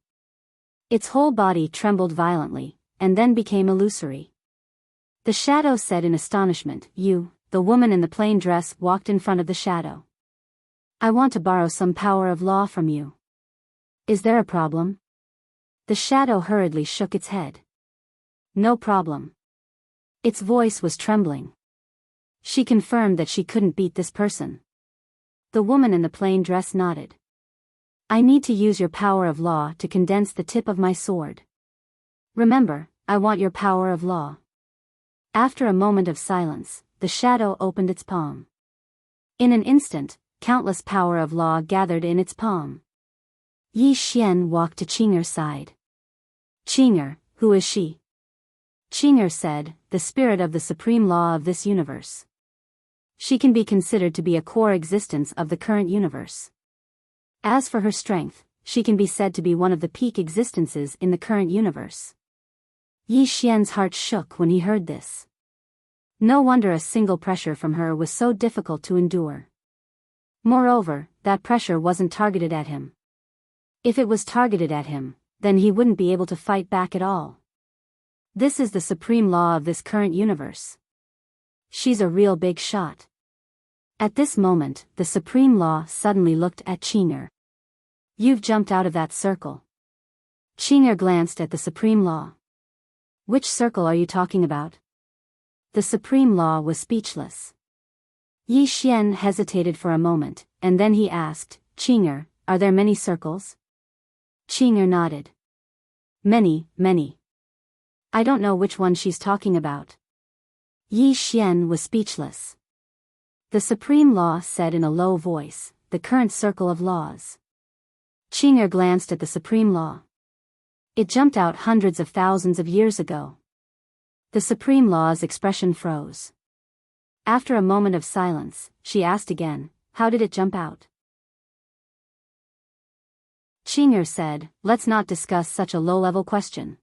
Speaker 1: Its whole body trembled violently, and then became illusory. The shadow said in astonishment, You, the woman in the plain dress, walked in front of the shadow. I want to borrow some power of law from you. Is there a problem? The shadow hurriedly shook its head. No problem. Its voice was trembling. She confirmed that she couldn't beat this person. The woman in the plain dress nodded. I need to use your power of law to condense the tip of my sword. Remember, I want your power of law. After a moment of silence, the shadow opened its palm. In an instant, countless power of law gathered in its palm. Yi Xian walked to Qing'er's side. Qing'er, who is she? Qing'er said, the spirit of the supreme law of this universe. She can be considered to be a core existence of the current universe. As for her strength, she can be said to be one of the peak existences in the current universe. Yi Xian's heart shook when he heard this. No wonder a single pressure from her was so difficult to endure. Moreover, that pressure wasn't targeted at him. If it was targeted at him, then he wouldn't be able to fight back at all. This is the supreme law of this current universe. She's a real big shot. At this moment, the supreme law suddenly looked at Qing'er. You've jumped out of that circle. Qing'er glanced at the supreme law. Which circle are you talking about? The supreme law was speechless. Yi Xian hesitated for a moment, and then he asked, Qing'er, are there many circles? Qing'er nodded. Many, many. I don't know which one she's talking about. Yi Xian was speechless. The supreme law said in a low voice, the current circle of laws. Qing'er glanced at the supreme law. It jumped out hundreds of thousands of years ago. The supreme law's expression froze. After a moment of silence, she asked again, how did it jump out? Qing'er said, let's not discuss such a low-level question.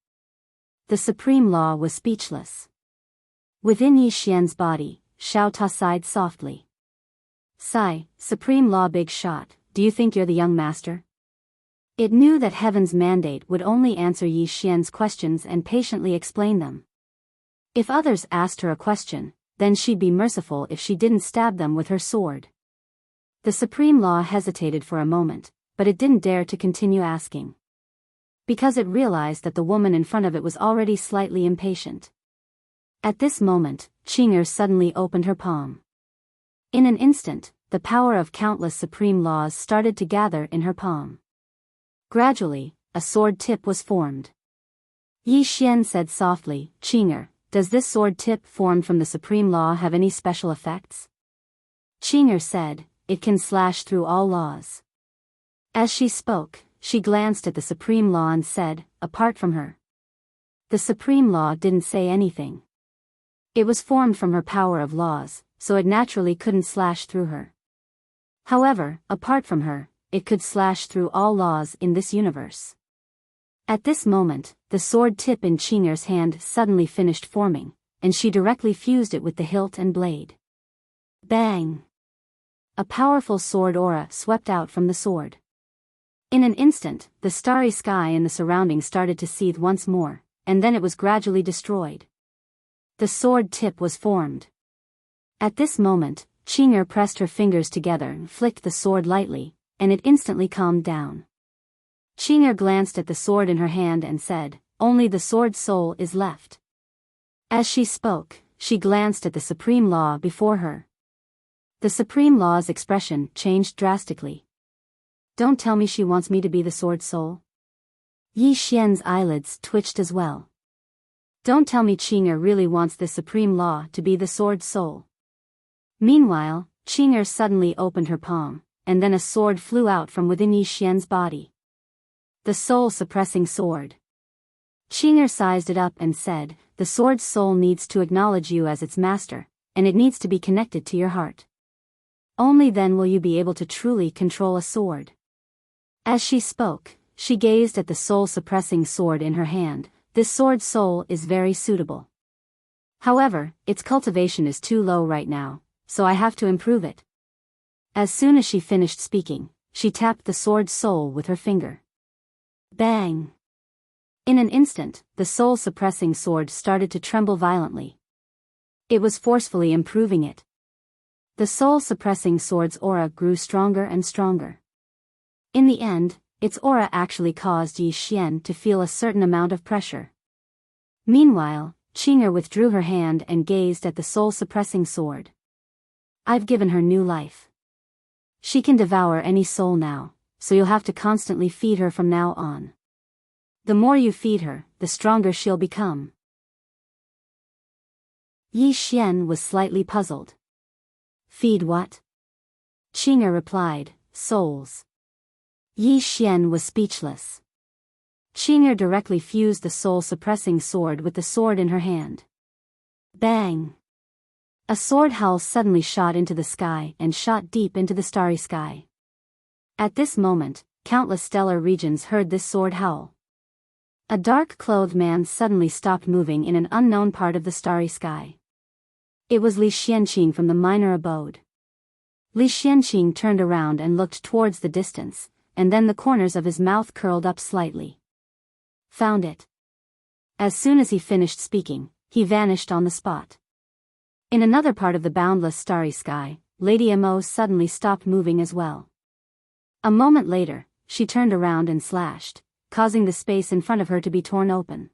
Speaker 1: The supreme law was speechless. Within Yi Xian's body, Xiao Ta sighed softly. Sigh, supreme law big shot, do you think you're the young master? It knew that heaven's mandate would only answer Yi Xian's questions and patiently explain them. If others asked her a question, then she'd be merciful if she didn't stab them with her sword. The supreme law hesitated for a moment, but it didn't dare to continue asking. Because it realized that the woman in front of it was already slightly impatient. At this moment, Qing'er suddenly opened her palm. In an instant, the power of countless supreme laws started to gather in her palm. Gradually, a sword tip was formed. Yi Xian said softly, Qing'er, does this sword tip formed from the supreme law have any special effects? Qing'er said, it can slash through all laws. As she spoke, she glanced at the supreme law and said, apart from her. The supreme law didn't say anything. It was formed from her power of laws, so it naturally couldn't slash through her. However, apart from her, it could slash through all laws in this universe. At this moment, the sword tip in Qing'er's hand suddenly finished forming, and she directly fused it with the hilt and blade. Bang! A powerful sword aura swept out from the sword. In an instant, the starry sky in the surroundings started to seethe once more, and then it was gradually destroyed. The sword tip was formed. At this moment, Qing'er pressed her fingers together and flicked the sword lightly, and it instantly calmed down. Qing'er glanced at the sword in her hand and said, only the sword soul is left. As she spoke, she glanced at the supreme law before her. The supreme law's expression changed drastically. Don't tell me she wants me to be the sword soul? Yi Xian's eyelids twitched as well. Don't tell me Qing'er really wants the supreme law to be the sword soul. Meanwhile, Qing'er suddenly opened her palm, and then a sword flew out from within Yi Xian's body. The soul-suppressing sword. Qing'er sized it up and said, the sword's soul needs to acknowledge you as its master, and it needs to be connected to your heart. Only then will you be able to truly control a sword. As she spoke, she gazed at the soul-suppressing sword in her hand. This sword soul is very suitable. However, its cultivation is too low right now, so I have to improve it. As soon as she finished speaking, she tapped the sword soul with her finger. Bang! In an instant, the soul-suppressing sword started to tremble violently. It was forcefully improving it. The soul-suppressing sword's aura grew stronger and stronger. In the end, its aura actually caused Yi Xian to feel a certain amount of pressure. Meanwhile, Qing'er withdrew her hand and gazed at the soul-suppressing sword. I've given her new life. She can devour any soul now, so you'll have to constantly feed her from now on. The more you feed her, the stronger she'll become. Yi Xian was slightly puzzled. Feed what? Qing'er replied, souls. Yi Xian was speechless. Qing'er directly fused the soul-suppressing sword with the sword in her hand. Bang! A sword howl suddenly shot into the sky and shot deep into the starry sky. At this moment, countless stellar regions heard this sword howl. A dark-clothed man suddenly stopped moving in an unknown part of the starry sky. It was Li Xianqing from the minor abode. Li Xianqing turned around and looked towards the distance, and then the corners of his mouth curled up slightly. Found it. As soon as he finished speaking, he vanished on the spot. In another part of the boundless starry sky, Lady Mo suddenly stopped moving as well. A moment later, she turned around and slashed, causing the space in front of her to be torn open.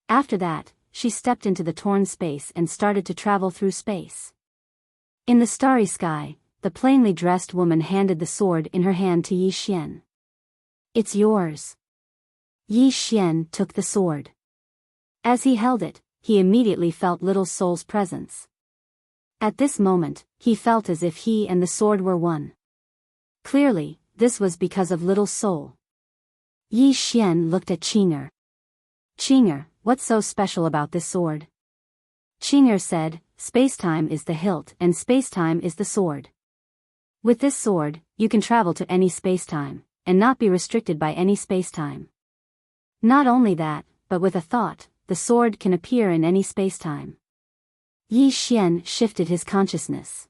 Speaker 1: After that, she stepped into the torn space and started to travel through space. In the starry sky, the plainly dressed woman handed the sword in her hand to Yi Xian. It's yours. Yi Xian took the sword. As he held it, he immediately felt Little Soul's presence. At this moment, he felt as if he and the sword were one. Clearly, this was because of Little Soul. Yi Xian looked at Qing'er. Qing'er, what's so special about this sword? Qing'er said, Spacetime is the hilt and spacetime is the sword. With this sword, you can travel to any spacetime, and not be restricted by any spacetime. Not only that, but with a thought, the sword can appear in any spacetime. Yi Xian shifted his consciousness.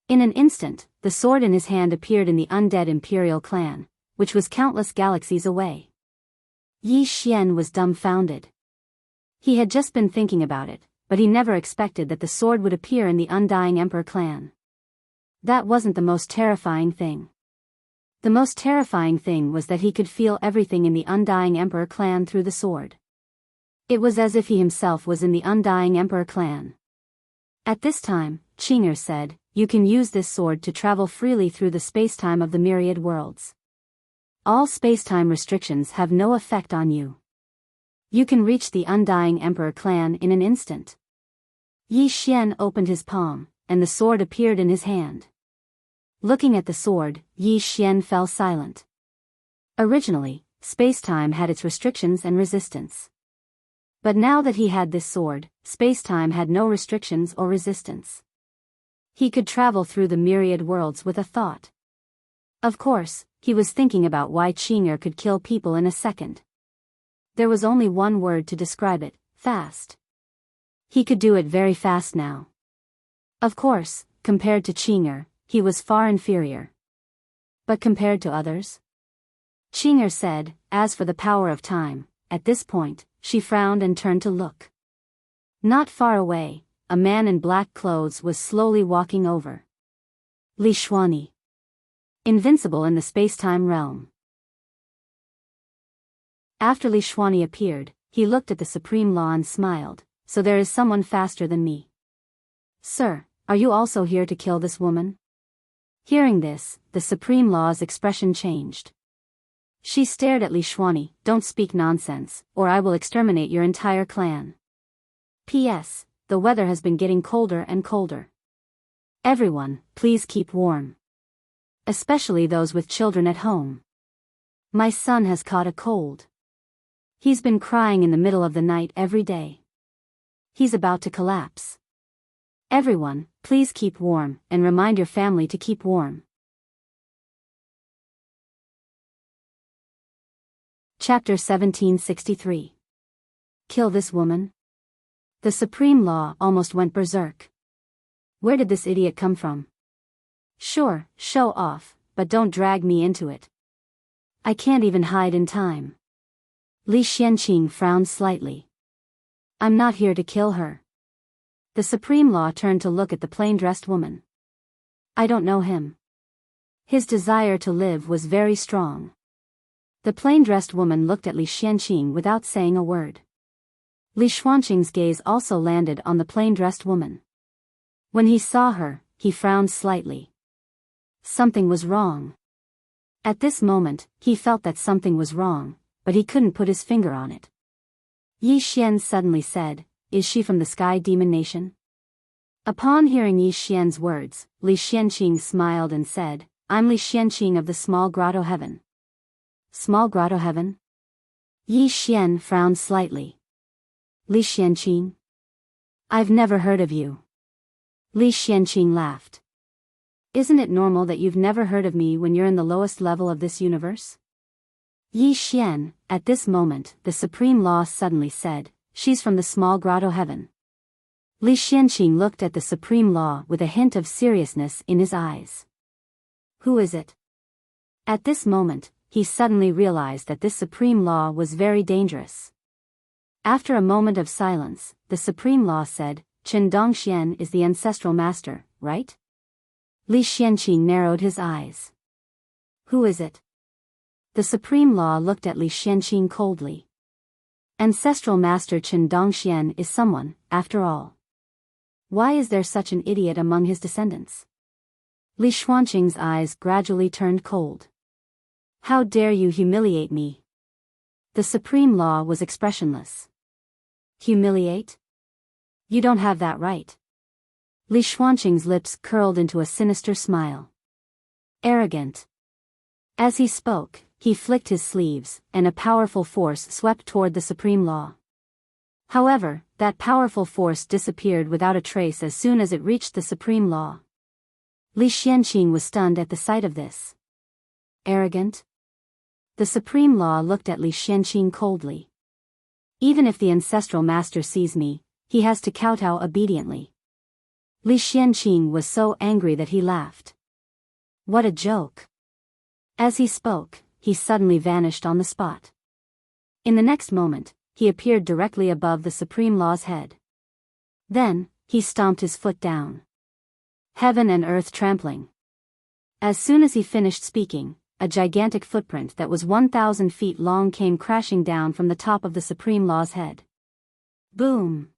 Speaker 1: In an instant, the sword in his hand appeared in the undead Imperial clan, which was countless galaxies away. Yi Xian was dumbfounded. He had just been thinking about it, but he never expected that the sword would appear in the Undying Emperor clan. That wasn't the most terrifying thing. The most terrifying thing was that he could feel everything in the Undying Emperor clan through the sword. It was as if he himself was in the Undying Emperor clan. At this time, Qing'er said, you can use this sword to travel freely through the spacetime of the myriad worlds. All spacetime restrictions have no effect on you. You can reach the Undying Emperor clan in an instant. Yi Xian opened his palm, and the sword appeared in his hand. Looking at the sword, Yi Xian fell silent. Originally, spacetime had its restrictions and resistance. But now that he had this sword, spacetime had no restrictions or resistance. He could travel through the myriad worlds with a thought. Of course, he was thinking about why Qing'er could kill people in a second. There was only one word to describe it, fast. He could do it very fast now. Of course, compared to Qing'er, he was far inferior. But compared to others? Qing'er said, as for the power of time, at this point, she frowned and turned to look. Not far away, a man in black clothes was slowly walking over. Li Xuani. Invincible in the spacetime realm. After Li Xuani appeared, he looked at the Supreme Law and smiled, so there is someone faster than me. Sir, are you also here to kill this woman? Hearing this, the Supreme Law's expression changed. She stared at Li Xuani, don't speak nonsense, or I will exterminate your entire clan. P.S. The weather has been getting colder and colder. Everyone, please keep warm. Especially those with children at home. My son has caught a cold. He's been crying in the middle of the night every day. He's about to collapse. Everyone, please keep warm, and remind your family to keep warm. Chapter 1763. Kill this woman? The Supreme Law almost went berserk. Where did this idiot come from? Sure, show off, but don't drag me into it. I can't even hide in time. Li Xianqing frowned slightly. I'm not here to kill her. The Supreme Law turned to look at the plain-dressed woman. I don't know him. His desire to live was very strong. The plain-dressed woman looked at Li Xianqing without saying a word. Li Xuanqing's gaze also landed on the plain-dressed woman. When he saw her, he frowned slightly. Something was wrong. At this moment, he felt that something was wrong, but he couldn't put his finger on it. Yi Xian suddenly said, "Is she from the Sky Demon Nation?" Upon hearing Yi Xian's words, Li Xianqing smiled and said, "I'm Li Xianqing of the Small Grotto Heaven." Small Grotto Heaven? Yi Xian frowned slightly. Li Xianqing? I've never heard of you. Li Xianqing laughed. Isn't it normal that you've never heard of me when you're in the lowest level of this universe? Yi Xian, at this moment, the Supreme Law suddenly said, "She's from the Small Grotto Heaven." Li Xianqing looked at the Supreme Law with a hint of seriousness in his eyes. Who is it? At this moment, he suddenly realized that this Supreme Law was very dangerous. After a moment of silence, the Supreme Law said, "Chen Dongxian is the ancestral master, right?" Li Xianqing narrowed his eyes. Who is it? The Supreme Law looked at Li Xianqing coldly. Ancestral Master Chen Dongxian is someone, after all. Why is there such an idiot among his descendants? Li Xianqing's eyes gradually turned cold. How dare you humiliate me? The Supreme Law was expressionless. Humiliate? You don't have that right. Li Xianqing's lips curled into a sinister smile. Arrogant. As he spoke, he flicked his sleeves, and a powerful force swept toward the Supreme Law. However, that powerful force disappeared without a trace as soon as it reached the Supreme Law. Li Xianqing was stunned at the sight of this. Arrogant? The Supreme Law looked at Li Xianqing coldly. Even if the Ancestral Master sees me, he has to kowtow obediently. Li Xianqing was so angry that he laughed. What a joke. As he spoke, he suddenly vanished on the spot. In the next moment, he appeared directly above the Supreme Law's head. Then, he stomped his foot down. Heaven and earth trampling. As soon as he finished speaking, a gigantic footprint that was 1,000 feet long came crashing down from the top of the Supreme Law's head. Boom!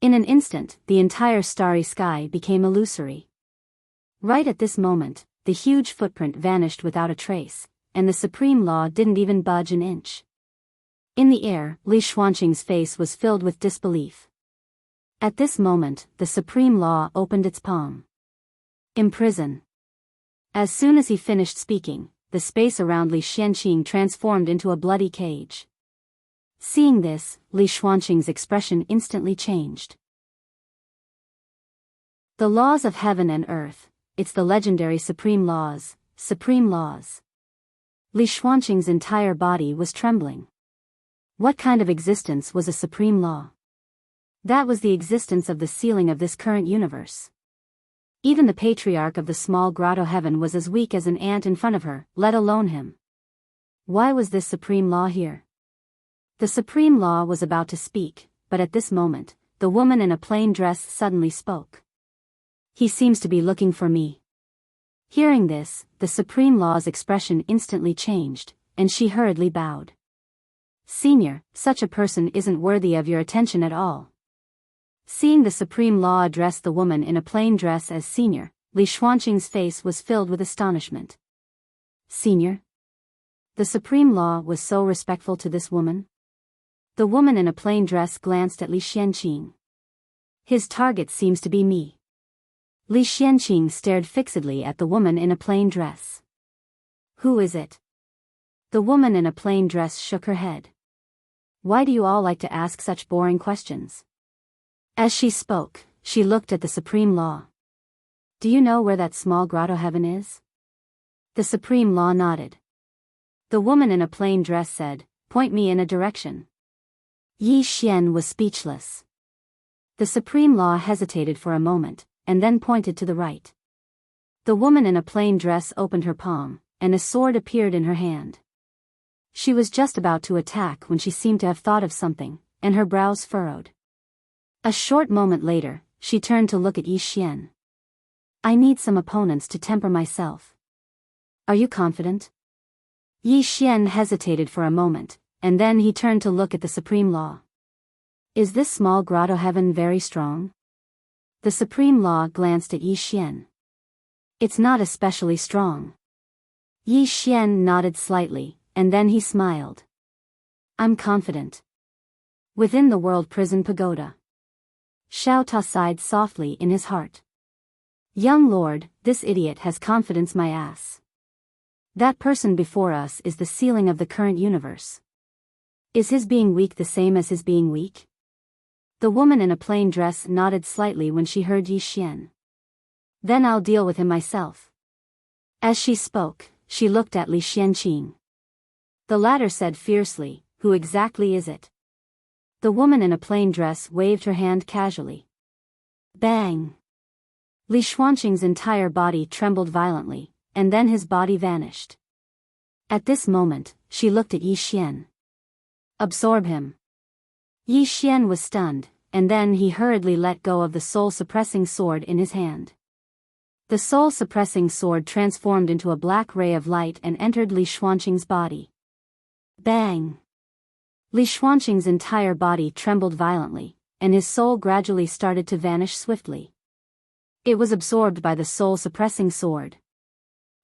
Speaker 1: In an instant, the entire starry sky became illusory. Right at this moment, the huge footprint vanished without a trace, and the Supreme Law didn't even budge an inch. In the air, Li Xianqing's face was filled with disbelief. At this moment, the Supreme Law opened its palm. Imprison. As soon as he finished speaking, the space around Li Xianqing transformed into a bloody cage. Seeing this, Li Xianqing's expression instantly changed. The laws of heaven and earth, it's the legendary Supreme Laws, Supreme Laws. Li Xianqing's entire body was trembling. What kind of existence was a Supreme Law? That was the existence of the ceiling of this current universe. Even the Patriarch of the Small Grotto Heaven was as weak as an ant in front of her, let alone him. Why was this Supreme Law here? The Supreme Law was about to speak, but at this moment, the woman in a plain dress suddenly spoke. He seems to be looking for me. Hearing this, the Supreme Law's expression instantly changed, and she hurriedly bowed. Senior, such a person isn't worthy of your attention at all. Seeing the Supreme Law address the woman in a plain dress as senior, Li Xianqing's face was filled with astonishment. Senior? The Supreme Law was so respectful to this woman? The woman in a plain dress glanced at Li Xianqing. His target seems to be me. Li Xianqing stared fixedly at the woman in a plain dress. Who is it? The woman in a plain dress shook her head. Why do you all like to ask such boring questions? As she spoke, she looked at the Supreme Law. Do you know where that Small Grotto Heaven is? The Supreme Law nodded. The woman in a plain dress said, Point me in a direction. Yi Xian was speechless. The Supreme Law hesitated for a moment, and then pointed to the right. The woman in a plain dress opened her palm, and a sword appeared in her hand. She was just about to attack when she seemed to have thought of something, and her brows furrowed. A short moment later, she turned to look at Yi Xian. I need some opponents to temper myself. Are you confident? Yi Xian hesitated for a moment, and then he turned to look at the Supreme Law. Is this Small Grotto Heaven very strong? The Supreme Law glanced at Yi Xian. It's not especially strong. Yi Xian nodded slightly, and then he smiled. I'm confident. Within the world prison pagoda. Xiao Ta sighed softly in his heart. Young lord, this idiot has confidence my ass. That person before us is the ceiling of the current universe. Is his being weak the same as his being weak? The woman in a plain dress nodded slightly when she heard Yi Xian. Then I'll deal with him myself. As she spoke, she looked at Li Xianqing. The latter said fiercely, who exactly is it? The woman in a plain dress waved her hand casually. Bang! Li Xuanqing's entire body trembled violently, and then his body vanished. At this moment, she looked at Yi Xian. Absorb him. Yi Xian was stunned, and then he hurriedly let go of the soul-suppressing sword in his hand. The soul-suppressing sword transformed into a black ray of light and entered Li Xuanqing's body. Bang! Li Xuanqing's entire body trembled violently, and his soul gradually started to vanish swiftly. It was absorbed by the soul-suppressing sword.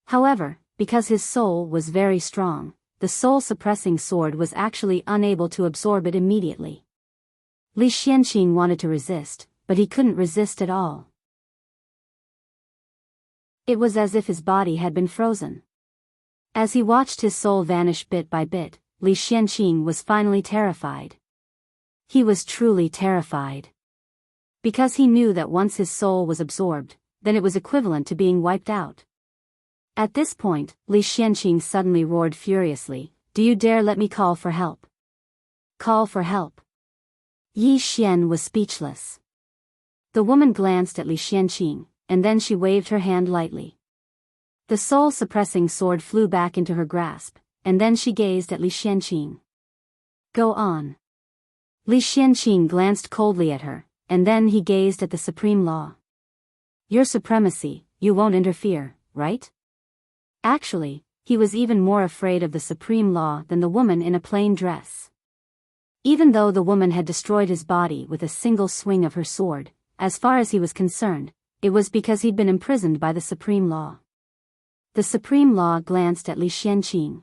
Speaker 1: However, because his soul was very strong, the soul-suppressing sword was actually unable to absorb it immediately. Li Xianqing wanted to resist, but he couldn't resist at all. It was as if his body had been frozen. As he watched his soul vanish bit by bit, Li Xianqing was finally terrified. He was truly terrified. Because he knew that once his soul was absorbed, then it was equivalent to being wiped out. At this point, Li Xianqing suddenly roared furiously, "Do you dare let me call for help? Call for help." Yi Xian was speechless. The woman glanced at Li Xianqing, and then she waved her hand lightly. The soul-suppressing sword flew back into her grasp, and then she gazed at Li Xianqing. Go on. Li Xianqing glanced coldly at her, and then he gazed at the supreme law. Your supremacy, you won't interfere, right? Actually, he was even more afraid of the supreme law than the woman in a plain dress. Even though the woman had destroyed his body with a single swing of her sword, as far as he was concerned, it was because he'd been imprisoned by the supreme law. The supreme law glanced at Li Xianqing.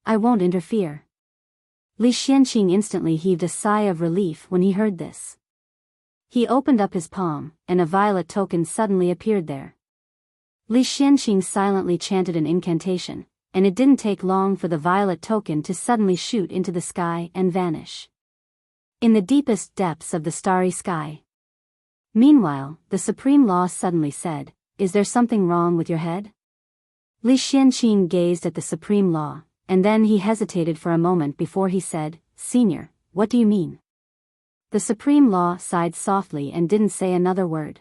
Speaker 1: I won't interfere. Li Xianqing instantly heaved a sigh of relief when he heard this. He opened up his palm, and a violet token suddenly appeared there. Li Xianqing silently chanted an incantation, and it didn't take long for the violet token to suddenly shoot into the sky and vanish. In the deepest depths of the starry sky. Meanwhile, the supreme law suddenly said, Is there something wrong with your head? Li Xianqing gazed at the supreme law, and then he hesitated for a moment before he said, Senior, what do you mean? The supreme law sighed softly and didn't say another word.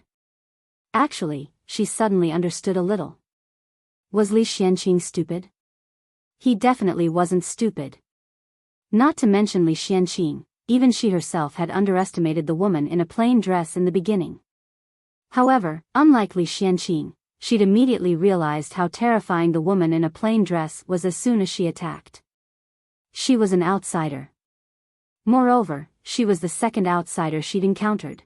Speaker 1: Actually, she suddenly understood a little. Was Li Xianqing stupid? He definitely wasn't stupid. Not to mention Li Xianqing, even she herself had underestimated the woman in a plain dress in the beginning. However, unlike Li Xianqing, she'd immediately realized how terrifying the woman in a plain dress was as soon as she attacked. She was an outsider. Moreover, she was the second outsider she'd encountered.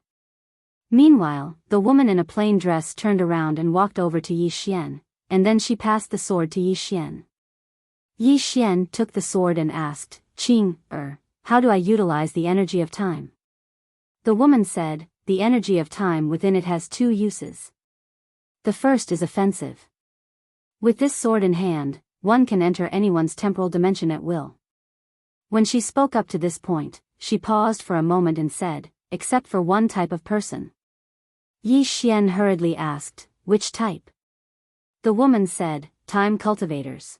Speaker 1: Meanwhile, the woman in a plain dress turned around and walked over to Yi Xian, and then she passed the sword to Yi Xian. Yi Xian took the sword and asked, how do I utilize the energy of time? The woman said, the energy of time within it has two uses. The first is offensive. With this sword in hand, one can enter anyone's temporal dimension at will. When she spoke up to this point, she paused for a moment and said, except for one type of person. Yi Xian hurriedly asked, which type? The woman said, time cultivators.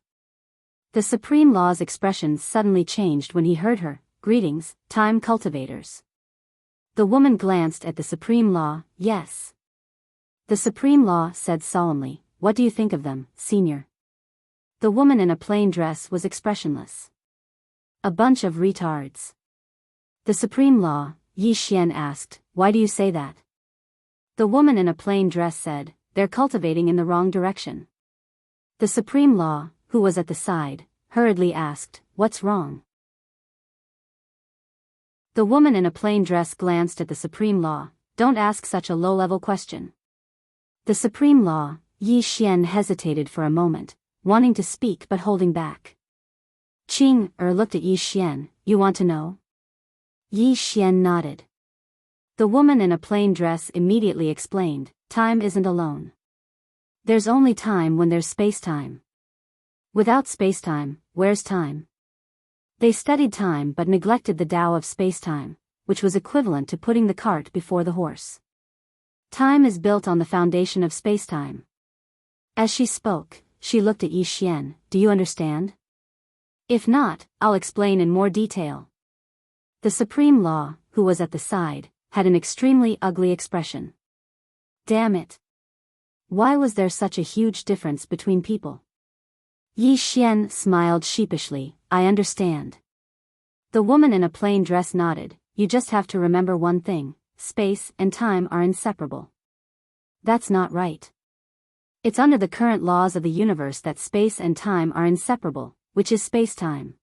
Speaker 1: The Supreme Law's expression suddenly changed when he heard her, greetings, time cultivators. The woman glanced at the Supreme Law, yes. The Supreme Law said solemnly, what do you think of them, senior? The woman in a plain dress was expressionless. A bunch of retards. The Supreme Law, Yi Xian asked, why do you say that? The woman in a plain dress said, they're cultivating in the wrong direction. The Supreme Law, who was at the side, hurriedly asked, what's wrong? The woman in a plain dress glanced at the Supreme Law, don't ask such a low-level question. The Supreme Law, Yi Xian hesitated for a moment, wanting to speak but holding back. Looked at Yi Xian, you want to know? Yi Xian nodded. The woman in a plain dress immediately explained, time isn't alone. There's only time when there's space-time. Without space-time, where's time? They studied time but neglected the Tao of space-time, which was equivalent to putting the cart before the horse. Time is built on the foundation of space-time. As she spoke, she looked at Yi Xian. Do you understand? If not, I'll explain in more detail. The Supreme Law, who was at the side, had an extremely ugly expression. Damn it. Why was there such a huge difference between people? Yi Xian smiled sheepishly. I understand. The woman in a plain dress nodded. You just have to remember one thing, space and time are inseparable. That's not right. It's under the current laws of the universe that space and time are inseparable, which is space-time.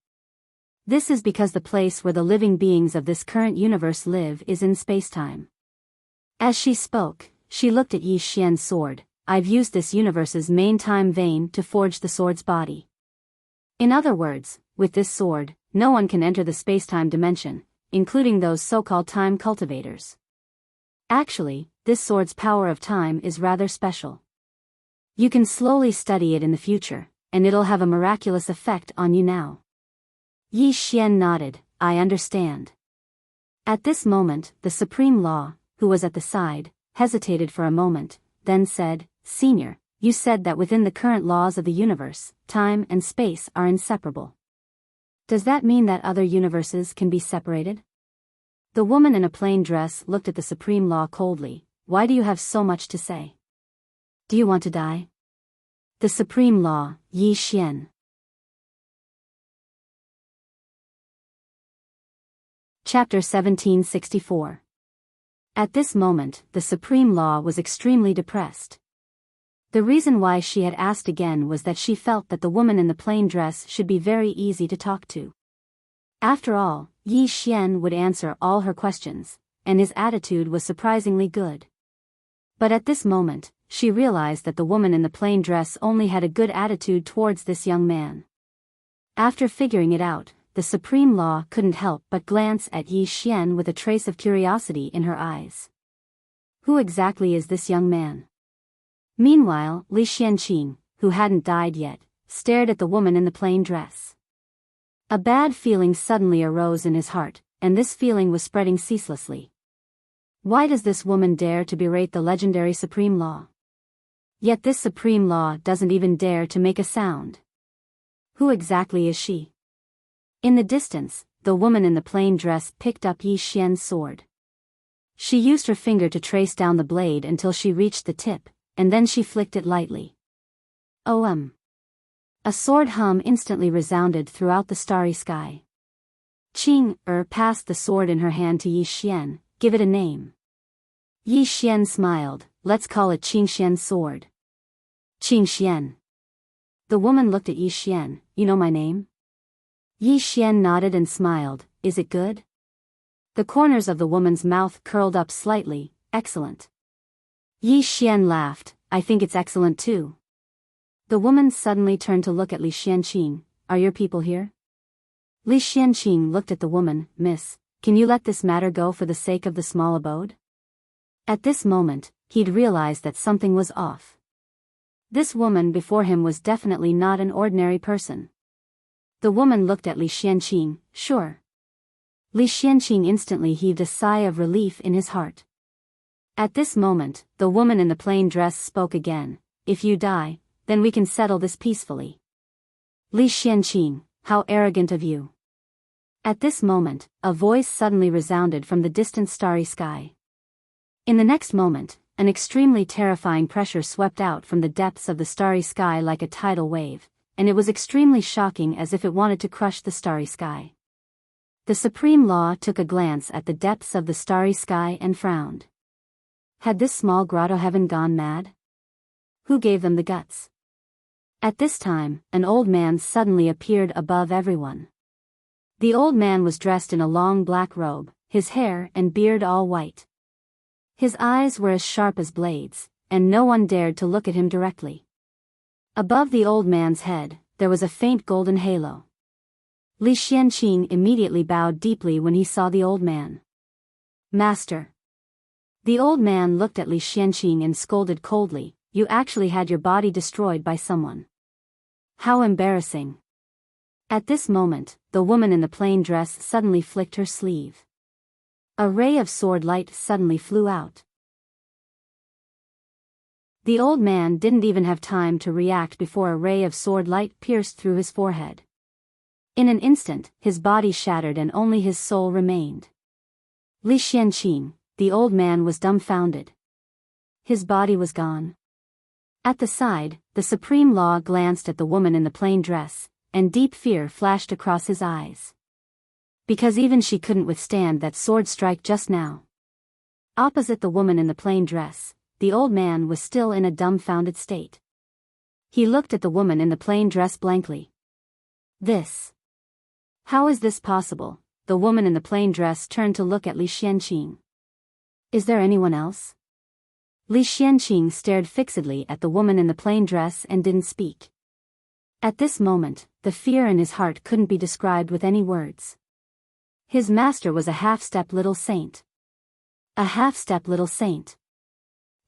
Speaker 1: This is because the place where the living beings of this current universe live is in space-time. As she spoke, she looked at Yi Xian's sword. I've used this universe's main time vein to forge the sword's body. In other words, with this sword, no one can enter the space-time dimension, including those so-called time cultivators. Actually, this sword's power of time is rather special. You can slowly study it in the future, and it'll have a miraculous effect on you now. Yi Xian nodded. I understand. At this moment, the Supreme Law, who was at the side, hesitated for a moment, then said, Senior, you said that within the current laws of the universe, time and space are inseparable. Does that mean that other universes can be separated? The woman in a plain dress looked at the Supreme Law coldly. Why do you have so much to say? Do you want to die? The Supreme Law, Yi Xian. Chapter 1764. At this moment, the Supreme Law was extremely depressed. The reason why she had asked again was that she felt that the woman in the plain dress should be very easy to talk to. After all, Yi Xian would answer all her questions, and his attitude was surprisingly good. But at this moment, she realized that the woman in the plain dress only had a good attitude towards this young man. After figuring it out, the Supreme Law couldn't help but glance at Yi Xian with a trace of curiosity in her eyes. Who exactly is this young man? Meanwhile, Li Xianqing, who hadn't died yet, stared at the woman in the plain dress. A bad feeling suddenly arose in his heart, and this feeling was spreading ceaselessly. Why does this woman dare to berate the legendary Supreme Law? Yet this Supreme Law doesn't even dare to make a sound. Who exactly is she? In the distance, the woman in the plain dress picked up Yi Xian's sword. She used her finger to trace down the blade until she reached the tip, and then she flicked it lightly. A sword hum instantly resounded throughout the starry sky. Qing passed the sword in her hand to Yi Xian. Give it a name. Yi Xian smiled. Let's call it Qing Xian's sword. Qing Xian. The woman looked at Yi Xian. You know my name? Yi Xian nodded and smiled. Is it good? The corners of the woman's mouth curled up slightly. Excellent. Yi Xian laughed. I think it's excellent too. The woman suddenly turned to look at Li Xianqing. Are your people here? Li Xianqing looked at the woman. Miss, can you let this matter go for the sake of the small abode? At this moment, he'd realized that something was off. This woman before him was definitely not an ordinary person. The woman looked at Li Xianqing. Sure. Li Xianqing instantly heaved a sigh of relief in his heart. At this moment, the woman in the plain dress spoke again. If you die, then we can settle this peacefully. Li Xianqing, how arrogant of you. At this moment, a voice suddenly resounded from the distant starry sky. In the next moment, an extremely terrifying pressure swept out from the depths of the starry sky like a tidal wave, and it was extremely shocking as if it wanted to crush the starry sky. The Supreme Law took a glance at the depths of the starry sky and frowned. Had this small grotto heaven gone mad? Who gave them the guts? At this time, an old man suddenly appeared above everyone. The old man was dressed in a long black robe, his hair and beard all white. His eyes were as sharp as blades, and no one dared to look at him directly. Above the old man's head, there was a faint golden halo. Li Xianqing immediately bowed deeply when he saw the old man. Master. The old man looked at Li Xianqing and scolded coldly, you actually had your body destroyed by someone. How embarrassing. At this moment, the woman in the plain dress suddenly flicked her sleeve. A ray of sword light suddenly flew out. The old man didn't even have time to react before a ray of sword light pierced through his forehead. In an instant, his body shattered and only his soul remained. Li Xianqing, the old man, was dumbfounded. His body was gone. At the side, the Supreme Law glanced at the woman in the plain dress, and deep fear flashed across his eyes. Because even she couldn't withstand that sword strike just now. Opposite the woman in the plain dress, the old man was still in a dumbfounded state. He looked at the woman in the plain dress blankly. This. How is this possible? The woman in the plain dress turned to look at Li Xianqing. Is there anyone else? Li Xianqing stared fixedly at the woman in the plain dress and didn't speak. At this moment, the fear in his heart couldn't be described with any words. His master was a half-step little saint. A half-step little saint.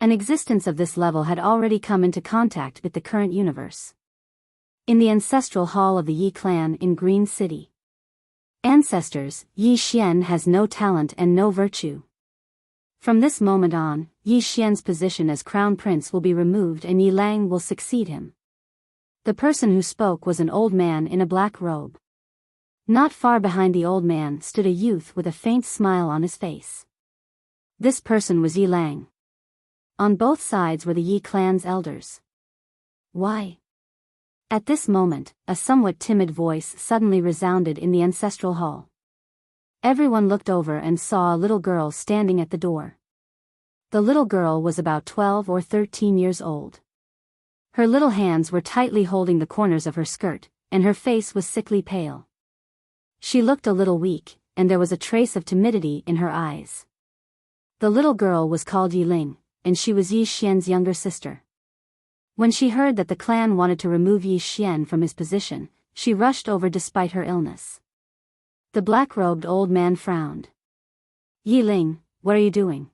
Speaker 1: An existence of this level had already come into contact with the current universe. In the ancestral hall of the Yi clan in Green City. Ancestors, Yi Xian has no talent and no virtue. From this moment on, Yi Xian's position as crown prince will be removed and Yi Lang will succeed him. The person who spoke was an old man in a black robe. Not far behind the old man stood a youth with a faint smile on his face. This person was Yi Lang. On both sides were the Yi clan's elders. Why? At this moment, a somewhat timid voice suddenly resounded in the ancestral hall. Everyone looked over and saw a little girl standing at the door. The little girl was about 12 or 13 years old. Her little hands were tightly holding the corners of her skirt, and her face was sickly pale. She looked a little weak, and there was a trace of timidity in her eyes. The little girl was called Yi Ling, and she was Yi Xian's younger sister. When she heard that the clan wanted to remove Yi Xian from his position, she rushed over despite her illness. The black-robed old man frowned. Yi Ling, what are you doing?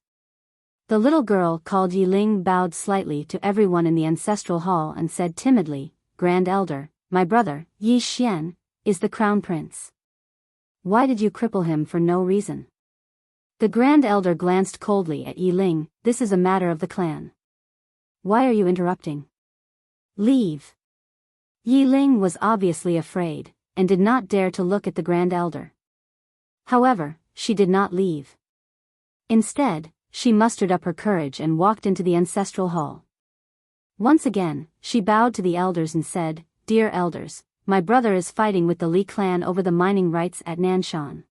Speaker 1: The little girl called Yi Ling bowed slightly to everyone in the ancestral hall and said timidly, Grand Elder, my brother, Yi Xian, is the crown prince. Why did you cripple him for no reason? The Grand Elder glanced coldly at Yi Ling, this is a matter of the clan. Why are you interrupting? Leave. Yi Ling was obviously afraid, and did not dare to look at the Grand Elder. However, she did not leave. Instead, she mustered up her courage and walked into the ancestral hall. Once again, she bowed to the elders and said, Dear elders, my brother is fighting with the Li clan over the mining rights at Nanshan.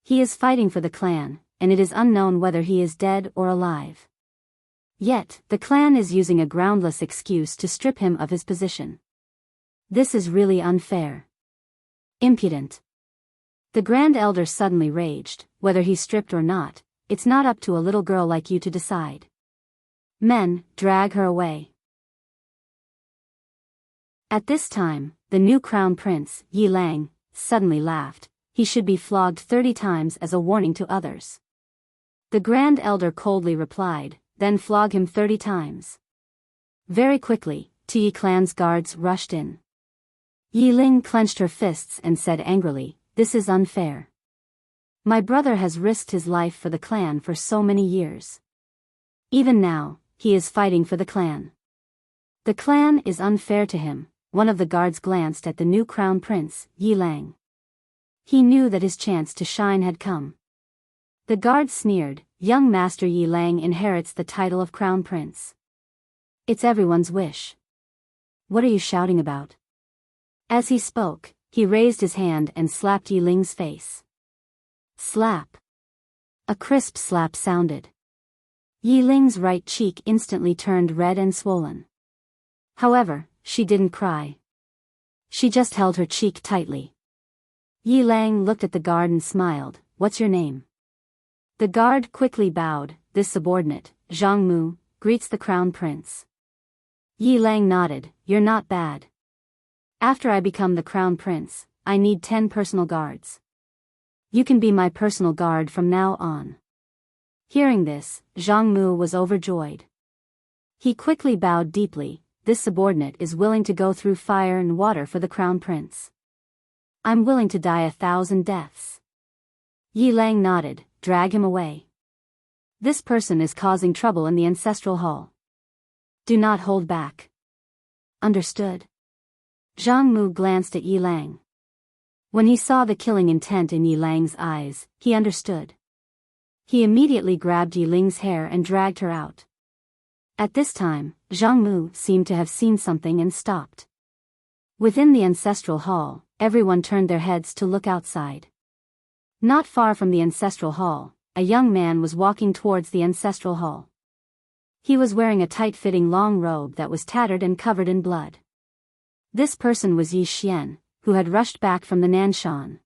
Speaker 1: He is fighting for the clan, and it is unknown whether he is dead or alive. Yet, the clan is using a groundless excuse to strip him of his position. This is really unfair. Impudent. The Grand Elder suddenly raged, whether he's stripped or not, it's not up to a little girl like you to decide. Men, drag her away. At this time, the new crown prince, Yi Lang, suddenly laughed. He should be flogged 30 times as a warning to others. The Grand Elder coldly replied, then flog him 30 times. Very quickly, Yi clan's guards rushed in. Yi Ling clenched her fists and said angrily, This is unfair. My brother has risked his life for the clan for so many years. Even now, he is fighting for the clan. The clan is unfair to him. One of the guards glanced at the new crown prince, Yi Lang. He knew that his chance to shine had come. The guard sneered, Young Master Yi Lang inherits the title of crown prince. It's everyone's wish. What are you shouting about? As he spoke, he raised his hand and slapped Yi Ling's face. Slap. A crisp slap sounded. Yi Ling's right cheek instantly turned red and swollen. However, she didn't cry. She just held her cheek tightly. Yi Lang looked at the guard and smiled, What's your name? The guard quickly bowed, This subordinate, Zhang Mu, greets the crown prince. Yi Lang nodded, You're not bad. After I become the crown prince, I need 10 personal guards. You can be my personal guard from now on. Hearing this, Zhang Mu was overjoyed. He quickly bowed deeply. This subordinate is willing to go through fire and water for the crown prince. I'm willing to die 1,000 deaths. Yi Lang nodded. Drag him away. This person is causing trouble in the ancestral hall. Do not hold back. Understood. Zhang Mu glanced at Yi Lang. When he saw the killing intent in Yi Lang's eyes, he understood. He immediately grabbed Yi Ling's hair and dragged her out. At this time, Zhang Mu seemed to have seen something and stopped. Within the ancestral hall, everyone turned their heads to look outside. Not far from the ancestral hall, a young man was walking towards the ancestral hall. He was wearing a tight-fitting long robe that was tattered and covered in blood. This person was Yi Xian, who had rushed back from the Nanshan.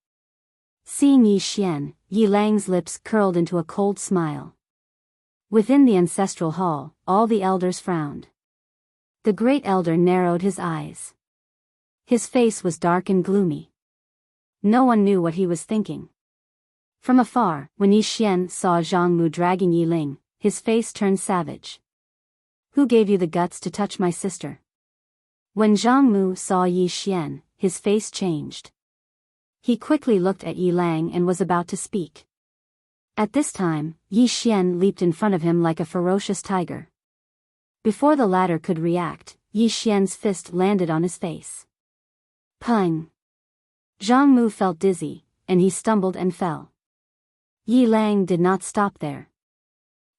Speaker 1: Seeing Yi Xian, Yi Lang's lips curled into a cold smile. Within the ancestral hall, all the elders frowned. The great elder narrowed his eyes. His face was dark and gloomy. No one knew what he was thinking. From afar, when Yi Xian saw Zhang Mu dragging Yi Ling, his face turned savage. Who gave you the guts to touch my sister? When Zhang Mu saw Yi Xian, his face changed. He quickly looked at Yi Lang and was about to speak. At this time, Yi Xian leaped in front of him like a ferocious tiger. Before the latter could react, Yi Xian's fist landed on his face. Pung! Zhang Mu felt dizzy, and he stumbled and fell. Yi Lang did not stop there.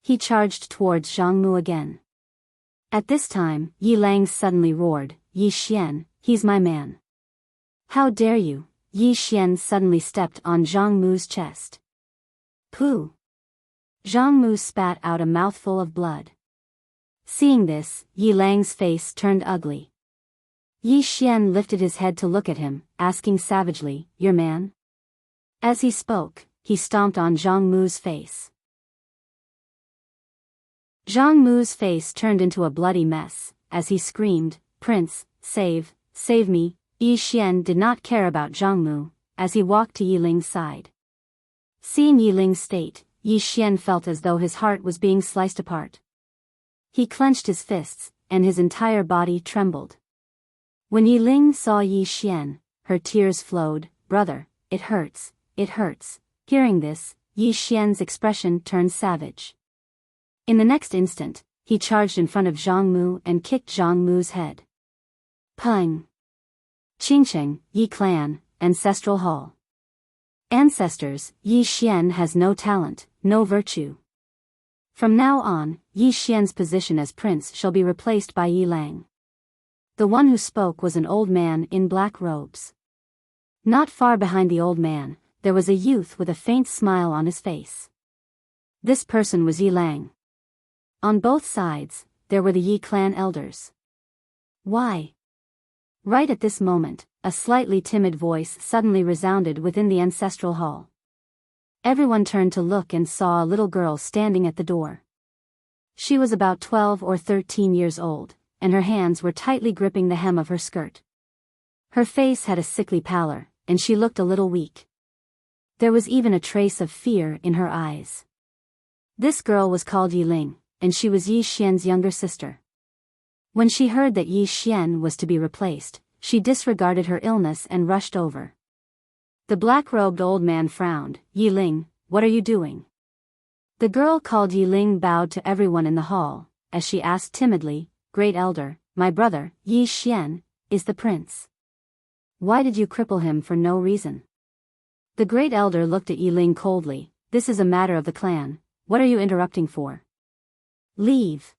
Speaker 1: He charged towards Zhang Mu again. At this time, Yi Lang suddenly roared, Yi Xian, he's my man. How dare you? Yi Xian suddenly stepped on Zhang Mu's chest. Pooh! Zhang Mu spat out a mouthful of blood. Seeing this, Yi Lang's face turned ugly. Yi Xian lifted his head to look at him, asking savagely, your man? As he spoke, he stomped on Zhang Mu's face. Zhang Mu's face turned into a bloody mess, as he screamed, Prince, save me. Yi Xian did not care about Zhang Mu, as he walked to Yi Ling's side. Seeing Yi Ling's state, Yi Xian felt as though his heart was being sliced apart. He clenched his fists, and his entire body trembled. When Yi Ling saw Yi Xian, her tears flowed, brother, it hurts, it hurts. Hearing this, Yi Xian's expression turned savage. In the next instant, he charged in front of Zhang Mu and kicked Zhang Mu's head. Pung! Qingcheng, Yi Clan, Ancestral Hall. Ancestors, Yi Xian has no talent, no virtue. From now on, Yi Xian's position as prince shall be replaced by Yi Lang. The one who spoke was an old man in black robes. Not far behind the old man, there was a youth with a faint smile on his face. This person was Yi Lang. On both sides, there were the Yi clan elders. Why? Right at this moment, a slightly timid voice suddenly resounded within the ancestral hall. Everyone turned to look and saw a little girl standing at the door. She was about 12 or 13 years old, and her hands were tightly gripping the hem of her skirt. Her face had a sickly pallor, and she looked a little weak. There was even a trace of fear in her eyes. This girl was called Yi Ling, and she was Yi Xian's younger sister. When she heard that Yi Xian was to be replaced, she disregarded her illness and rushed over. The black-robed old man frowned. Yi Ling, what are you doing? The girl called Yi Ling bowed to everyone in the hall, as she asked timidly, Great Elder, my brother, Yi Xian, is the prince. Why did you cripple him for no reason? The Great Elder looked at Yi Ling coldly. This is a matter of the clan. What are you interrupting for? Leave.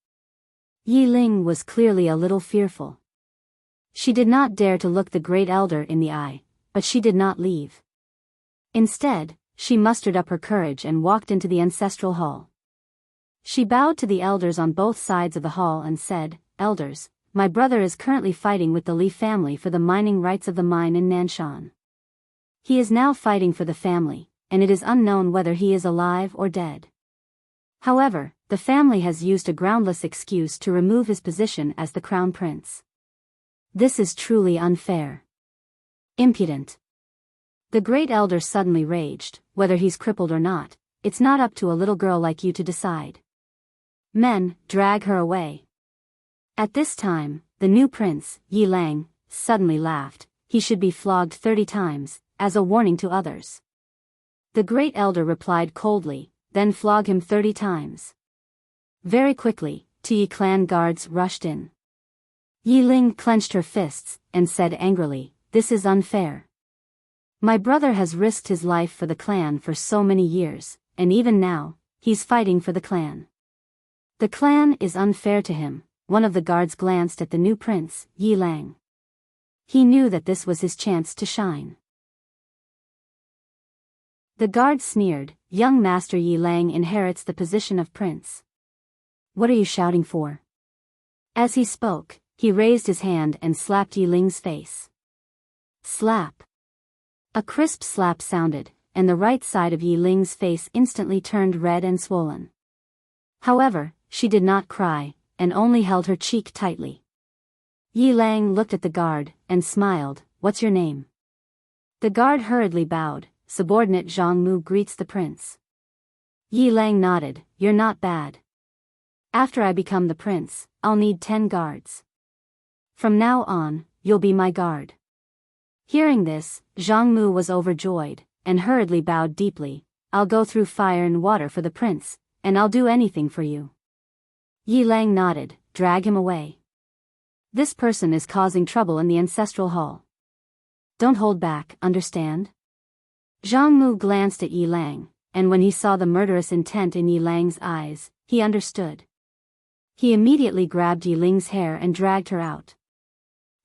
Speaker 1: Yi Ling was clearly a little fearful. She did not dare to look the Great Elder in the eye, but she did not leave. Instead, she mustered up her courage and walked into the ancestral hall. She bowed to the elders on both sides of the hall and said, Elders, my brother is currently fighting with the Li family for the mining rights of the mine in Nanshan. He is now fighting for the family, and it is unknown whether he is alive or dead. However, the family has used a groundless excuse to remove his position as the crown prince. This is truly unfair. Impudent. The great elder suddenly raged, whether he's crippled or not, it's not up to a little girl like you to decide. Men, drag her away. At this time, the new prince, Yi Lang, suddenly laughed. He should be flogged 30 times, as a warning to others. The great elder replied coldly, then flog him 30 times. Very quickly, Yi clan guards rushed in. Yi Ling clenched her fists, and said angrily, "This is unfair. My brother has risked his life for the clan for so many years, and even now, he's fighting for the clan. The clan is unfair to him." One of the guards glanced at the new prince, Yi Lang. He knew that this was his chance to shine. The guard sneered, "Young Master Yi Lang inherits the position of prince. What are you shouting for?" As he spoke, he raised his hand and slapped Yi Ling's face. Slap. A crisp slap sounded, and the right side of Yi Ling's face instantly turned red and swollen. However, she did not cry, and only held her cheek tightly. Yi Lang looked at the guard, and smiled, "What's your name?" The guard hurriedly bowed. "Subordinate Zhang Mu greets the prince." Yi Lang nodded, "You're not bad. After I become the prince, I'll need 10 guards. From now on, you'll be my guard." Hearing this, Zhang Mu was overjoyed, and hurriedly bowed deeply. "I'll go through fire and water for the prince, and I'll do anything for you." Yi Lang nodded, "Drag him away. This person is causing trouble in the ancestral hall. Don't hold back, understand?" Zhang Mu glanced at Yi Lang, and when he saw the murderous intent in Yi Lang's eyes, he understood. He immediately grabbed Yi Ling's hair and dragged her out.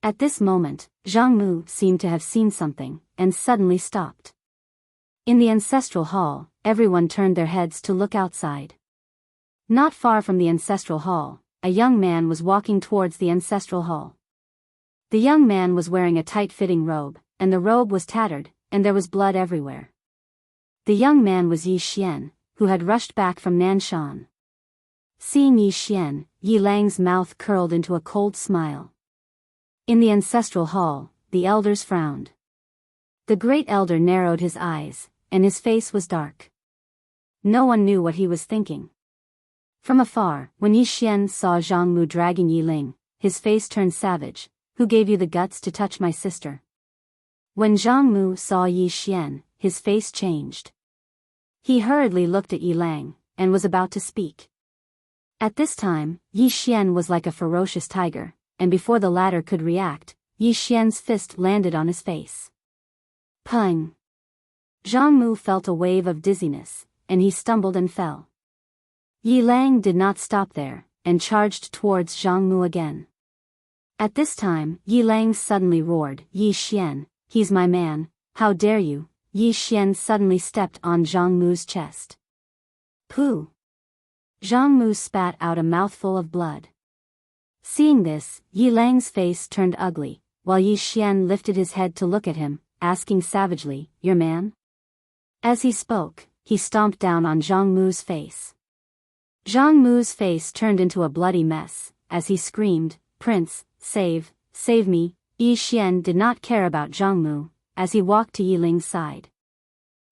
Speaker 1: At this moment, Zhang Mu seemed to have seen something, and suddenly stopped. In the ancestral hall, everyone turned their heads to look outside. Not far from the ancestral hall, a young man was walking towards the ancestral hall. The young man was wearing a tight-fitting robe, and the robe was tattered, and there was blood everywhere. The young man was Yi Xian, who had rushed back from Nanshan. Seeing Yi Xian, Yi Lang's mouth curled into a cold smile. In the ancestral hall, the elders frowned. The great elder narrowed his eyes, and his face was dark. No one knew what he was thinking. From afar, when Yi Xian saw Zhang Mu dragging Yi Ling, his face turned savage. "Who gave you the guts to touch my sister?" When Zhang Mu saw Yi Xian, his face changed. He hurriedly looked at Yi Lang, and was about to speak. At this time, Yi Xian was like a ferocious tiger, and before the latter could react, Yi Xian's fist landed on his face. Pung! Zhang Mu felt a wave of dizziness, and he stumbled and fell. Yi Lang did not stop there, and charged towards Zhang Mu again. At this time, Yi Lang suddenly roared, "Yi Xian, he's my man, how dare you!" Yi Xian suddenly stepped on Zhang Mu's chest. Pooh! Zhang Mu spat out a mouthful of blood. Seeing this, Yi Lang's face turned ugly, while Yi Xian lifted his head to look at him, asking savagely, "Your man?" As he spoke, he stomped down on Zhang Mu's face. Zhang Mu's face turned into a bloody mess, as he screamed, "Prince, save me!" Yi Xian did not care about Zhang Mu, as he walked to Yi Ling's side.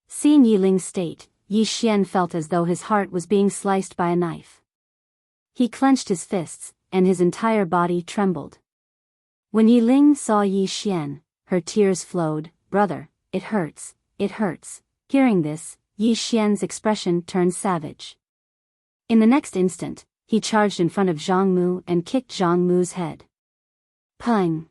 Speaker 1: Seeing Yi Ling's state, Yi Xian felt as though his heart was being sliced by a knife. He clenched his fists, and his entire body trembled. When Yi Ling saw Yi Xian, her tears flowed. "Brother, it hurts, it hurts." Hearing this, Yi Xian's expression turned savage. In the next instant, he charged in front of Zhang Mu and kicked Zhang Mu's head. Pung!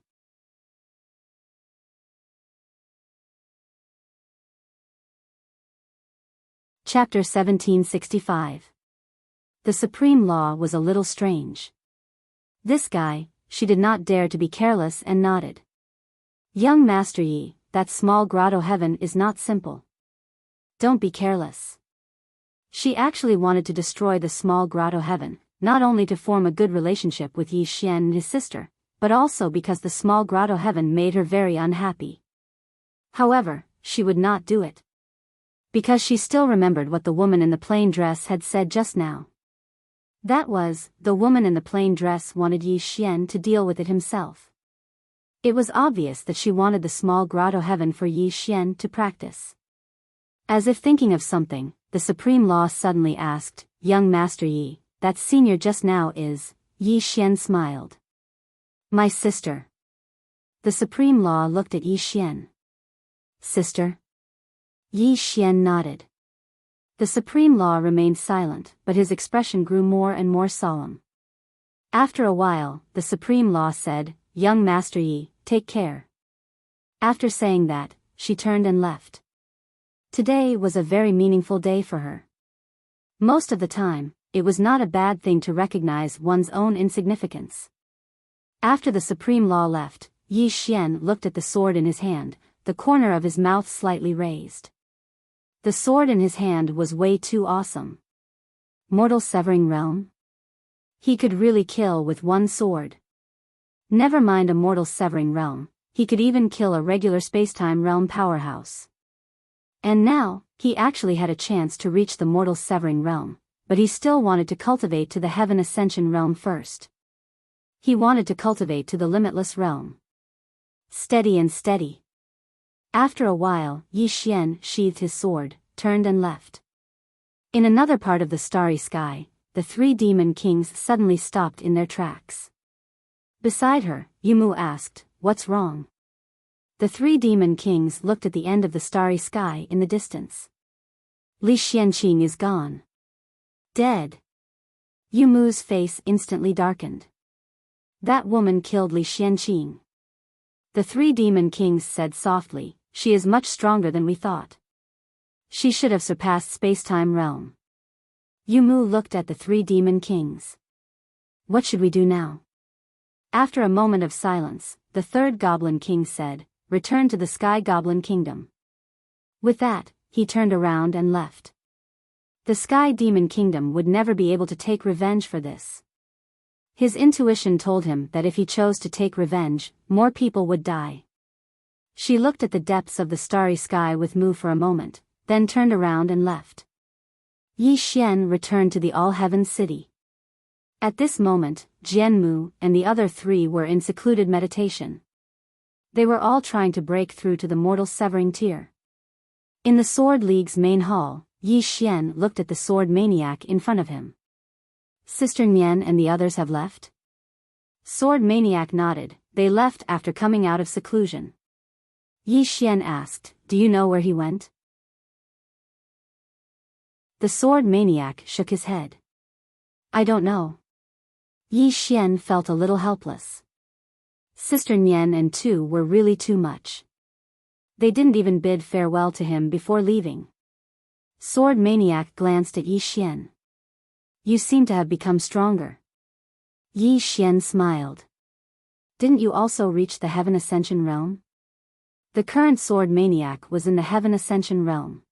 Speaker 1: Chapter 1765. The supreme law was a little strange. This guy, she did not dare to be careless and nodded. "Young Master Yi, that small grotto heaven is not simple. Don't be careless." She actually wanted to destroy the small grotto heaven, not only to form a good relationship with Yi Xian and his sister, but also because the small grotto heaven made her very unhappy. However, she would not do it. Because she still remembered what the woman in the plain dress had said just now. That was, the woman in the plain dress wanted Yi Xian to deal with it himself. It was obvious that she wanted the small grotto heaven for Yi Xian to practice. As if thinking of something, the Supreme Law suddenly asked, "Young Master Yi, that senior just now is?" Yi Xian smiled. "My sister." The Supreme Law looked at Yi Xian. "Sister?" Yi Xian nodded. The Supreme Law remained silent, but his expression grew more and more solemn. After a while, the Supreme Law said, "Young Master Yi, take care." After saying that, she turned and left. Today was a very meaningful day for her. Most of the time, it was not a bad thing to recognize one's own insignificance. After the Supreme Law left, Yi Xian looked at the sword in his hand, the corner of his mouth slightly raised. The sword in his hand was way too awesome. Mortal Severing Realm? He could really kill with one sword. Never mind a Mortal Severing Realm, he could even kill a regular spacetime realm powerhouse. And now, he actually had a chance to reach the Mortal Severing Realm, but he still wanted to cultivate to the Heaven Ascension Realm first. He wanted to cultivate to the Limitless Realm. Steady and steady. After a while, Yi Xian sheathed his sword, turned and left. In another part of the starry sky, the three demon kings suddenly stopped in their tracks. Beside her, Yumu asked, "What's wrong?" The three demon kings looked at the end of the starry sky in the distance. "Li Xianqing is gone. Dead." Yumu's face instantly darkened. "That woman killed Li Xianqing." The three demon kings said softly, "She is much stronger than we thought. She should have surpassed Spacetime Realm." Yumu looked at the three demon kings. "What should we do now?" After a moment of silence, the third Goblin King said, "Return to the Sky Goblin Kingdom." With that, he turned around and left. The Sky Demon Kingdom would never be able to take revenge for this. His intuition told him that if he chose to take revenge, more people would die. She looked at the depths of the starry sky with Mu for a moment, then turned around and left. Yi Xian returned to the All-Heaven City. At this moment, Jian Mu and the other three were in secluded meditation. They were all trying to break through to the Mortal Severing Tier. In the Sword League's main hall, Yi Xian looked at the Sword Maniac in front of him. "Sister Nian and the others have left?" Sword Maniac nodded. "They left after coming out of seclusion." Yi Xian asked, "Do you know where he went?" The Sword Maniac shook his head. "I don't know." Yi Xian felt a little helpless. Sister Nian and Tu were really too much. They didn't even bid farewell to him before leaving. Sword Maniac glanced at Yi Xian. "You seem to have become stronger." Yi Xian smiled. "Didn't you also reach the Heaven Ascension Realm?" The current Sword Maniac was in the Heaven Ascension Realm.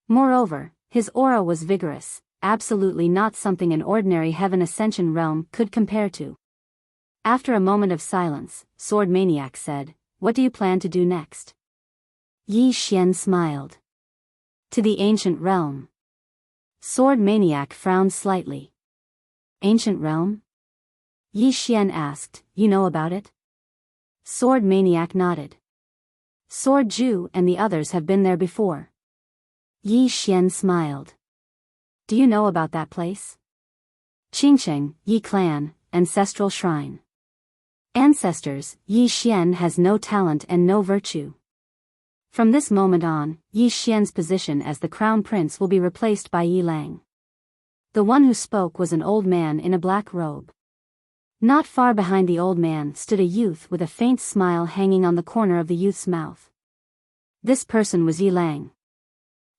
Speaker 1: Moreover, his aura was vigorous, absolutely not something an ordinary Heaven Ascension Realm could compare to. After a moment of silence, Sword Maniac said, "What do you plan to do next?" Yi Xian smiled. "To the Ancient Realm." Sword Maniac frowned slightly. "Ancient Realm?" Yi Xian asked, "You know about it?" Sword Maniac nodded. "Sword Ju and the others have been there before." Yi Xian smiled. "Do you know about that place?" "Qingcheng, Yi Clan, Ancestral Shrine." "Ancestors, Yi Xian has no talent and no virtue." From this moment on, Yi Xian's position as the Crown Prince will be replaced by Yi Lang. The one who spoke was an old man in a black robe. Not far behind the old man stood a youth with a faint smile hanging on the corner of the youth's mouth. This person was Yi Lang.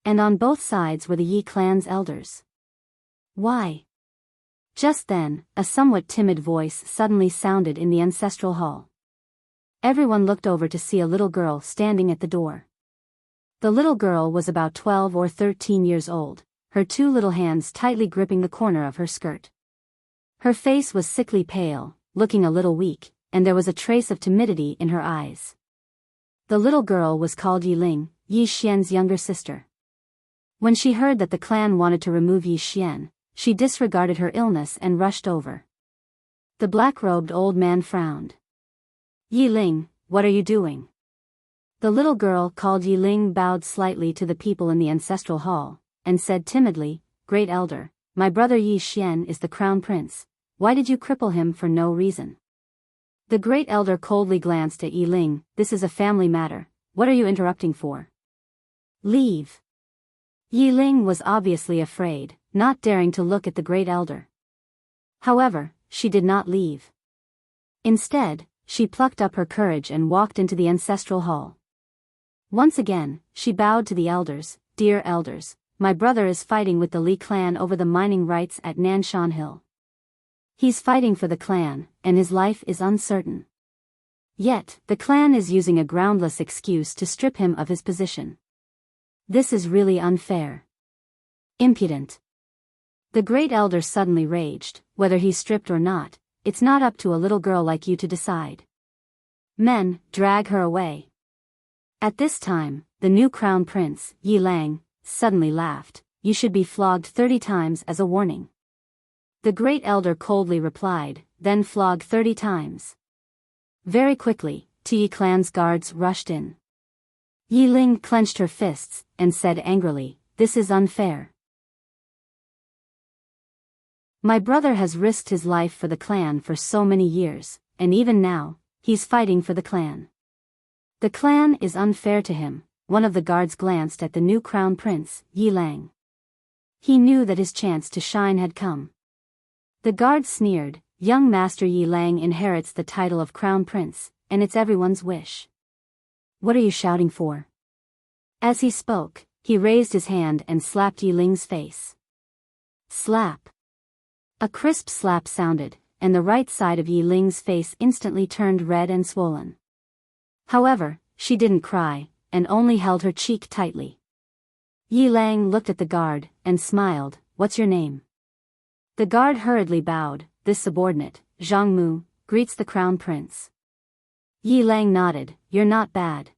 Speaker 1: And on both sides were the Yi clan's elders. "Why?" Just then, a somewhat timid voice suddenly sounded in the ancestral hall. Everyone looked over to see a little girl standing at the door. The little girl was about 12 or 13 years old, her two little hands tightly gripping the corner of her skirt. Her face was sickly pale, looking a little weak, and there was a trace of timidity in her eyes. The little girl was called Yi Ling, Yi Xian's younger sister. When she heard that the clan wanted to remove Yi Xian, she disregarded her illness and rushed over. The black-robed old man frowned. Yi Ling, what are you doing? The little girl called Yi Ling bowed slightly to the people in the ancestral hall, and said timidly, Great Elder, my brother Yi Xian is the crown prince. Why did you cripple him for no reason? The Great Elder coldly glanced at Yi Ling. This is a family matter. What are you interrupting for? Leave. Yi Ling was obviously afraid, not daring to look at the Great Elder. However, she did not leave. Instead, she plucked up her courage and walked into the ancestral hall. Once again, she bowed to the elders. Dear elders, my brother is fighting with the Li clan over the mining rights at Nanshan Hill. He's fighting for the clan, and his life is uncertain. Yet, the clan is using a groundless excuse to strip him of his position. This is really unfair. Impudent. The Great Elder suddenly raged. Whether he's stripped or not, it's not up to a little girl like you to decide. Men, drag her away. At this time, the new crown prince, Yi Lang, suddenly laughed. You should be flogged 30 times as a warning. The Great Elder coldly replied, then flog 30 times. Very quickly, Yi clan's guards rushed in. Yi Ling clenched her fists, and said angrily, This is unfair. My brother has risked his life for the clan for so many years, and even now, he's fighting for the clan. The clan is unfair to him. One of the guards glanced at the new crown prince, Yi Lang. He knew that his chance to shine had come. The guard sneered, Young Master Yi Lang inherits the title of crown prince, and it's everyone's wish. What are you shouting for? As he spoke, he raised his hand and slapped Yi Ling's face. Slap. A crisp slap sounded, and the right side of Yi Ling's face instantly turned red and swollen. However, she didn't cry, and only held her cheek tightly. Yi Lang looked at the guard, and smiled, What's your name? The guard hurriedly bowed. This subordinate, Zhang Mu, greets the crown prince. Yi Lang nodded, You're not bad.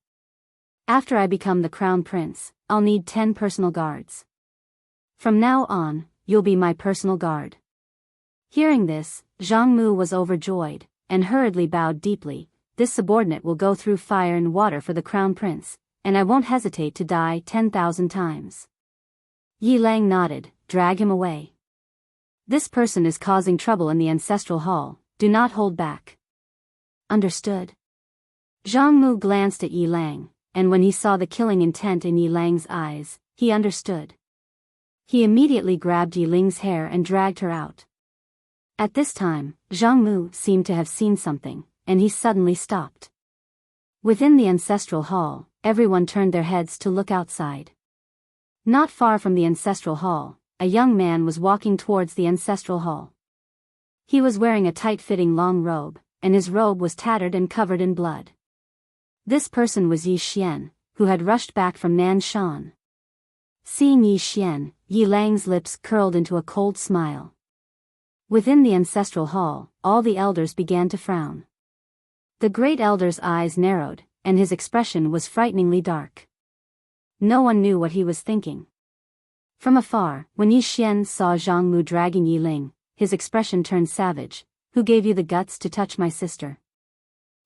Speaker 1: After I become the crown prince, I'll need 10 personal guards. From now on, you'll be my personal guard. Hearing this, Zhang Mu was overjoyed, and hurriedly bowed deeply. This subordinate will go through fire and water for the crown prince, and I won't hesitate to die 10,000 times. Yi Lang nodded, Drag him away. This person is causing trouble in the ancestral hall, do not hold back. Understood. Zhang Mu glanced at Yi Lang, and when he saw the killing intent in Yi Lang's eyes, he understood. He immediately grabbed Yi Ling's hair and dragged her out. At this time, Zhang Mu seemed to have seen something, and he suddenly stopped. Within the ancestral hall, everyone turned their heads to look outside. Not far from the ancestral hall, a young man was walking towards the ancestral hall. He was wearing a tight-fitting long robe, and his robe was tattered and covered in blood. This person was Yi Xian, who had rushed back from Nanshan. Seeing Yi Xian, Yi Lang's lips curled into a cold smile. Within the ancestral hall, all the elders began to frown. The Great Elder's eyes narrowed, and his expression was frighteningly dark. No one knew what he was thinking. From afar, when Yi Xian saw Zhang Mu dragging Yi Ling, his expression turned savage. Who gave you the guts to touch my sister?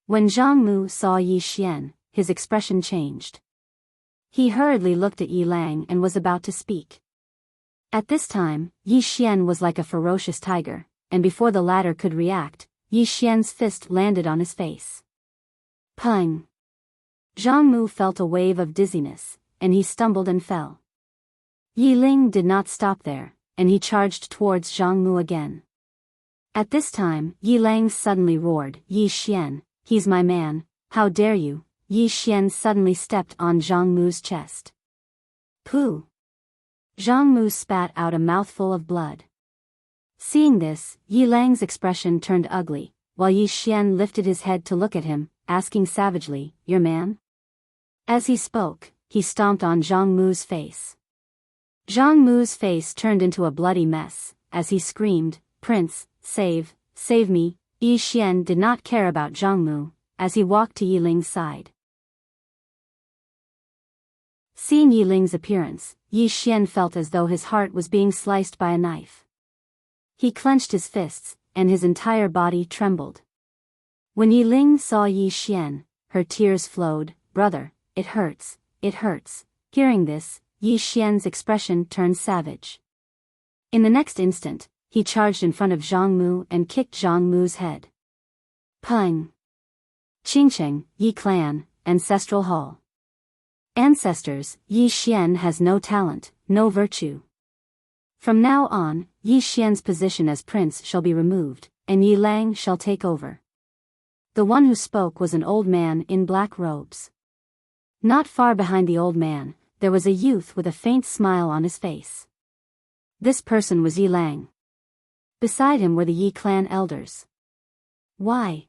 Speaker 1: When Zhang Mu saw Yi Xian, his expression changed. He hurriedly looked at Yi Lang and was about to speak. At this time, Yi Xian was like a ferocious tiger, and before the latter could react, Yi Xian's fist landed on his face. Pung! Zhang Mu felt a wave of dizziness, and he stumbled and fell. Yi Ling did not stop there, and he charged towards Zhang Mu again. At this time, Yi Lang suddenly roared, Yi Xian, he's my man, how dare you? Yi Xian suddenly stepped on Zhang Mu's chest. Pooh! Zhang Mu spat out a mouthful of blood. Seeing this, Yi Lang's expression turned ugly, while Yi Xian lifted his head to look at him, asking savagely, Your man? As he spoke, he stomped on Zhang Mu's face. Zhang Mu's face turned into a bloody mess, as he screamed, Prince, save me. Yi Xian did not care about Zhang Mu, as he walked to Yi Ling's side. Seeing Yi Ling's appearance, Yi Xian felt as though his heart was being sliced by a knife. He clenched his fists, and his entire body trembled. When Yi Ling saw Yi Xian, her tears flowed. "Brother, it hurts, it hurts." Hearing this, Yi Xian's expression turned savage. In the next instant, he charged in front of Zhang Mu and kicked Zhang Mu's head. Peng! Qingcheng, Yi Clan, Ancestral Hall. Ancestors, Yi Xian has no talent, no virtue. From now on, Yi Xian's position as prince shall be removed, and Yi Lang shall take over. The one who spoke was an old man in black robes. Not far behind the old man, there was a youth with a faint smile on his face. This person was Yi Lang. Beside him were the Yi clan elders. Why?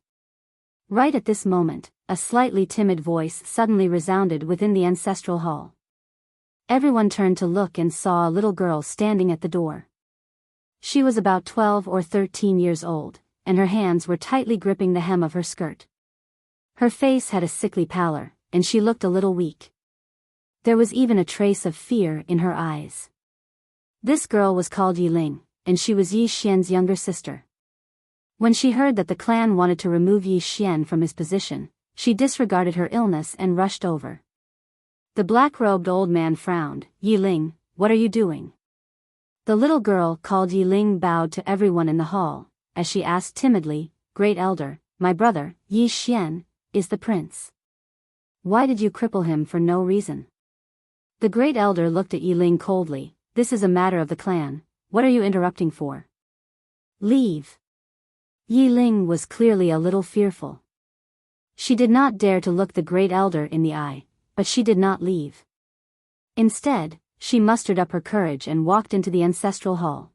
Speaker 1: Right at this moment, a slightly timid voice suddenly resounded within the ancestral hall. Everyone turned to look and saw a little girl standing at the door. She was about 12 or 13 years old, and her hands were tightly gripping the hem of her skirt. Her face had a sickly pallor, and she looked a little weak. There was even a trace of fear in her eyes. This girl was called Yi Ling, and she was Yi Xian's younger sister. When she heard that the clan wanted to remove Yi Xian from his position, she disregarded her illness and rushed over. The black-robed old man frowned. "Yi Ling, what are you doing?" The little girl called Yi Ling bowed to everyone in the hall, as she asked timidly, "Great elder, my brother, Yi Xian, is the prince. Why did you cripple him for no reason?" The great elder looked at Yi Ling coldly. "This is a matter of the clan. What are you interrupting for? Leave." Yi Ling was clearly a little fearful. She did not dare to look the great elder in the eye, but she did not leave. Instead, she mustered up her courage and walked into the ancestral hall.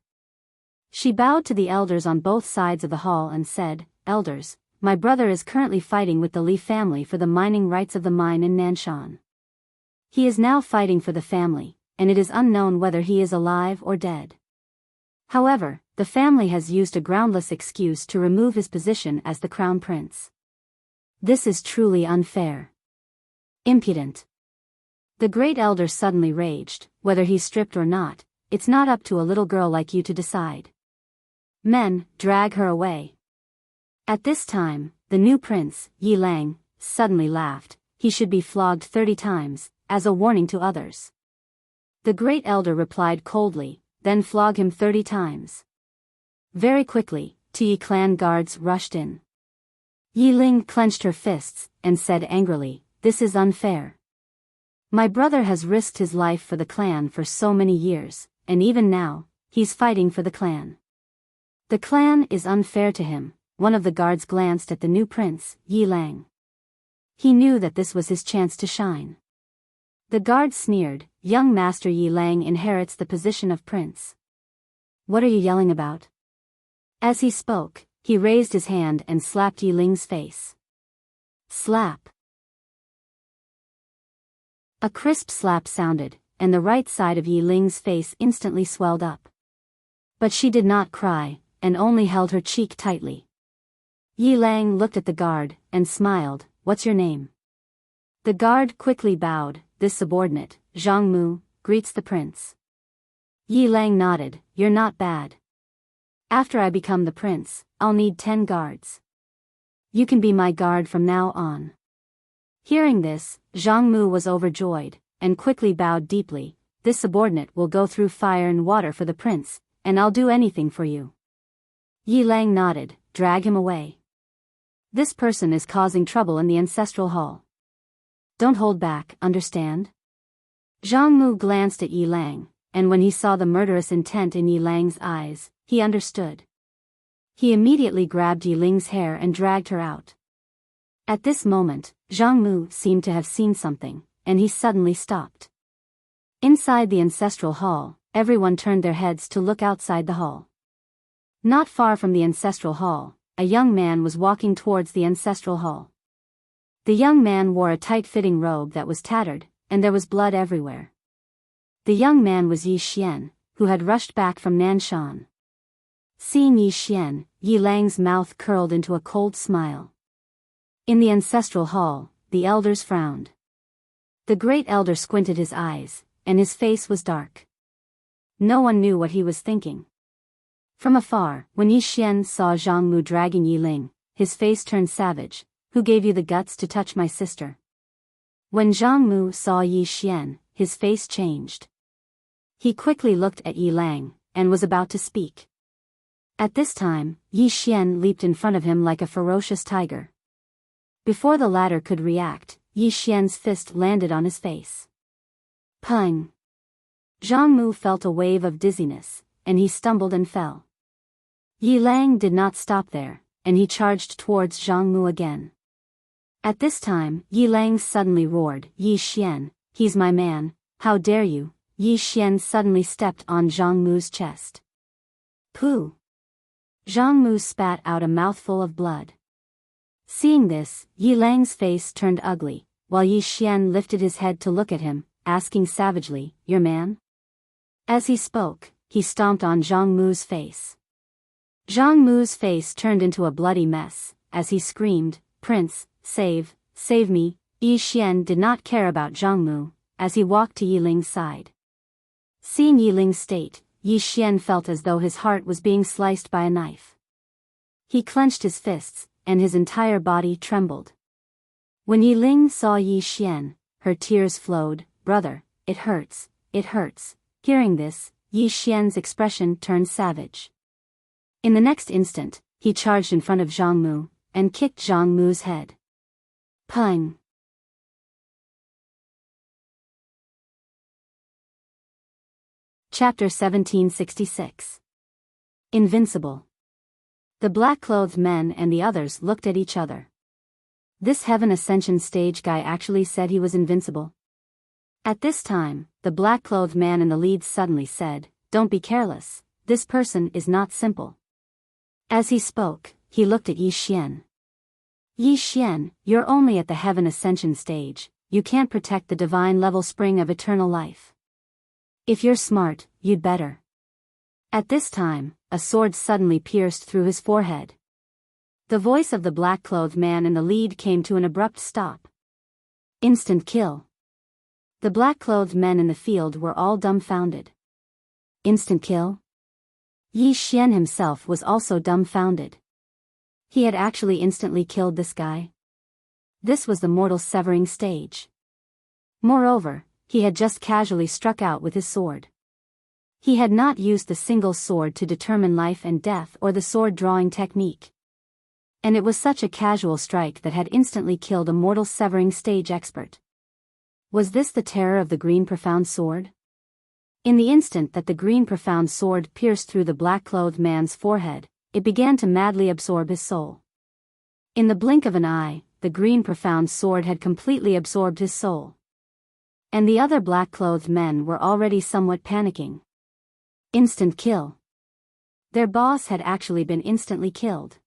Speaker 1: She bowed to the elders on both sides of the hall and said, "Elders, my brother is currently fighting with the Li family for the mining rights of the mine in Nanshan. He is now fighting for the family, and it is unknown whether he is alive or dead. However, the family has used a groundless excuse to remove his position as the crown prince. This is truly unfair. Impudent." The great elder suddenly raged. "Whether he's stripped or not, it's not up to a little girl like you to decide. Men, drag her away." At this time, the new prince, Yi Lang, suddenly laughed. "He should be flogged 30 times, as a warning to others." The great elder replied coldly, "Then flog him 30 times. Very quickly, two Yi clan guards rushed in. Yi Ling clenched her fists, and said angrily, "This is unfair. My brother has risked his life for the clan for so many years, and even now, he's fighting for the clan. The clan is unfair to him." One of the guards glanced at the new prince, Yi Lang. He knew that this was his chance to shine. The guard sneered, "Young Master Yi Lang inherits the position of prince. What are you yelling about?" As he spoke, he raised his hand and slapped Yi Ling's face. Slap. A crisp slap sounded, and the right side of Yi Ling's face instantly swelled up. But she did not cry, and only held her cheek tightly. Yi Lang looked at the guard, and smiled. "What's your name?" The guard quickly bowed. "This subordinate, Zhang Mu, greets the prince." Yi Lang nodded. "You're not bad. After I become the prince, I'll need 10 guards. You can be my guard from now on." Hearing this, Zhang Mu was overjoyed, and quickly bowed deeply. "This subordinate will go through fire and water for the prince, and I'll do anything for you." Yi Lang nodded. "Drag him away. This person is causing trouble in the ancestral hall. Don't hold back, understand?" Zhang Mu glanced at Yi Lang, and when he saw the murderous intent in Yi Lang's eyes, he understood. He immediately grabbed Yi Ling's hair and dragged her out. At this moment, Zhang Mu seemed to have seen something, and he suddenly stopped. Inside the ancestral hall, everyone turned their heads to look outside the hall. Not far from the ancestral hall, a young man was walking towards the ancestral hall. The young man wore a tight-fitting robe that was tattered, and there was blood everywhere. The young man was Yi Xian, who had rushed back from Nanshan. Seeing Yi Xian, Yi Lang's mouth curled into a cold smile. In the ancestral hall, the elders frowned. The great elder squinted his eyes, and his face was dark. No one knew what he was thinking. From afar, when Yi Xian saw Zhang Mu dragging Yi Ling, his face turned savage. Who gave you the guts to touch my sister? When Zhang Mu saw Yi Xian, his face changed. He quickly looked at Yi Lang, and was about to speak. At this time, Yi Xian leaped in front of him like a ferocious tiger. Before the latter could react, Yi Xian's fist landed on his face. Pung! Zhang Mu felt a wave of dizziness, and he stumbled and fell. Yi Lang did not stop there, and he charged towards Zhang Mu again. At this time, Yi Lang suddenly roared, Yi Xian, he's my man, how dare you? Yi Xian suddenly stepped on Zhang Mu's chest. Pooh! Zhang Mu spat out a mouthful of blood. Seeing this, Yi Lang's face turned ugly, while Yi Xian lifted his head to look at him, asking savagely, your man? As he spoke, he stomped on Zhang Mu's face. Zhang Mu's face turned into a bloody mess, as he screamed, Prince, save me. Yi Xian did not care about Zhang Mu, as he walked to Yi Ling's side. Seeing Yi Ling's state, Yi Xian felt as though his heart was being sliced by a knife. He clenched his fists, and his entire body trembled. When Yi Ling saw Yi Xian, her tears flowed, brother, it hurts, it hurts. Hearing this, Yi Xian's expression turned savage. In the next instant, he charged in front of Zhang Mu, and kicked Zhang Mu's head. Pung! Chapter 1766. Invincible. The black-clothed men and the others looked at each other. This Heaven Ascension stage guy actually said he was invincible. At this time, the black-clothed man in the lead suddenly said, don't be careless, this person is not simple. As he spoke, he looked at Yi Xian. Yi Xian, you're only at the Heaven Ascension stage, you can't protect the divine level spring of eternal life. If you're smart, you'd better. At this time, a sword suddenly pierced through his forehead. The voice of the black-clothed man in the lead came to an abrupt stop. Instant kill. The black-clothed men in the field were all dumbfounded. Instant kill? Yi Xian himself was also dumbfounded. He had actually instantly killed this guy. This was the mortal severing stage. Moreover, he had just casually struck out with his sword. He had not used the single sword to determine life and death or the sword drawing technique. And it was such a casual strike that had instantly killed a mortal severing stage expert. Was this the terror of the green profound sword? In the instant that the green profound sword pierced through the black-clothed man's forehead, it began to madly absorb his soul. In the blink of an eye, the green profound sword had completely absorbed his soul. And the other black-clothed men were already somewhat panicking. Instant kill. Their boss had actually been instantly killed.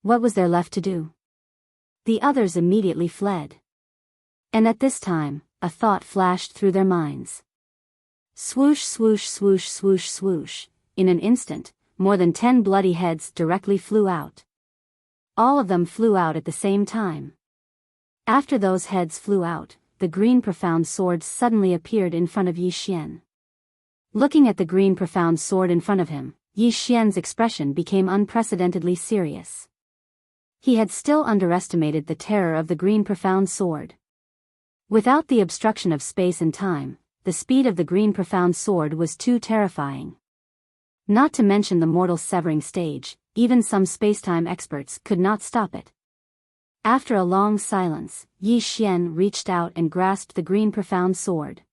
Speaker 1: What was there left to do? The others immediately fled. And at this time, a thought flashed through their minds. Swoosh, swoosh, swoosh, swoosh, swoosh. In an instant, more than 10 bloody heads directly flew out. All of them flew out at the same time. After those heads flew out, the green profound sword suddenly appeared in front of Yi Xian. Looking at the green profound sword in front of him, Yi Xian's expression became unprecedentedly serious. He had still underestimated the terror of the green profound sword. Without the obstruction of space and time, the speed of the green profound sword was too terrifying. Not to mention the mortal severing stage, even some spacetime experts could not stop it. After a long silence, Yi Xian reached out and grasped the green profound sword.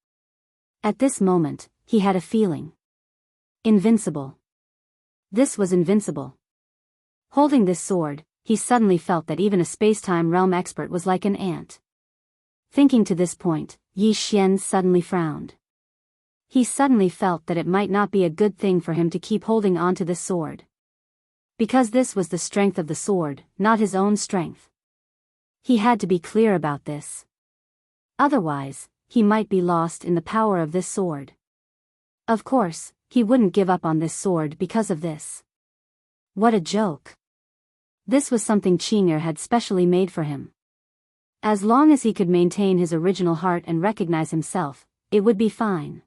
Speaker 1: At this moment, he had a feeling. Invincible. This was invincible. Holding this sword, he suddenly felt that even a spacetime realm expert was like an ant. Thinking to this point, Yi Xian suddenly frowned. He suddenly felt that it might not be a good thing for him to keep holding on to this sword. Because this was the strength of the sword, not his own strength. He had to be clear about this. Otherwise, he might be lost in the power of this sword. Of course, he wouldn't give up on this sword because of this. What a joke. This was something Qing'er had specially made for him. As long as he could maintain his original heart and recognize himself, it would be fine.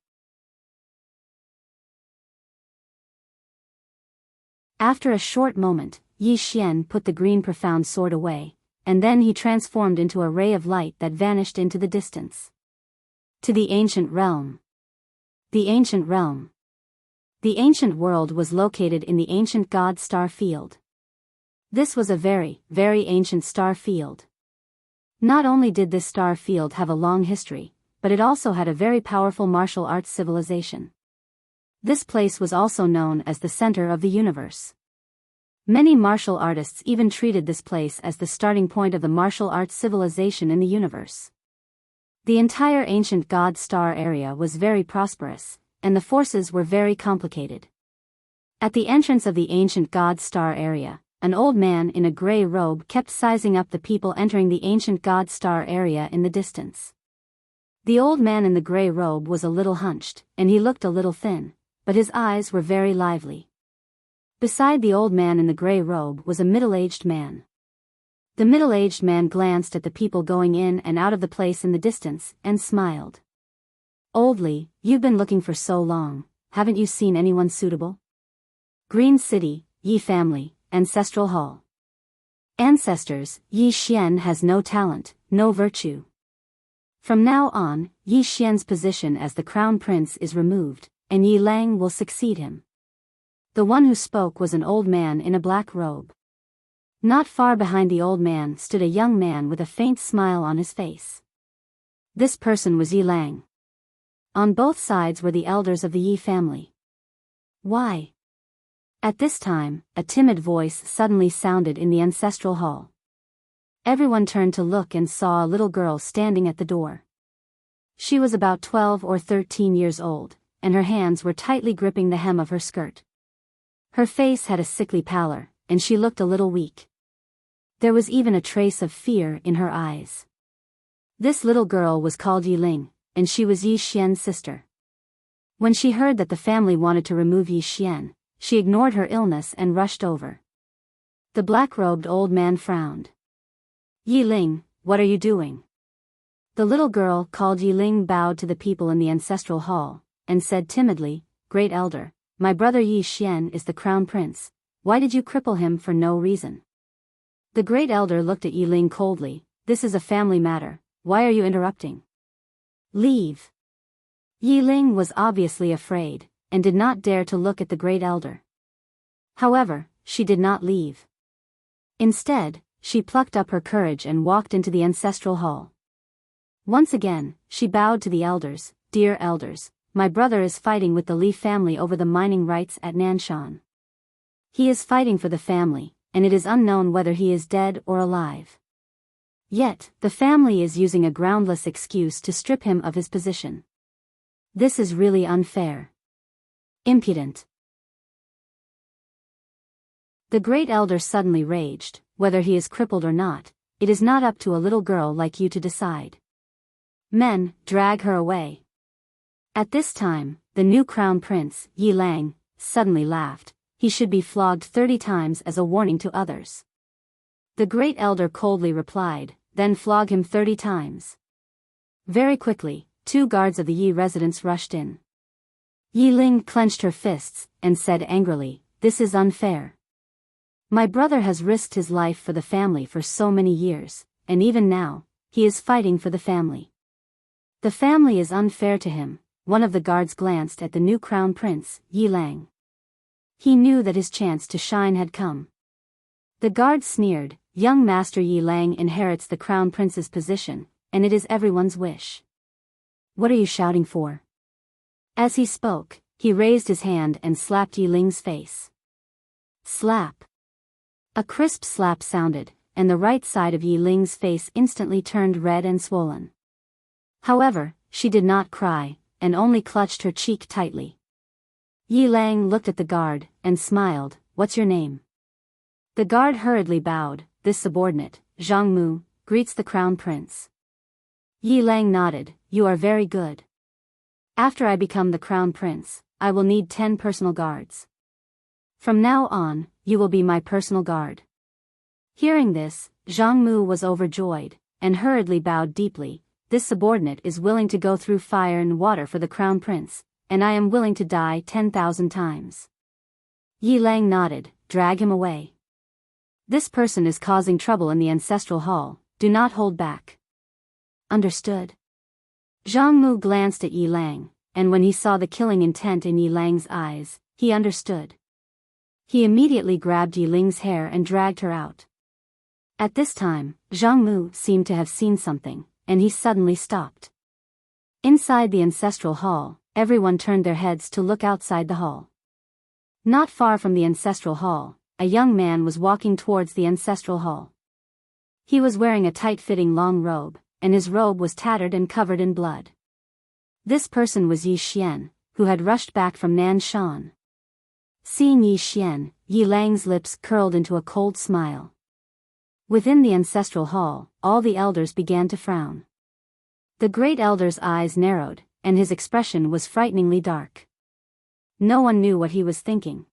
Speaker 1: After a short moment, Yi Xian put the green profound sword away, and then he transformed into a ray of light that vanished into the distance. To the ancient realm. The ancient realm. The ancient world was located in the ancient god star field. This was a very, very ancient star field. Not only did this star field have a long history, but it also had a very powerful martial arts civilization. This place was also known as the center of the universe. Many martial artists even treated this place as the starting point of the martial arts civilization in the universe. The entire ancient god star area was very prosperous, and the forces were very complicated. At the entrance of the ancient god star area, an old man in a gray robe kept sizing up the people entering the ancient god star area in the distance. The old man in the gray robe was a little hunched, and he looked a little thin, but his eyes were very lively. Beside the old man in the gray robe was a middle-aged man. The middle-aged man glanced at the people going in and out of the place in the distance, and smiled. "Oldly, you've been looking for so long, haven't you seen anyone suitable? Green City, Yi family, Ancestral Hall. Ancestors, Yi Xian has no talent, no virtue. From now on, Yi Xian's position as the crown prince is removed, and Yi Lang will succeed him." The one who spoke was an old man in a black robe. Not far behind the old man stood a young man with a faint smile on his face. This person was Yi Lang. On both sides were the elders of the Yi family. "Why?" At this time, a timid voice suddenly sounded in the ancestral hall. Everyone turned to look and saw a little girl standing at the door. She was about 12 or 13 years old, and her hands were tightly gripping the hem of her skirt. Her face had a sickly pallor, and she looked a little weak. There was even a trace of fear in her eyes. This little girl was called Yi Ling, and she was Yi Xian's sister. When she heard that the family wanted to remove Yi Xian, she ignored her illness and rushed over. The black-robed old man frowned. "Yi Ling, what are you doing?" The little girl called Yi Ling bowed to the people in the ancestral hall, and said timidly, "Great elder, my brother Yi Xian is the crown prince. Why did you cripple him for no reason?" The great elder looked at Yi Ling coldly. "This is a family matter, why are you interrupting? Leave." Yi Ling was obviously afraid, and did not dare to look at the great elder. However, she did not leave. Instead, she plucked up her courage and walked into the ancestral hall. Once again, she bowed to the elders. "Dear elders, my brother is fighting with the Li family over the mining rights at Nanshan. He is fighting for the family, and it is unknown whether he is dead or alive. Yet, the family is using a groundless excuse to strip him of his position. This is really unfair. Impudent." The great elder suddenly raged. "Whether he is crippled or not, it is not up to a little girl like you to decide. Men, drag her away." At this time, the new crown prince, Yi Lang, suddenly laughed. "He should be flogged 30 times as a warning to others." The great elder coldly replied, "Then flog him 30 times. Very quickly, 2 guards of the Yi residence rushed in. Yi Ling clenched her fists, and said angrily, "This is unfair. My brother has risked his life for the family for so many years, and even now, he is fighting for the family. The family is unfair to him." One of the guards glanced at the new crown prince, Yi Lang. He knew that his chance to shine had come. The guard sneered, "Young Master Yi Lang inherits the crown prince's position, and it is everyone's wish. What are you shouting for?" As he spoke, he raised his hand and slapped Yi Ling's face. Slap. A crisp slap sounded, and the right side of Yi Ling's face instantly turned red and swollen. However, she did not cry, and only clutched her cheek tightly. Yi Lang looked at the guard, and smiled. "What's your name?" The guard hurriedly bowed. "This subordinate, Zhang Mu, greets the crown prince." Yi Lang nodded. "You are very good. After I become the crown prince, I will need 10 personal guards. From now on, you will be my personal guard." Hearing this, Zhang Mu was overjoyed, and hurriedly bowed deeply. "This subordinate is willing to go through fire and water for the crown prince, and I am willing to die 10,000 times." Yi Lang nodded. "Drag him away." This person is causing trouble in the ancestral hall, do not hold back. Understood? Zhang Mu glanced at Yi Lang, and when he saw the killing intent in Yi Lang's eyes, he understood. He immediately grabbed Yi Ling's hair and dragged her out. At this time, Zhang Mu seemed to have seen something, and he suddenly stopped. Inside the ancestral hall, everyone turned their heads to look outside the hall. Not far from the ancestral hall, a young man was walking towards the ancestral hall. He was wearing a tight-fitting long robe, and his robe was tattered and covered in blood. This person was Yi Xian, who had rushed back from Nanshan. Seeing Yi Xian, Yi Lang's lips curled into a cold smile. Within the ancestral hall, all the elders began to frown. The great elder's eyes narrowed, and his expression was frighteningly dark. No one knew what he was thinking.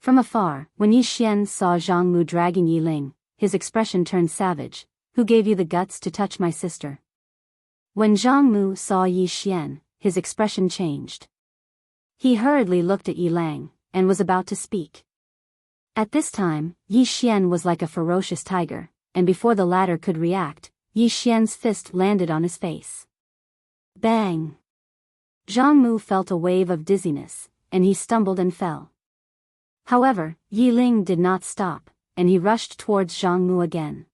Speaker 1: From afar, when Yi Xian saw Zhang Mu dragging Yi Ling, his expression turned savage. Who gave you the guts to touch my sister? When Zhang Mu saw Yi Xian, his expression changed. He hurriedly looked at Yi Lang, and was about to speak. At this time, Yi Xian was like a ferocious tiger, and before the latter could react, Yi Xian's fist landed on his face. Bang! Zhang Mu felt a wave of dizziness, and he stumbled and fell. However, Yi Ling did not stop, and he rushed towards Zhang Mu again.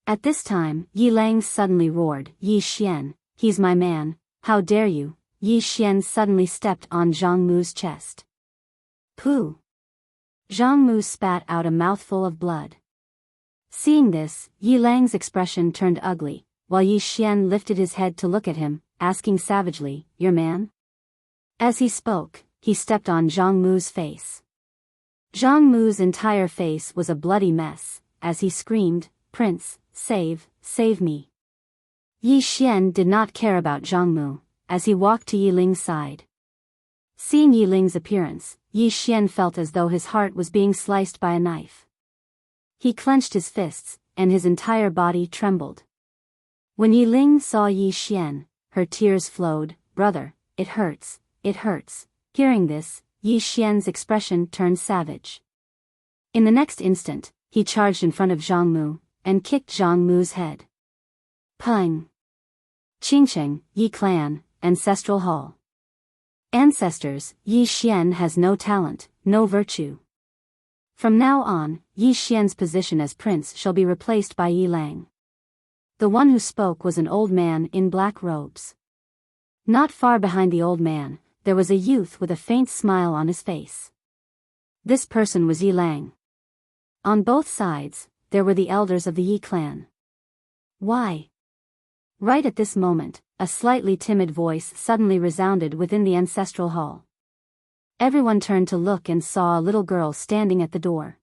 Speaker 1: At this time, Yi Lang suddenly roared, Yi Xian, he's my man, how dare you? Yi Xian suddenly stepped on Zhang Mu's chest. Pooh! Zhang Mu spat out a mouthful of blood. Seeing this, Yi Lang's expression turned ugly, while Yi Xian lifted his head to look at him, asking savagely, your man? As he spoke, he stepped on Zhang Mu's face. Zhang Mu's entire face was a bloody mess, as he screamed, Prince, save me. Yi Xian did not care about Zhang Mu, as he walked to Yi Ling's side. Seeing Yi Ling's appearance, Yi Xian felt as though his heart was being sliced by a knife. He clenched his fists, and his entire body trembled. When Yi Ling saw Yi Xian, her tears flowed, brother, it hurts, it hurts. Hearing this, Yi Xian's expression turned savage. In the next instant, he charged in front of Zhang Mu, and kicked Zhang Mu's head. Peng! Qingcheng, Yi Clan, Ancestral Hall. Ancestors, Yi Xian has no talent, no virtue. From now on, Yi Xian's position as prince shall be replaced by Yi Lang. The one who spoke was an old man in black robes. Not far behind the old man, there was a youth with a faint smile on his face. This person was Yi Lang. On both sides, there were the elders of the Yi clan. Why? Right at this moment, a slightly timid voice suddenly resounded within the ancestral hall. Everyone turned to look and saw a little girl standing at the door.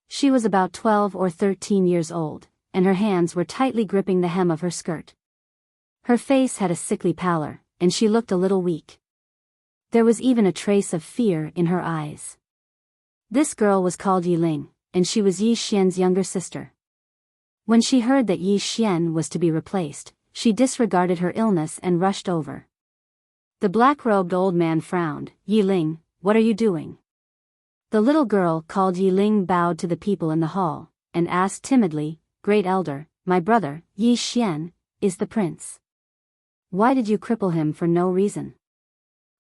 Speaker 1: She was about 12 or 13 years old, and her hands were tightly gripping the hem of her skirt. Her face had a sickly pallor, and she looked a little weak. There was even a trace of fear in her eyes. This girl was called Yi Ling, and she was Yi Xian's younger sister. When she heard that Yi Xian was to be replaced, she disregarded her illness and rushed over. The black-robed old man frowned. Yi Ling, what are you doing? The little girl called Yi Ling bowed to the people in the hall, and asked timidly, Great Elder, my brother, Yi Xian, is the prince. Why did you cripple him for no reason?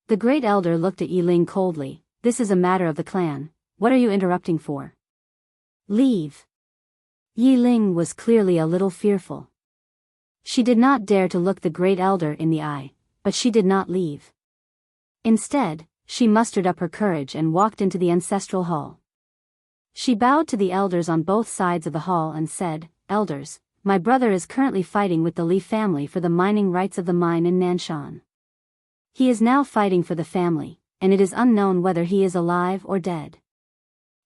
Speaker 1: The Great Elder looked at Yi Ling coldly. This is a matter of the clan, what are you interrupting for? Leave. Yi Ling was clearly a little fearful. She did not dare to look the Great Elder in the eye, but she did not leave. Instead, she mustered up her courage and walked into the ancestral hall. She bowed to the elders on both sides of the hall and said, Elders, my brother is currently fighting with the Li family for the mining rights of the mine in Nanshan. He is now fighting for the family, and it is unknown whether he is alive or dead.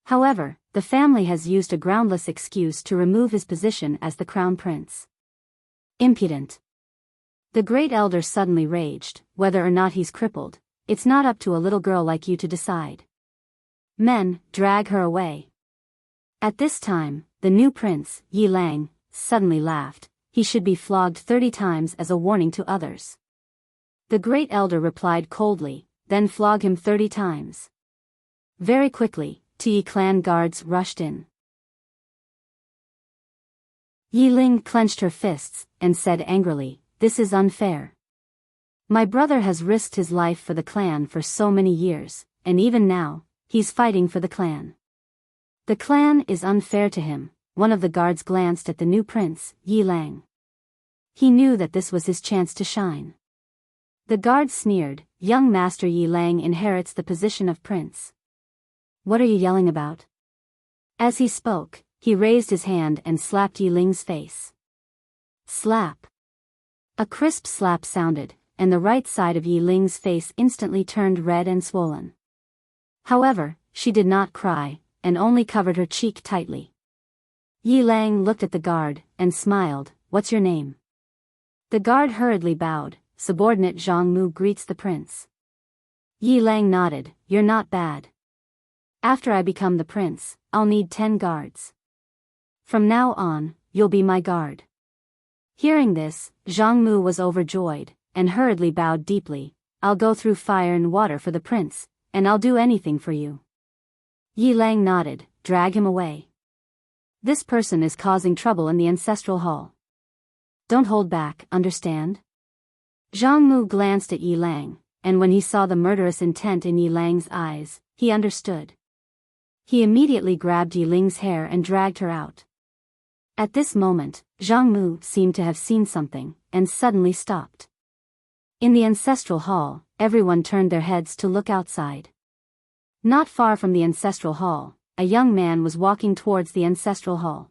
Speaker 1: However, the family has used a groundless excuse to remove his position as the crown prince. Impudent. The Great Elder suddenly raged, whether or not he's crippled, it's not up to a little girl like you to decide. Men, drag her away. At this time, the new prince, Yi Lang, suddenly laughed. He should be flogged 30 times as a warning to others. The Great Elder replied coldly, then flog him 30 times. Very quickly, 2 Yi clan guards rushed in. Yi Ling clenched her fists, and said angrily, "This is unfair. My brother has risked his life for the clan for so many years, and even now, he's fighting for the clan. The clan is unfair to him." One of the guards glanced at the new prince, Yi Lang. He knew that this was his chance to shine. The guard sneered, "Young Master Yi Lang inherits the position of prince. What are you yelling about?" As he spoke, he raised his hand and slapped Yi Ling's face. Slap. A crisp slap sounded, and the right side of Yi Ling's face instantly turned red and swollen. However, she did not cry, and only covered her cheek tightly. Yi Lang looked at the guard, and smiled, "What's your name?" The guard hurriedly bowed. "Subordinate Zhang Mu greets the prince." Yi Lang nodded, "You're not bad. After I become the prince, I'll need 10 guards. From now on, you'll be my guard." Hearing this, Zhang Mu was overjoyed, and hurriedly bowed deeply. "I'll go through fire and water for the prince, and I'll do anything for you." Yi Lang nodded, "Drag him away. This person is causing trouble in the ancestral hall. Don't hold back, understand?" Zhang Mu glanced at Yi Lang, and when he saw the murderous intent in Yi Lang's eyes, he understood. He immediately grabbed Yi Ling's hair and dragged her out. At this moment, Zhang Mu seemed to have seen something, and suddenly stopped. In the ancestral hall, everyone turned their heads to look outside. Not far from the ancestral hall, a young man was walking towards the ancestral hall.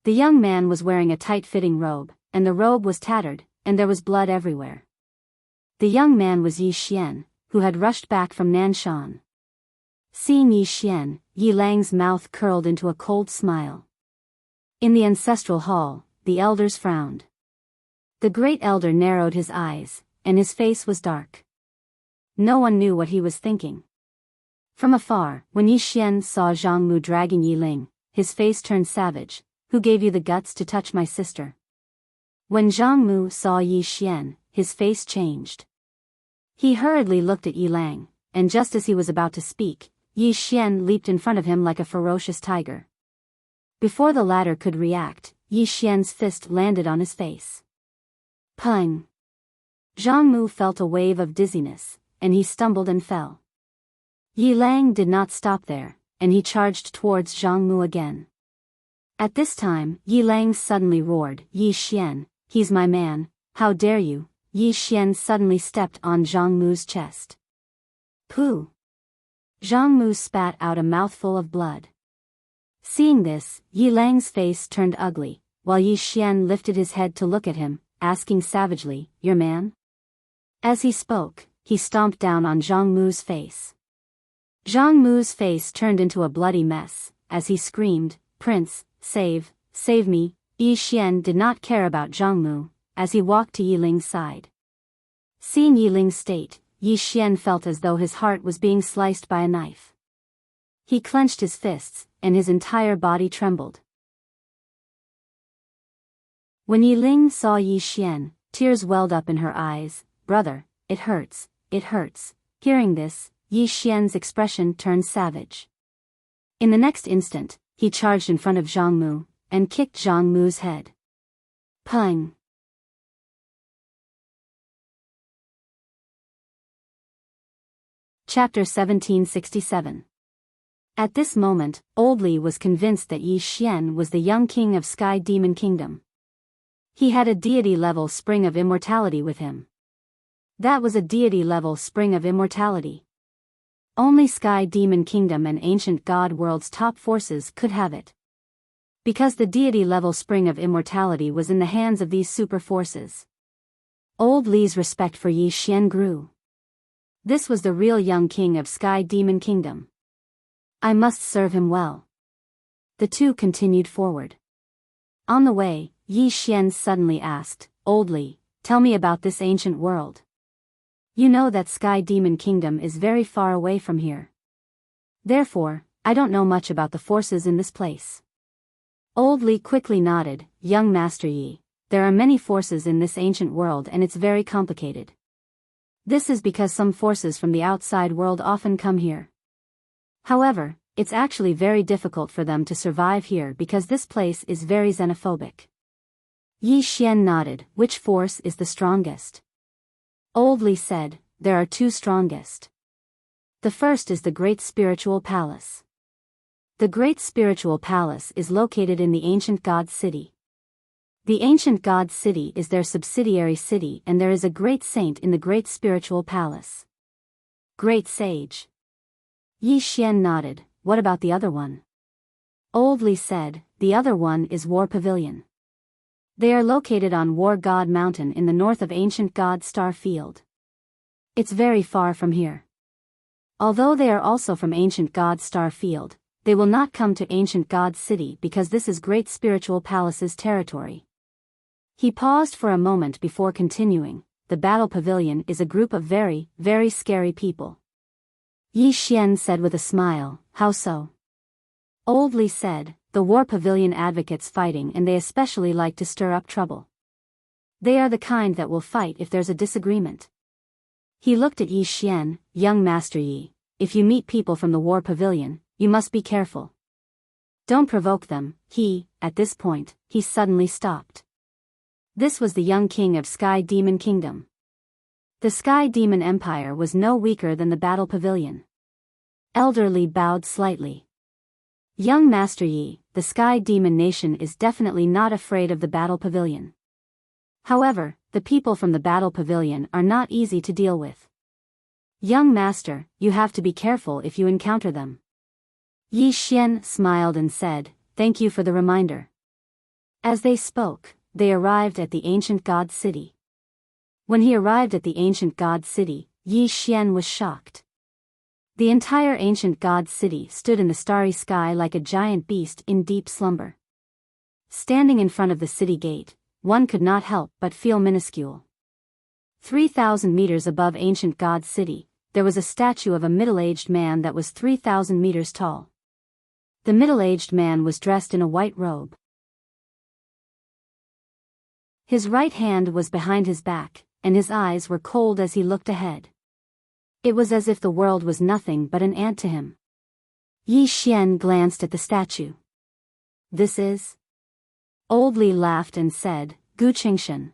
Speaker 1: The young man was wearing a tight-fitting robe, and the robe was tattered, and there was blood everywhere. The young man was Yi Xian, who had rushed back from Nanshan. Seeing Yi Xian, Yi Lang's mouth curled into a cold smile. In the ancestral hall, the elders frowned. The great elder narrowed his eyes, and his face was dark. No one knew what he was thinking. From afar, when Yi Xian saw Zhang Mu dragging Yi Ling, his face turned savage. "Who gave you the guts to touch my sister?" When Zhang Mu saw Yi Xian, his face changed. He hurriedly looked at Yi Lang, and just as he was about to speak, Yi Xian leaped in front of him like a ferocious tiger. Before the latter could react, Yi Xian's fist landed on his face. Pung! Zhang Mu felt a wave of dizziness, and he stumbled and fell. Yi Lang did not stop there, and he charged towards Zhang Mu again. At this time, Yi Lang suddenly roared, "Yi Xian, he's my man, how dare you!" Yi Xian suddenly stepped on Zhang Mu's chest. Pooh! Zhang Mu spat out a mouthful of blood. Seeing this, Yi Lang's face turned ugly, while Yi Xian lifted his head to look at him, asking savagely, "Your man?" As he spoke, he stomped down on Zhang Mu's face. Zhang Mu's face turned into a bloody mess, as he screamed, "Prince, save me!" Yi Xian did not care about Zhang Mu, as he walked to Yi Ling's side. Seeing Yi Ling's state, Yi Xian felt as though his heart was being sliced by a knife. He clenched his fists, and his entire body trembled. When Yi Ling saw Yi Xian, tears welled up in her eyes. "Brother, it hurts, it hurts." Hearing this, Yi Xian's expression turned savage. In the next instant, he charged in front of Zhang Mu, and kicked Zhang Mu's head. Pung! Chapter 1767. At this moment, Old Li was convinced that Yi Xian was the young king of Sky Demon Kingdom. He had a deity-level spring of immortality with him. That was a deity-level spring of immortality. Only Sky Demon Kingdom and Ancient God World's top forces could have it. Because the deity-level spring of immortality was in the hands of these super forces. Old Li's respect for Yi Xian grew. This was the real young king of Sky Demon Kingdom. I must serve him well. The two continued forward. On the way, Yi Xian suddenly asked, "Old Li, tell me about this ancient world. You know that Sky Demon Kingdom is very far away from here. Therefore, I don't know much about the forces in this place." Old Li quickly nodded, "Young Master Yi, there are many forces in this ancient world and it's very complicated. This is because some forces from the outside world often come here. However, It's actually very difficult for them to survive here because this place is very xenophobic. Yi Xian nodded. Which force is the strongest? Old Li said, there are two strongest. The first is the Great Spiritual Palace. The Great Spiritual Palace is located in the Ancient God's City. The Ancient God's City is their subsidiary city, and there is a great saint in the Great Spiritual Palace. Great Sage. Yi Xian nodded. What about the other one? Old Li said, the other one is War Pavilion. They are located on War God Mountain in the north of Ancient God Star Field. It's very far from here. Although they are also from Ancient God Star Field, they will not come to Ancient God's City because this is Great Spiritual Palace's territory. He paused for a moment before continuing. The Battle Pavilion is a group of very, very scary people. Yi Xian said with a smile, how so? Old Li said, the War Pavilion advocates fighting, and they especially like to stir up trouble. They are the kind that will fight if there's a disagreement. He looked at Yi Xian. Young Master Yi, if you meet people from the War Pavilion, you must be careful. Don't provoke them. At this point, he suddenly stopped. This was the young king of Sky Demon Kingdom. The Sky Demon Empire was no weaker than the Battle Pavilion. Elder Li bowed slightly. Young Master Yi, the Sky Demon Nation is definitely not afraid of the Battle Pavilion. However, the people from the Battle Pavilion are not easy to deal with. Young Master, you have to be careful if you encounter them. Yi Xian smiled and said, thank you for the reminder. As they spoke, they arrived at the Ancient God City. When he arrived at the Ancient God City, Yi Xian was shocked. The entire Ancient God City stood in the starry sky like a giant beast in deep slumber. Standing in front of the city gate, one could not help but feel minuscule. 3,000 meters above Ancient God City, there was a statue of a middle-aged man that was 3,000 meters tall. The middle-aged man was dressed in a white robe. His right hand was behind his back, and his eyes were cold as he looked ahead. It was as if the world was nothing but an ant to him. Yi Xian glanced at the statue. This is? Old Li laughed and said, Gu Qingshan.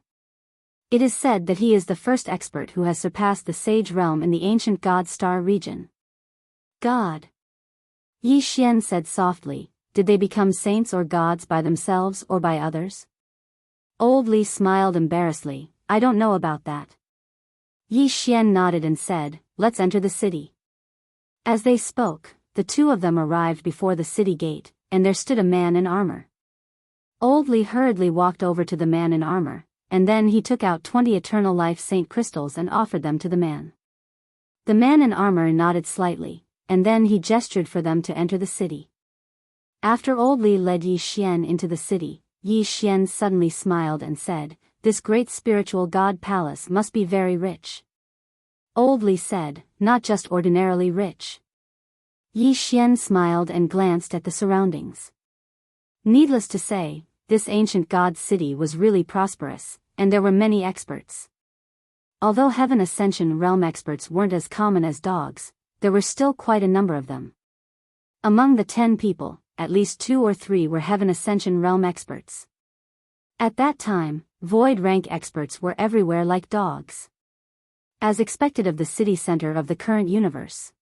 Speaker 1: It is said that he is the first expert who has surpassed the Sage Realm in the Ancient God Star region. God. Yi Xian said softly, did they become saints or gods by themselves or by others? Old Li smiled embarrassedly, I don't know about that. Yi Xian nodded and said, let's enter the city. As they spoke, the two of them arrived before the city gate, and there stood a man in armor. Old Li hurriedly walked over to the man in armor, and then he took out 20 Eternal Life Saint crystals and offered them to the man. The man in armor nodded slightly, and then he gestured for them to enter the city. After Old Li led Yi Xian into the city, Yi Xian suddenly smiled and said, this great spiritual god palace must be very rich. Old Li said, not just ordinarily rich. Yi Xian smiled and glanced at the surroundings. Needless to say, this ancient god city was really prosperous, and there were many experts. Although Heaven Ascension Realm experts weren't as common as dogs, there were still quite a number of them. Among the 10 people, at least 2 or 3 were Heaven Ascension Realm experts. At that time, Void rank experts were everywhere like dogs. As expected of the city center of the current universe.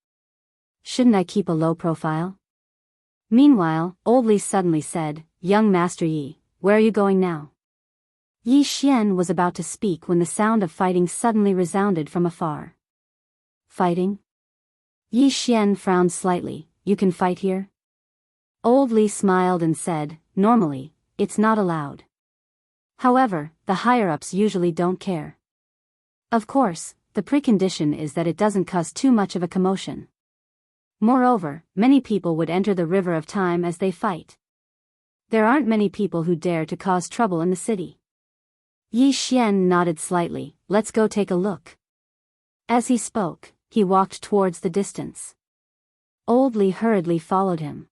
Speaker 1: Shouldn't I keep a low profile? Meanwhile, Old Li suddenly said, Young Master Yi, where are you going now? Yi Xian was about to speak when the sound of fighting suddenly resounded from afar. Fighting? Yi Xian frowned slightly, you can fight here? Old Li smiled and said, normally, it's not allowed. However, the higher-ups usually don't care. Of course, the precondition is that it doesn't cause too much of a commotion. Moreover, many people would enter the river of time as they fight. There aren't many people who dare to cause trouble in the city. Yi Xian nodded slightly, let's go take a look. As he spoke, he walked towards the distance. Old Li hurriedly followed him.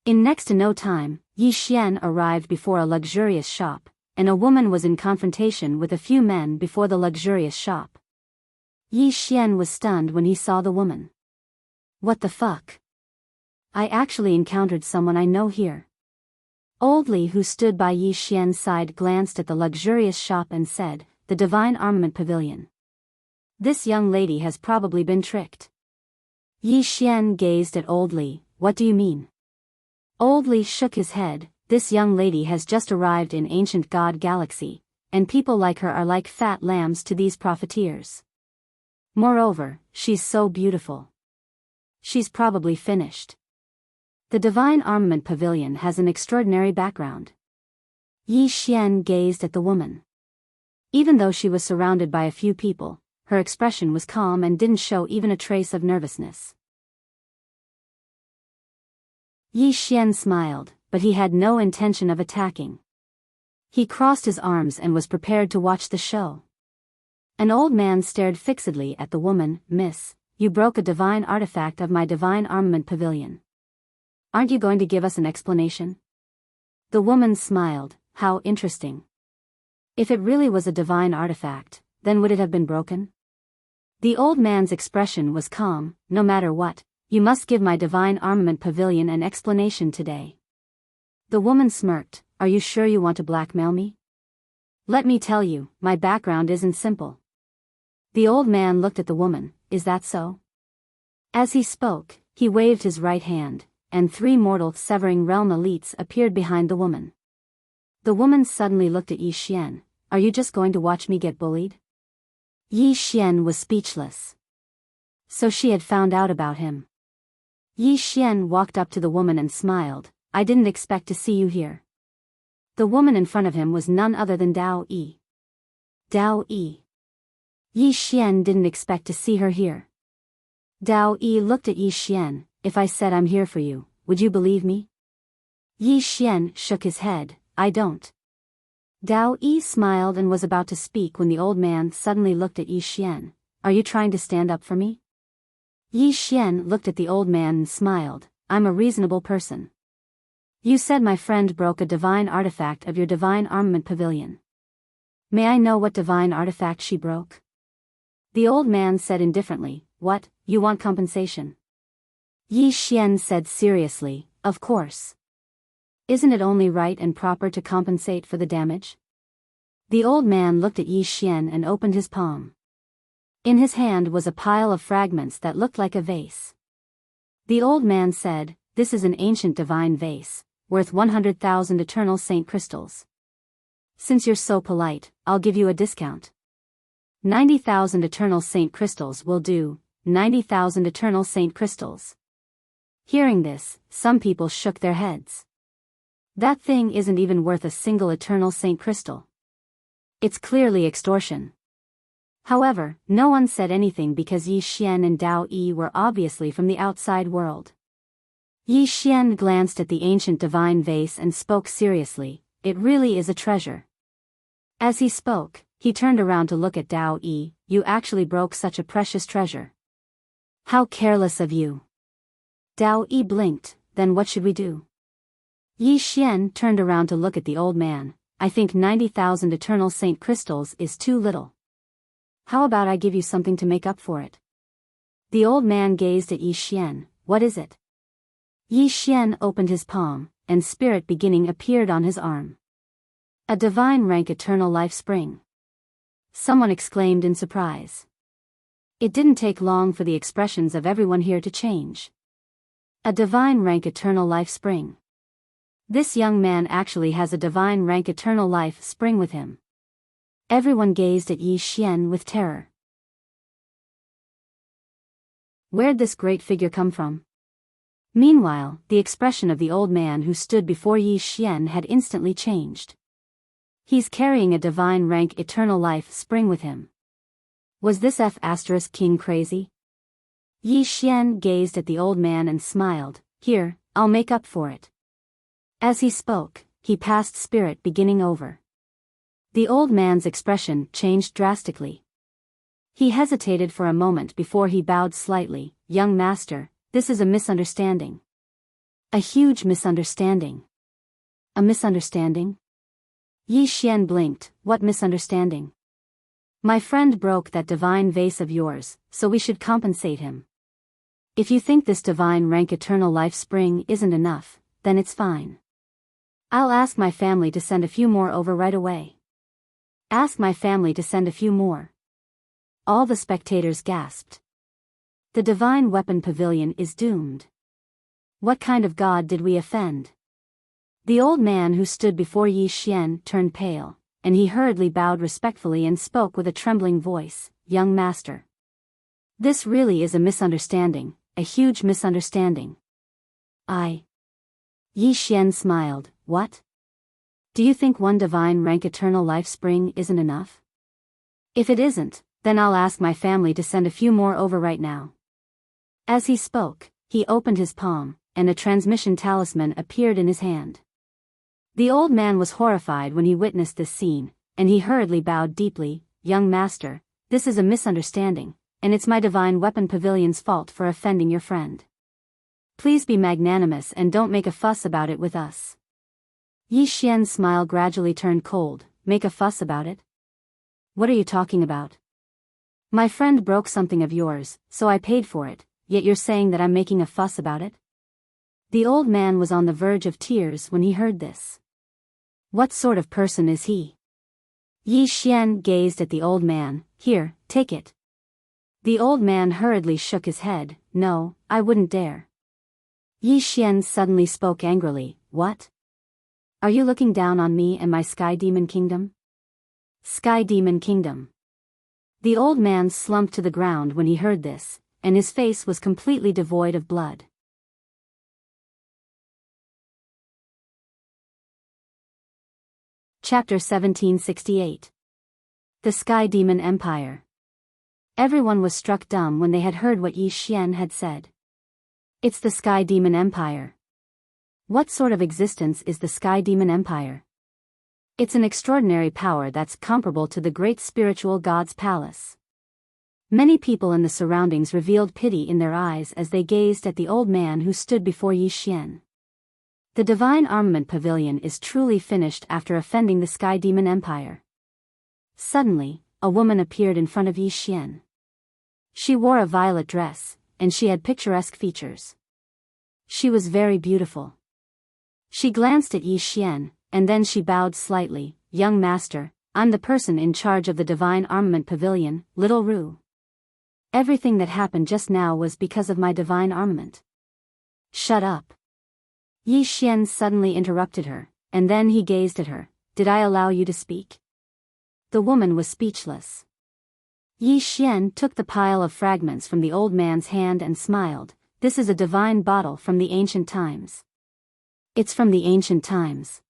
Speaker 1: In next to no time, Yi Xian arrived before a luxurious shop, and a woman was in confrontation with a few men before the luxurious shop. Yi Xian was stunned when he saw the woman. What the fuck? I actually encountered someone I know here. Old Li, who stood by Yi Xian's side, glanced at the luxurious shop and said, "The Divine Armament Pavilion. This young lady has probably been tricked." Yi Xian gazed at Old Li. "What do you mean?" Old Li shook his head. "This young lady has just arrived in ancient God Galaxy, and people like her are like fat lambs to these profiteers. Moreover, she's so beautiful. She's probably finished. The Divine Armament Pavilion has an extraordinary background." Yi Xian gazed at the woman. Even though she was surrounded by a few people, her expression was calm and didn't show even a trace of nervousness. Yi Xian smiled, but he had no intention of attacking. He crossed his arms and was prepared to watch the show. An old man stared fixedly at the woman. "Miss, you broke a divine artifact of my Divine Armament Pavilion. Aren't you going to give us an explanation?" The woman smiled. "How interesting. If it really was a divine artifact, then would it have been broken?" The old man's expression was calm. "No matter what, you must give my Divine Armament Pavilion an explanation today." The woman smirked. "Are you sure you want to blackmail me? Let me tell you, my background isn't simple." The old man looked at the woman. "Is that so?" As he spoke, he waved his right hand, and 3 mortal severing realm elites appeared behind the woman. The woman suddenly looked at Yi Xian. "Are you just going to watch me get bullied?" Yi Xian was speechless. So she had found out about him. Yi Xian walked up to the woman and smiled. "I didn't expect to see you here." The woman in front of him was none other than Dao Yi. Dao Yi. Yi Xian didn't expect to see her here. Dao Yi looked at Yi Xian. "If I said I'm here for you, would you believe me?" Yi Xian shook his head. "I don't." Dao Yi smiled and was about to speak when the old man suddenly looked at Yi Xian. "Are you trying to stand up for me?" Yi Xian looked at the old man and smiled. "I'm a reasonable person. You said my friend broke a divine artifact of your Divine Armament Pavilion. May I know what divine artifact she broke?" The old man said indifferently. "What, you want compensation?" Yi Xian said seriously, "Of course. Isn't it only right and proper to compensate for the damage?" The old man looked at Yi Xian and opened his palm. In his hand was a pile of fragments that looked like a vase. The old man said, "This is an ancient divine vase, worth 100,000 eternal saint crystals. Since you're so polite, I'll give you a discount. 90,000 eternal saint crystals will do. 90,000 eternal saint crystals." Hearing this, some people shook their heads. That thing isn't even worth a single eternal saint crystal. It's clearly extortion. However, no one said anything because Yi Xian and Dao Yi were obviously from the outside world. Yi Xian glanced at the ancient divine vase and spoke seriously. "It really is a treasure." As he spoke, he turned around to look at Dao Yi. "You actually broke such a precious treasure. How careless of you." Dao Yi blinked. "Then what should we do?" Yi Xian turned around to look at the old man. "I think 90,000 eternal saint crystals is too little. How about I give you something to make up for it?" The old man gazed at Yi Xian. "What is it?" Yi Xian opened his palm, and spirit beginning appeared on his arm. "A divine rank eternal life spring." Someone exclaimed in surprise. It didn't take long for the expressions of everyone here to change. A divine rank eternal life spring. This young man actually has a divine rank eternal life spring with him. Everyone gazed at Yi Xian with terror. Where'd this great figure come from? Meanwhile, the expression of the old man who stood before Yi Xian had instantly changed. He's carrying a divine rank eternal life spring with him. Was this King crazy? Yi Xian gazed at the old man and smiled. "Here, I'll make up for it." As he spoke, he passed spirit beginning over. The old man's expression changed drastically. He hesitated for a moment before he bowed slightly. "Young master, this is a misunderstanding." "A huge misunderstanding." "A misunderstanding?" Yi Xian blinked. "What misunderstanding?" "My friend broke that divine vase of yours, so we should compensate him." If you think this divine rank eternal life spring isn't enough, then it's fine. I'll ask my family to send a few more over right away. Ask my family to send a few more. All the spectators gasped. The divine weapon pavilion is doomed. What kind of god did we offend? The old man who stood before Yi Xian turned pale, and he hurriedly bowed respectfully and spoke with a trembling voice, "Young master. This really is a misunderstanding, a huge misunderstanding." Yi Xian smiled. What? Do you think one divine rank eternal life spring isn't enough? If it isn't, then I'll ask my family to send a few more over right now. As he spoke, he opened his palm, and a transmission talisman appeared in his hand. The old man was horrified when he witnessed this scene, and he hurriedly bowed deeply. "Young master, this is a misunderstanding, and it's my divine weapon pavilion's fault for offending your friend. Please be magnanimous and don't make a fuss about it with us." Yi Xian's smile gradually turned cold. "Make a fuss about it? What are you talking about? My friend broke something of yours, so I paid for it, yet you're saying that I'm making a fuss about it?" The old man was on the verge of tears when he heard this. What sort of person is he? Yi Xian gazed at the old man. "Here, take it." The old man hurriedly shook his head. "No, I wouldn't dare." Yi Xian suddenly spoke angrily. "What? Are you looking down on me and my Sky Demon Kingdom?" Sky Demon Kingdom. The old man slumped to the ground when he heard this, and his face was completely devoid of blood. Chapter 1768. The Sky Demon Empire. Everyone was struck dumb when they had heard what Yi Xian had said. It's the Sky Demon Empire. What sort of existence is the Sky Demon Empire? It's an extraordinary power that's comparable to the great spiritual god's palace. Many people in the surroundings revealed pity in their eyes as they gazed at the old man who stood before Yi Xian. The Divine Armament Pavilion is truly finished after offending the Sky Demon Empire. Suddenly, a woman appeared in front of Yi Xian. She wore a violet dress, and she had picturesque features. She was very beautiful. She glanced at Yi Xian, and then she bowed slightly. "Young master, I'm the person in charge of the Divine Armament Pavilion, Little Ru. Everything that happened just now was because of my divine armament." "Shut up." Yi Xian suddenly interrupted her, and then he gazed at her. "Did I allow you to speak?" The woman was speechless. Yi Xian took the pile of fragments from the old man's hand and smiled. "This is a divine bottle from the ancient times." "It's from the ancient times."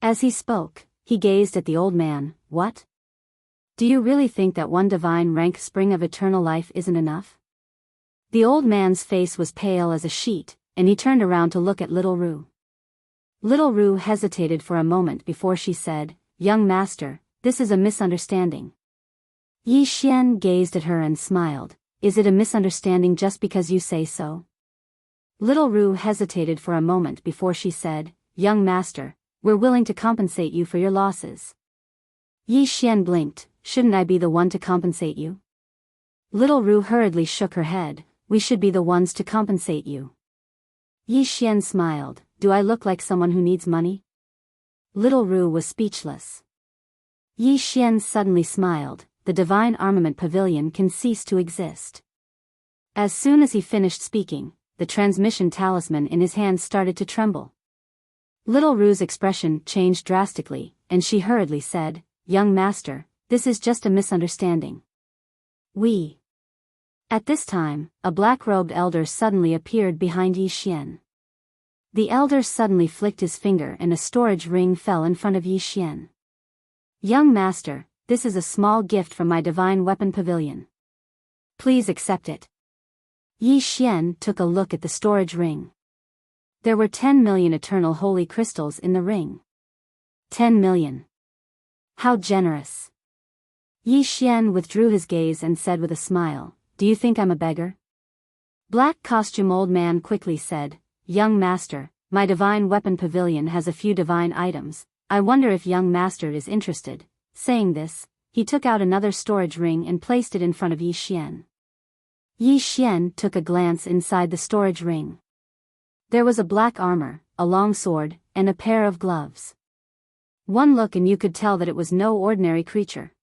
Speaker 1: As he spoke, he gazed at the old man. "What? Do you really think that one divine rank spring of eternal life isn't enough?" The old man's face was pale as a sheet, and he turned around to look at Little Ru. Little Ru hesitated for a moment before she said, "Young master, this is a misunderstanding." Yi Xian gazed at her and smiled. "Is it a misunderstanding just because you say so?" Little Ru hesitated for a moment before she said, "Young master, we're willing to compensate you for your losses." Yi Xian blinked. "Shouldn't I be the one to compensate you?" Little Ru hurriedly shook her head. "We should be the ones to compensate you." Yi Xian smiled. "Do I look like someone who needs money?" Little Ru was speechless. Yi Xian suddenly smiled. "The Divine Armament Pavilion can cease to exist." As soon as he finished speaking, the transmission talisman in his hand started to tremble. Little Ru's expression changed drastically, and she hurriedly said, "Young master, this is just a misunderstanding. At this time, a black-robed elder suddenly appeared behind Yi Xian. The elder suddenly flicked his finger and a storage ring fell in front of Yi Xian. "Young master, this is a small gift from my divine weapon pavilion. Please accept it." Yi Xian took a look at the storage ring. There were 10 million eternal holy crystals in the ring. 10 million. How generous. Yi Xian withdrew his gaze and said with a smile, "Do you think I'm a beggar?" Black costume old man quickly said, "Young master, my divine weapon pavilion has a few divine items. I wonder if young master is interested." Saying this, he took out another storage ring and placed it in front of Yi Xian. Yi Xian took a glance inside the storage ring. There was a black armor, a long sword, and a pair of gloves. One look and you could tell that it was no ordinary creature.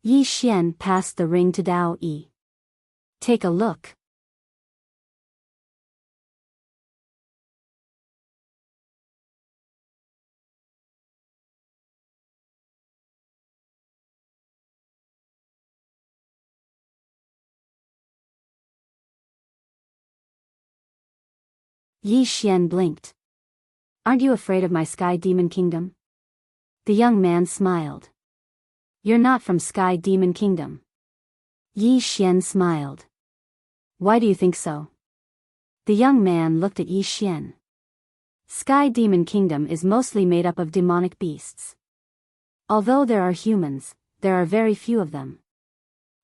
Speaker 1: Yi Xian passed the ring to Dao Yi. Take a look. Yi Xian blinked. Aren't you afraid of my Sky Demon Kingdom? The young man smiled. You're not from Sky Demon Kingdom. Yi Xian smiled. Why do you think so? The young man looked at Yi Xian. Sky Demon Kingdom is mostly made up of demonic beasts. Although there are humans, there are very few of them.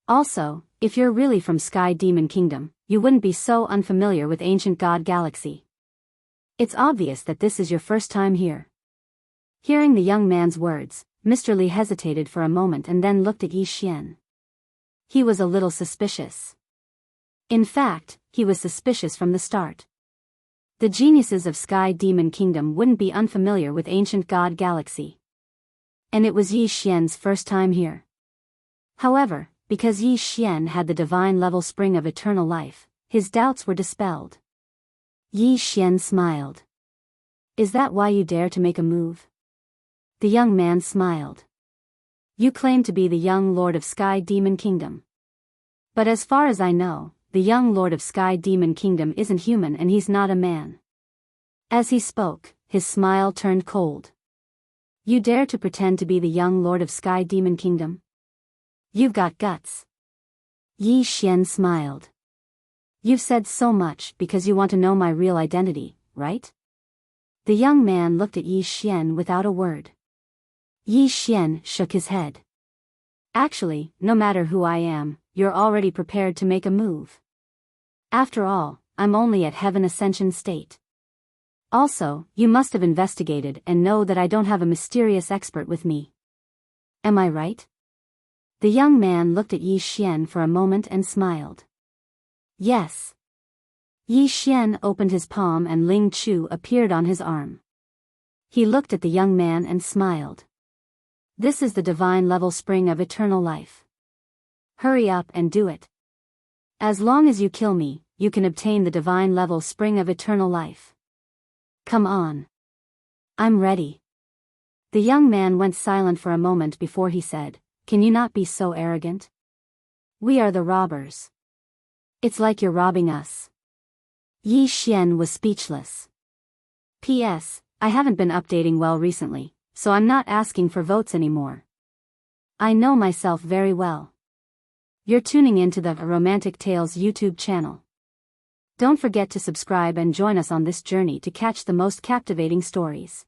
Speaker 1: Also, if you're really from Sky Demon Kingdom, you wouldn't be so unfamiliar with ancient God Galaxy. It's obvious that this is your first time here. Hearing the young man's words, Mr. Li hesitated for a moment and then looked at Yi Xian. He was a little suspicious. In fact, he was suspicious from the start. The geniuses of Sky Demon Kingdom wouldn't be unfamiliar with ancient God Galaxy. And it was Yi Xian's first time here. However, because Yi Xian had the divine level spring of eternal life, his doubts were dispelled. Yi Xian smiled. Is that why you dare to make a move? The young man smiled. You claim to be the young lord of Sky Demon Kingdom. But as far as I know, the young lord of Sky Demon Kingdom isn't human and he's not a man. As he spoke, his smile turned cold. You dare to pretend to be the young lord of Sky Demon Kingdom? You've got guts. Yi Xian smiled. You've said so much because you want to know my real identity, right? The young man looked at Yi Xian without a word. Yi Xian shook his head. Actually, no matter who I am, you're already prepared to make a move. After all, I'm only at Heaven Ascension state. Also, you must have investigated and know that I don't have a mysterious expert with me. Am I right? The young man looked at Yi Xian for a moment and smiled. Yes. Yi Xian opened his palm and Ling Chu appeared on his arm. He looked at the young man and smiled. This is the divine level spring of eternal life. Hurry up and do it. As long as you kill me, you can obtain the divine level spring of eternal life. Come on. I'm ready. The young man went silent for a moment before he said, Can you not be so arrogant? We are the robbers. It's like you're robbing us. Yi Xian was speechless. P.S. I haven't been updating well recently, so I'm not asking for votes anymore. I know myself very well. You're tuning into the Romantic Tales YouTube channel. Don't forget to subscribe and join us on this journey to catch the most captivating stories.